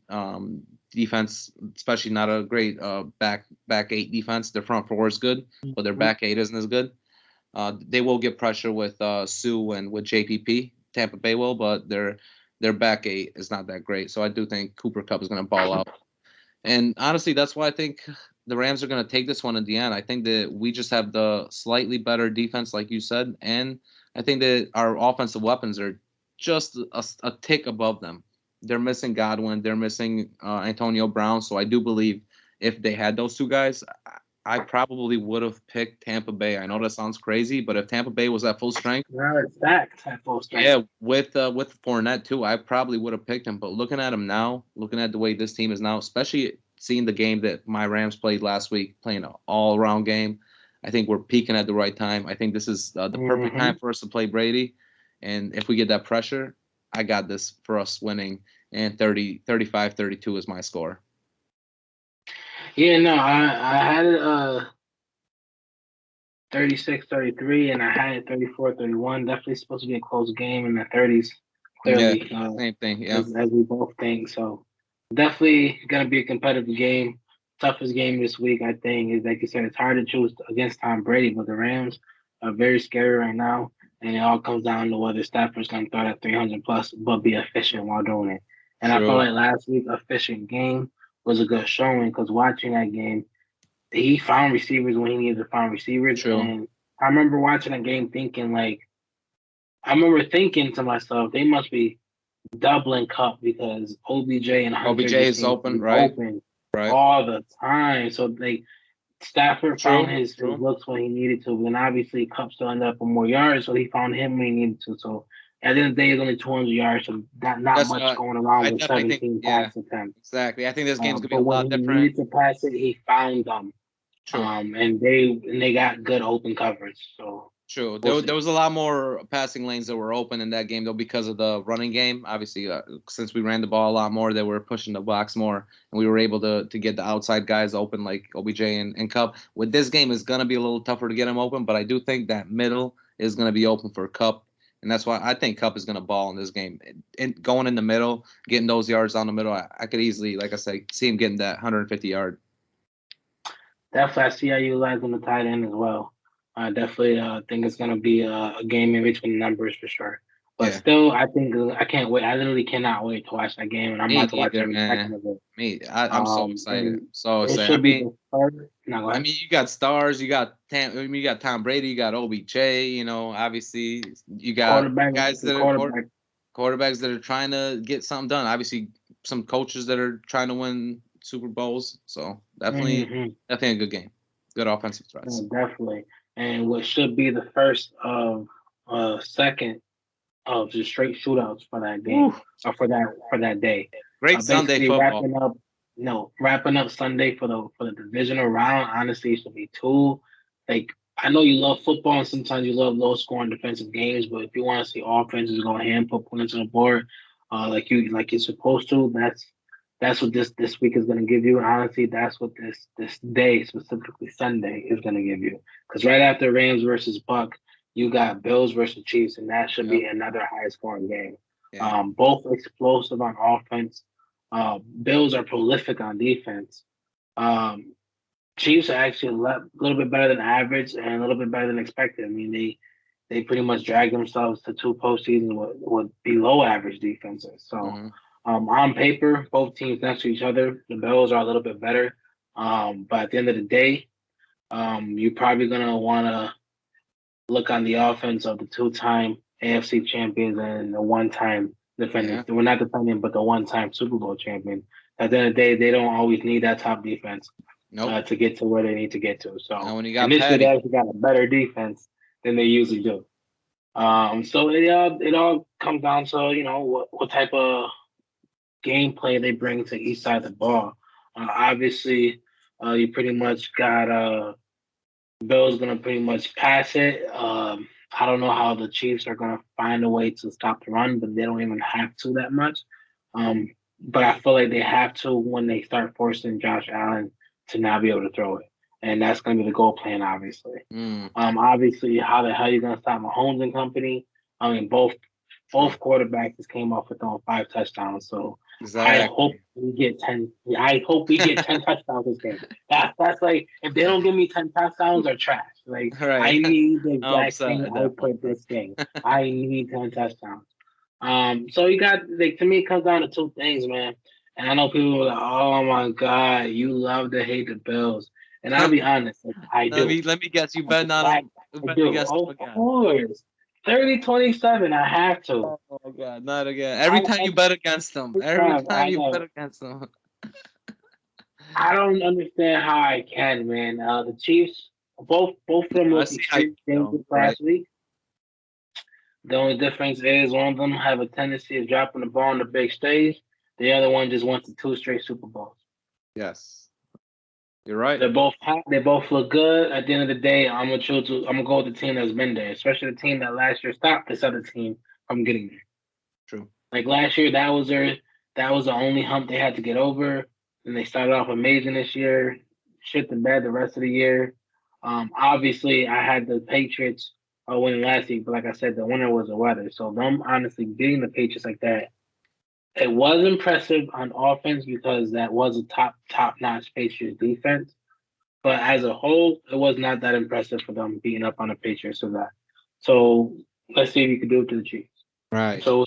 defense, especially not a great back 8 defense. Their front 4 is good, but their back 8 isn't as good. They will get pressure with Sue and with JPP. Tampa Bay will, but their back 8 is not that great. So I do think Cooper Kupp is going to ball out. And honestly, that's why I think the Rams are going to take this one in the end. I think that we just have the slightly better defense, like you said, and I think that our offensive weapons are just a tick above them. They're missing Godwin. They're missing Antonio Brown. So I do believe if they had those 2 guys, I probably would have picked Tampa Bay. I know that sounds crazy, but if Tampa Bay was at full strength, it's stacked at full strength. Yeah, with Fournette too, I probably would have picked him. But looking at him now, looking at the way this team is now, especially seeing the game that my Rams played last week, playing an all-around game, I think we're peaking at the right time. I think this is the perfect time for us to play Brady. And if we get that pressure, I got this for us winning. And 35-32 is my score. Yeah, no, I had it 36-33, and I had it 34-31. Definitely supposed to be a close game in the 30s. Clearly, same thing. Yeah, as we both think. So definitely gonna be a competitive game. Toughest game this week, I think, is like you said. It's hard to choose against Tom Brady, but the Rams are very scary right now, and it all comes down to whether Stafford's gonna throw that 300 plus, but be efficient while doing it. And True. I felt like last week, efficient game was a good showing because watching that game, he found receivers when he needed to find receivers. True. And I remember watching that game thinking to myself, they must be doubling Kupp because OBJ and Hunter OBJ is open, right? All the time. So Stafford found his True. looks when he needed to, and obviously Kupp still ended up with more yards, so he found him when he needed to. So at the end of the day, it's only 200 yards, so not much going around with 17 pass attempts. Exactly. I think this game's gonna be a lot different. When he needed to pass it, he found them. True. And they got good open coverage. So true. There was a lot more passing lanes that were open in that game, though, because of the running game. Obviously, since we ran the ball a lot more, they were pushing the box more, and we were able to get the outside guys open like OBJ and Kupp. With this game, it's gonna be a little tougher to get them open, but I do think that middle is gonna be open for Kupp. And that's why I think Kupp is going to ball in this game. And going in the middle, getting those yards down the middle, I could easily, like I say, see him getting that 150 yard. Definitely, I see how you guys on the tight end as well. I definitely think it's going to be a game in between numbers for sure. But still, I think I can't wait. I literally cannot wait to watch that game, and I'm about to watch every second of it. I'm so excited. So excited. I mean, you got stars, you got Tom Brady, you got OBJ. You know, obviously, you got guys that are quarterbacks that are trying to get something done. Obviously, some coaches that are trying to win Super Bowls. So definitely a good game. Good offensive threats. Yeah, definitely, and what should be the first of second of just straight shootouts for that game or for that day. Great Sunday football. Wrapping up Sunday for the divisional round. Honestly, it should be 2. I know you love football and sometimes you love low scoring defensive games, but if you want to see offenses go hand put points on the board, like you're supposed to, that's what this week is going to give you. And honestly, that's what this day, specifically Sunday, is going to give you. Because right after Rams versus Buck, you got Bills versus Chiefs, and that should be another high-scoring game. Yeah. Both explosive on offense. Bills are prolific on defense. Chiefs are actually a little bit better than average and a little bit better than expected. I mean, they pretty much dragged themselves to 2 postseasons with below average defenses. So on paper, both teams next to each other, the Bills are a little bit better. But at the end of the day, you're probably gonna want to look on the offense of the 2-time AFC champions and the 1-time defending. Yeah. We're not defending, but the 1-time Super Bowl champion. At the end of the day, they don't always need that top defense to get to where they need to get to. So when you got they actually got a better defense than they usually do. So it all comes down to what type of gameplay they bring to each side of the ball. Obviously, you pretty much got Bill's gonna pretty much pass it. I don't know how the Chiefs are gonna find a way to stop the run, but they don't even have to that much. But I feel like they have to when they start forcing Josh Allen to not be able to throw it. And that's going to be the goal plan, obviously. Obviously, how the hell are you going to stop Mahomes and company? I mean, both quarterbacks just came off with throwing 5 touchdowns. So Exactly. I hope we get 10. I hope we get 10 touchdowns this game. That's like if they don't give me 10 touchdowns, they're trash. Like Right. I need the I'm exact same upset. output this game. I need 10 touchdowns. So you got like to me it comes down to 2 things, man. And I know people are like, oh my God, you love to hate the Bills. And I'll be honest, like, I do. Let me guess. You bet on I, him. I Bet do. against him Of again. course. 30-27, I have to. Oh my God, not again. Every time you bet against them. Every time I you know. bet against them. I don't understand how I can, man. The Chiefs, both of them I look see how you extremely dangerous feel. Right. last week. The only difference is one of them have a tendency of dropping the ball on the big stage. The other one just went to 2 straight Super Bowls. Yes. You're right. They're both hot. They both look good. At the end of the day, I'm gonna go with the team that's been there, especially the team that last year stopped this other team from getting there. True. Like last year, that was the only hump they had to get over. And they started off amazing this year, shit the bed the rest of the year. Obviously, I had the Patriots winning last week, but like I said, the winner was the weather. So them honestly beating the Patriots like that, it was impressive on offense because that was a top notch Patriots defense. But as a whole, it was not that impressive for them beating up on the Patriots or that. So let's see if you can do it to the Chiefs. Right. So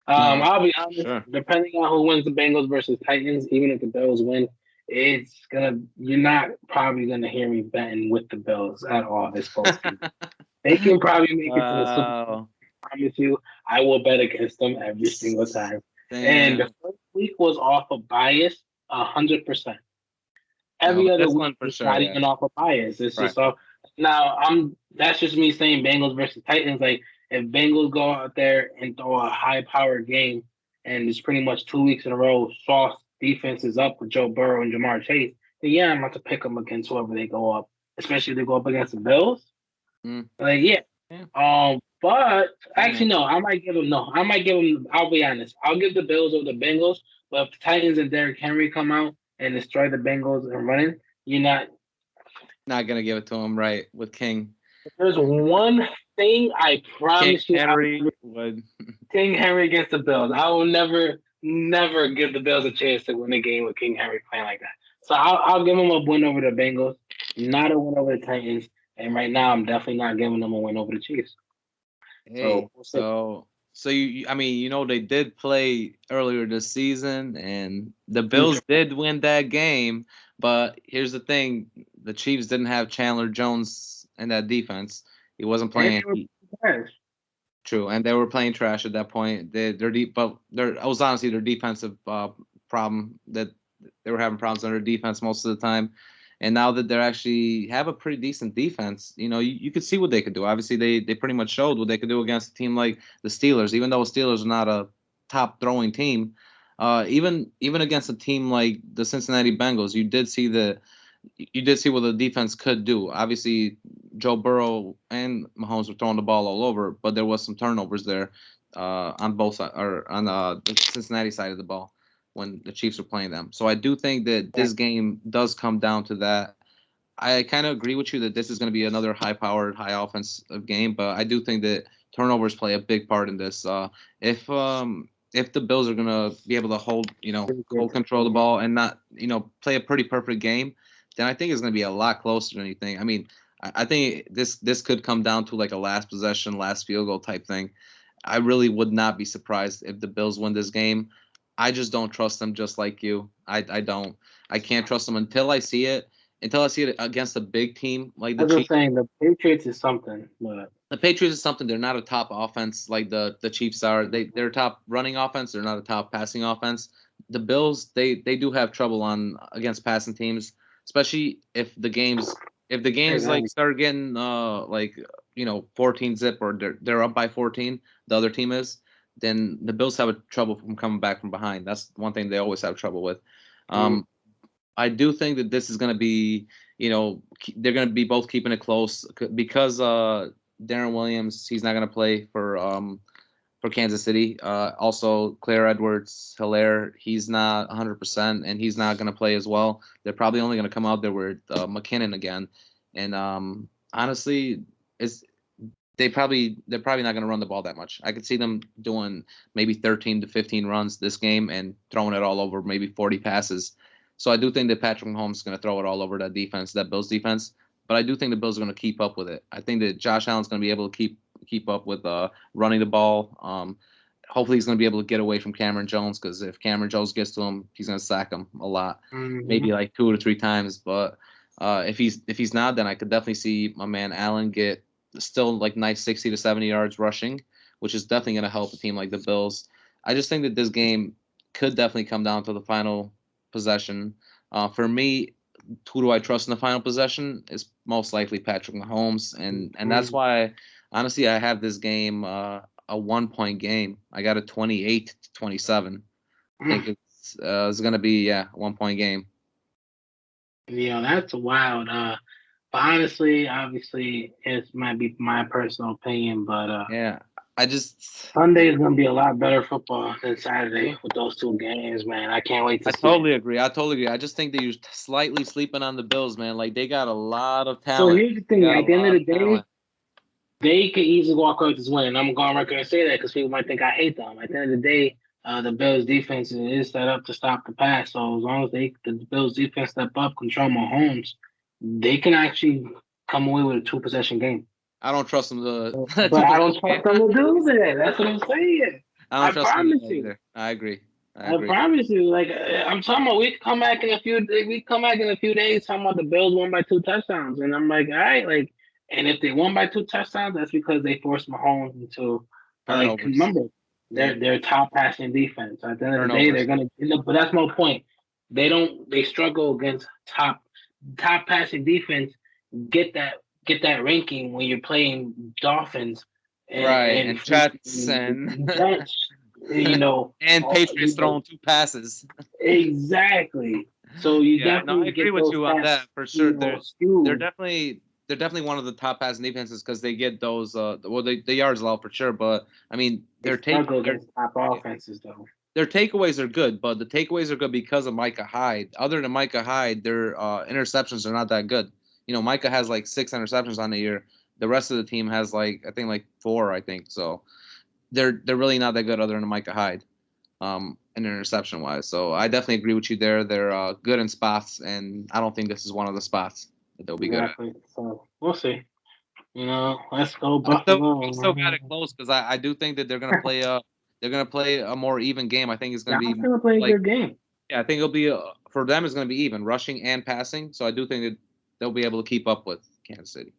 No. I'll be honest. Sure. Depending on who wins the Bengals versus Titans, even if the Bills win, you're not probably gonna hear me betting with the Bills at all this postseason. They can probably make it to the Super Bowl. Wow. I promise you, I will bet against them every single time. And the Damn. first week was off of bias, 100%. No, Every other this week one for it's sure. not Yeah. even off of bias. It's Right. just off. Now that's just me saying Bengals versus Titans. Like if Bengals go out there and throw a high powered game and it's pretty much 2 weeks in a row, soft defense is up with Joe Burrow and Jamar Chase, then yeah, I'm about to pick them against whoever they go up, especially if they go up against the Bills. Mm. Like yeah. Yeah. But Yeah. actually no, I might give them no. I might give them. I'll be honest. I'll give the Bills over the Bengals. But if the Titans and Derrick Henry come out and destroy the Bengals and running, you're not. Not gonna give it to him. Right with King. There's one thing I King promise you. Henry would. King Henry against the Bills. I will never give the Bills a chance to win a game with King Henry playing like that. So I'll give them a win over the Bengals, not a win over the Titans. And right now, I'm definitely not giving them a win over the Chiefs. Hey, So we'll see. so I mean, they did play earlier this season, and the Bills did win that game. But here's the thing: the Chiefs didn't have Chandler Jones in that defense. He wasn't playing. True, and they were playing trash at that point. They're deep, but it was honestly their defensive problem that they were having problems on their defense most of the time. And now that they're actually have a pretty decent defense, you could see what they could do. Obviously, they pretty much showed what they could do against a team like the Steelers, even though the Steelers are not a top throwing team. Even against a team like the Cincinnati Bengals, you did see what the defense could do. Obviously, Joe Burrow and Mahomes were throwing the ball all over, but there was some turnovers there on both sides, or on the Cincinnati side of the ball when the Chiefs were playing them. So I do think that this game does come down to that. I kind of agree with you that this is going to be another high-powered, high-offensive game, but I do think that turnovers play a big part in this. If the Bills are going to be able to hold control of the ball and not play a pretty perfect game, then I think it's going to be a lot closer than anything. I mean, I think this could come down to like a last possession, last field goal type thing. I really would not be surprised if the Bills win this game. I just don't trust them, just like you. I don't. I can't trust them until I see it. Until I see it against a big team like the I'm just Chiefs. saying the Patriots is something. But The Patriots is something. They're not a top offense like the Chiefs are. They're a top running offense. They're not a top passing offense. The Bills they do have trouble on against passing teams, especially if the games like start getting 14 zip, or they're up by 14, the other team is, then the Bills have a trouble from coming back from behind. That's one thing they always have trouble with. I do think that this is going to be, they're going to be both keeping it close because Darren Williams, he's not going to play for for Kansas City. Also, Claire Edwards-Helaire, he's not 100%, and he's not going to play as well. They're probably only going to come out there with McKinnon again. And honestly, they're probably not going to run the ball that much. I could see them doing maybe 13 to 15 runs this game and throwing it all over, maybe 40 passes. So I do think that Patrick Mahomes is going to throw it all over that defense, that Bills defense. But I do think the Bills are going to keep up with it. I think that Josh Allen's going to be able to keep up with running the ball. Hopefully he's going to be able to get away from Cameron Jones, because if Cameron Jones gets to him, he's going to sack him a lot, maybe like 2 or 3 times. But if he's not, then I could definitely see my man Allen get still like nice 60 to 70 yards rushing, which is definitely going to help a team like the Bills. I just think that this game could definitely come down to the final possession. For me, who do I trust in the final possession is most likely Patrick Mahomes, and that's why, honestly, I have this game a 1-point game. I got a 28-27. I think it's going to be a 1-point game. Yeah, that's wild. But honestly, obviously, it might be my personal opinion, but yeah, Sunday is gonna be a lot better football than Saturday with those 2 games, man. I can't wait to see. I totally agree. I just think that you're slightly sleeping on the Bills, man. Like, they got a lot of talent. So here's the thing: at the end of the day, they could easily walk out this win. And I'm going on record and say that because people might think I hate them. At the end of the day, the Bills defense is set up to stop the pass. So as long as the Bills defense step up, control Mahomes, they can actually come away with a 2-possession game. I don't trust them to. But I don't trust them to do that. That's what I'm saying. I promise you. I agree. I promise you. Like, I'm talking about, we come back in a few days talking about the Bills won by 2 touchdowns, and I'm like, all right, like, and if they won by 2 touchdowns, that's because they forced Mahomes into, like, remember, they're top passing defense. At the end of the day, they're gonna. But that's my point. They struggle against top passing defense. Get that ranking when you're playing Dolphins, and Jets and you know, and Patriots throwing 2 passes. Exactly. So you definitely I agree with you on that for sure. They're definitely one of the top passing defenses because they get those. The yards allowed for sure, but I mean their top offenses though. Their takeaways are good, but the takeaways are good because of Micah Hyde. Other than Micah Hyde, their interceptions are not that good. You know, Micah has like 6 interceptions on the year. The rest of the team has like 4. I think so. They're really not that good other than Micah Hyde, in interception wise. So I definitely agree with you there. They're good in spots, and I don't think this is one of the spots that they'll be good at. So we'll see. You know, let's go Buffalo. I still got it close because I do think that they're gonna play a more even game. I think it's gonna be a good game. Yeah, I think it'll be for them. It's gonna be even rushing and passing. So I do think that they'll be able to keep up with Kansas City.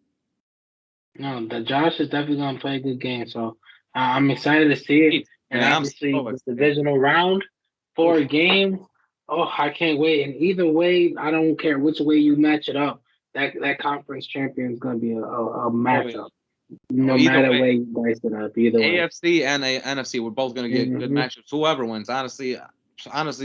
No, the Josh is definitely gonna play a good game. So I'm excited to see it. And obviously, the divisional round, 4 games. Oh, I can't wait. And either way, I don't care which way you match it up. That conference champion is going to be a matchup. No matter way you dice it up, either way. AFC and NFC, we're both going to get good matchups. Whoever wins, honestly,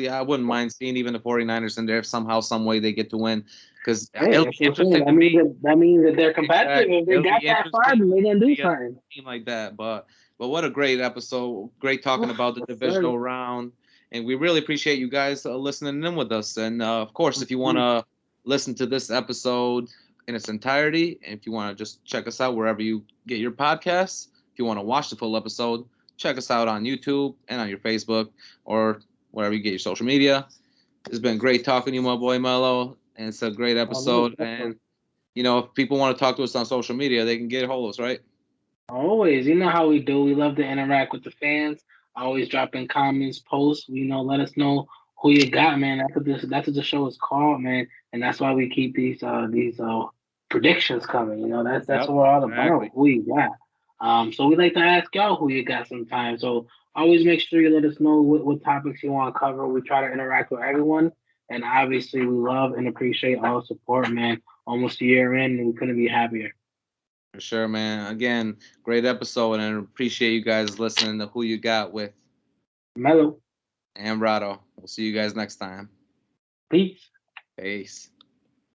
I wouldn't mind seeing even the 49ers in there if somehow, some way they get to win. Because it'll be interesting to me. That means that they're competitive. If they got that far, they're going to do something. Team like that, but what a great episode. Great talking about the divisional round. And we really appreciate you guys listening in with us. And, of course, if you want to listen to this episode in its entirety, and if you want to just check us out wherever you get your podcasts, if you want to watch the full episode, check us out on YouTube and on your Facebook or wherever you get your social media. It's been great talking to you, my boy Melo. And it's a great episode. And, you know, if people want to talk to us on social media, they can get a hold of us, right? Always. You know how we do. We love to interact with the fans. Always drop in comments, posts. Let us know who you got, man. That's what the show is called, man. And that's why we keep these predictions coming. You know, that's what we're all about. Who you got. So we like to ask y'all who you got sometimes. So always make sure you let us know what topics you want to cover. We try to interact with everyone. And obviously we love and appreciate all the support, man. Almost a year in, and we couldn't be happier. For sure, man. Again, great episode, and I appreciate you guys listening to Who You Got with MELO and RADO. We'll see you guys next time. Peace. Peace.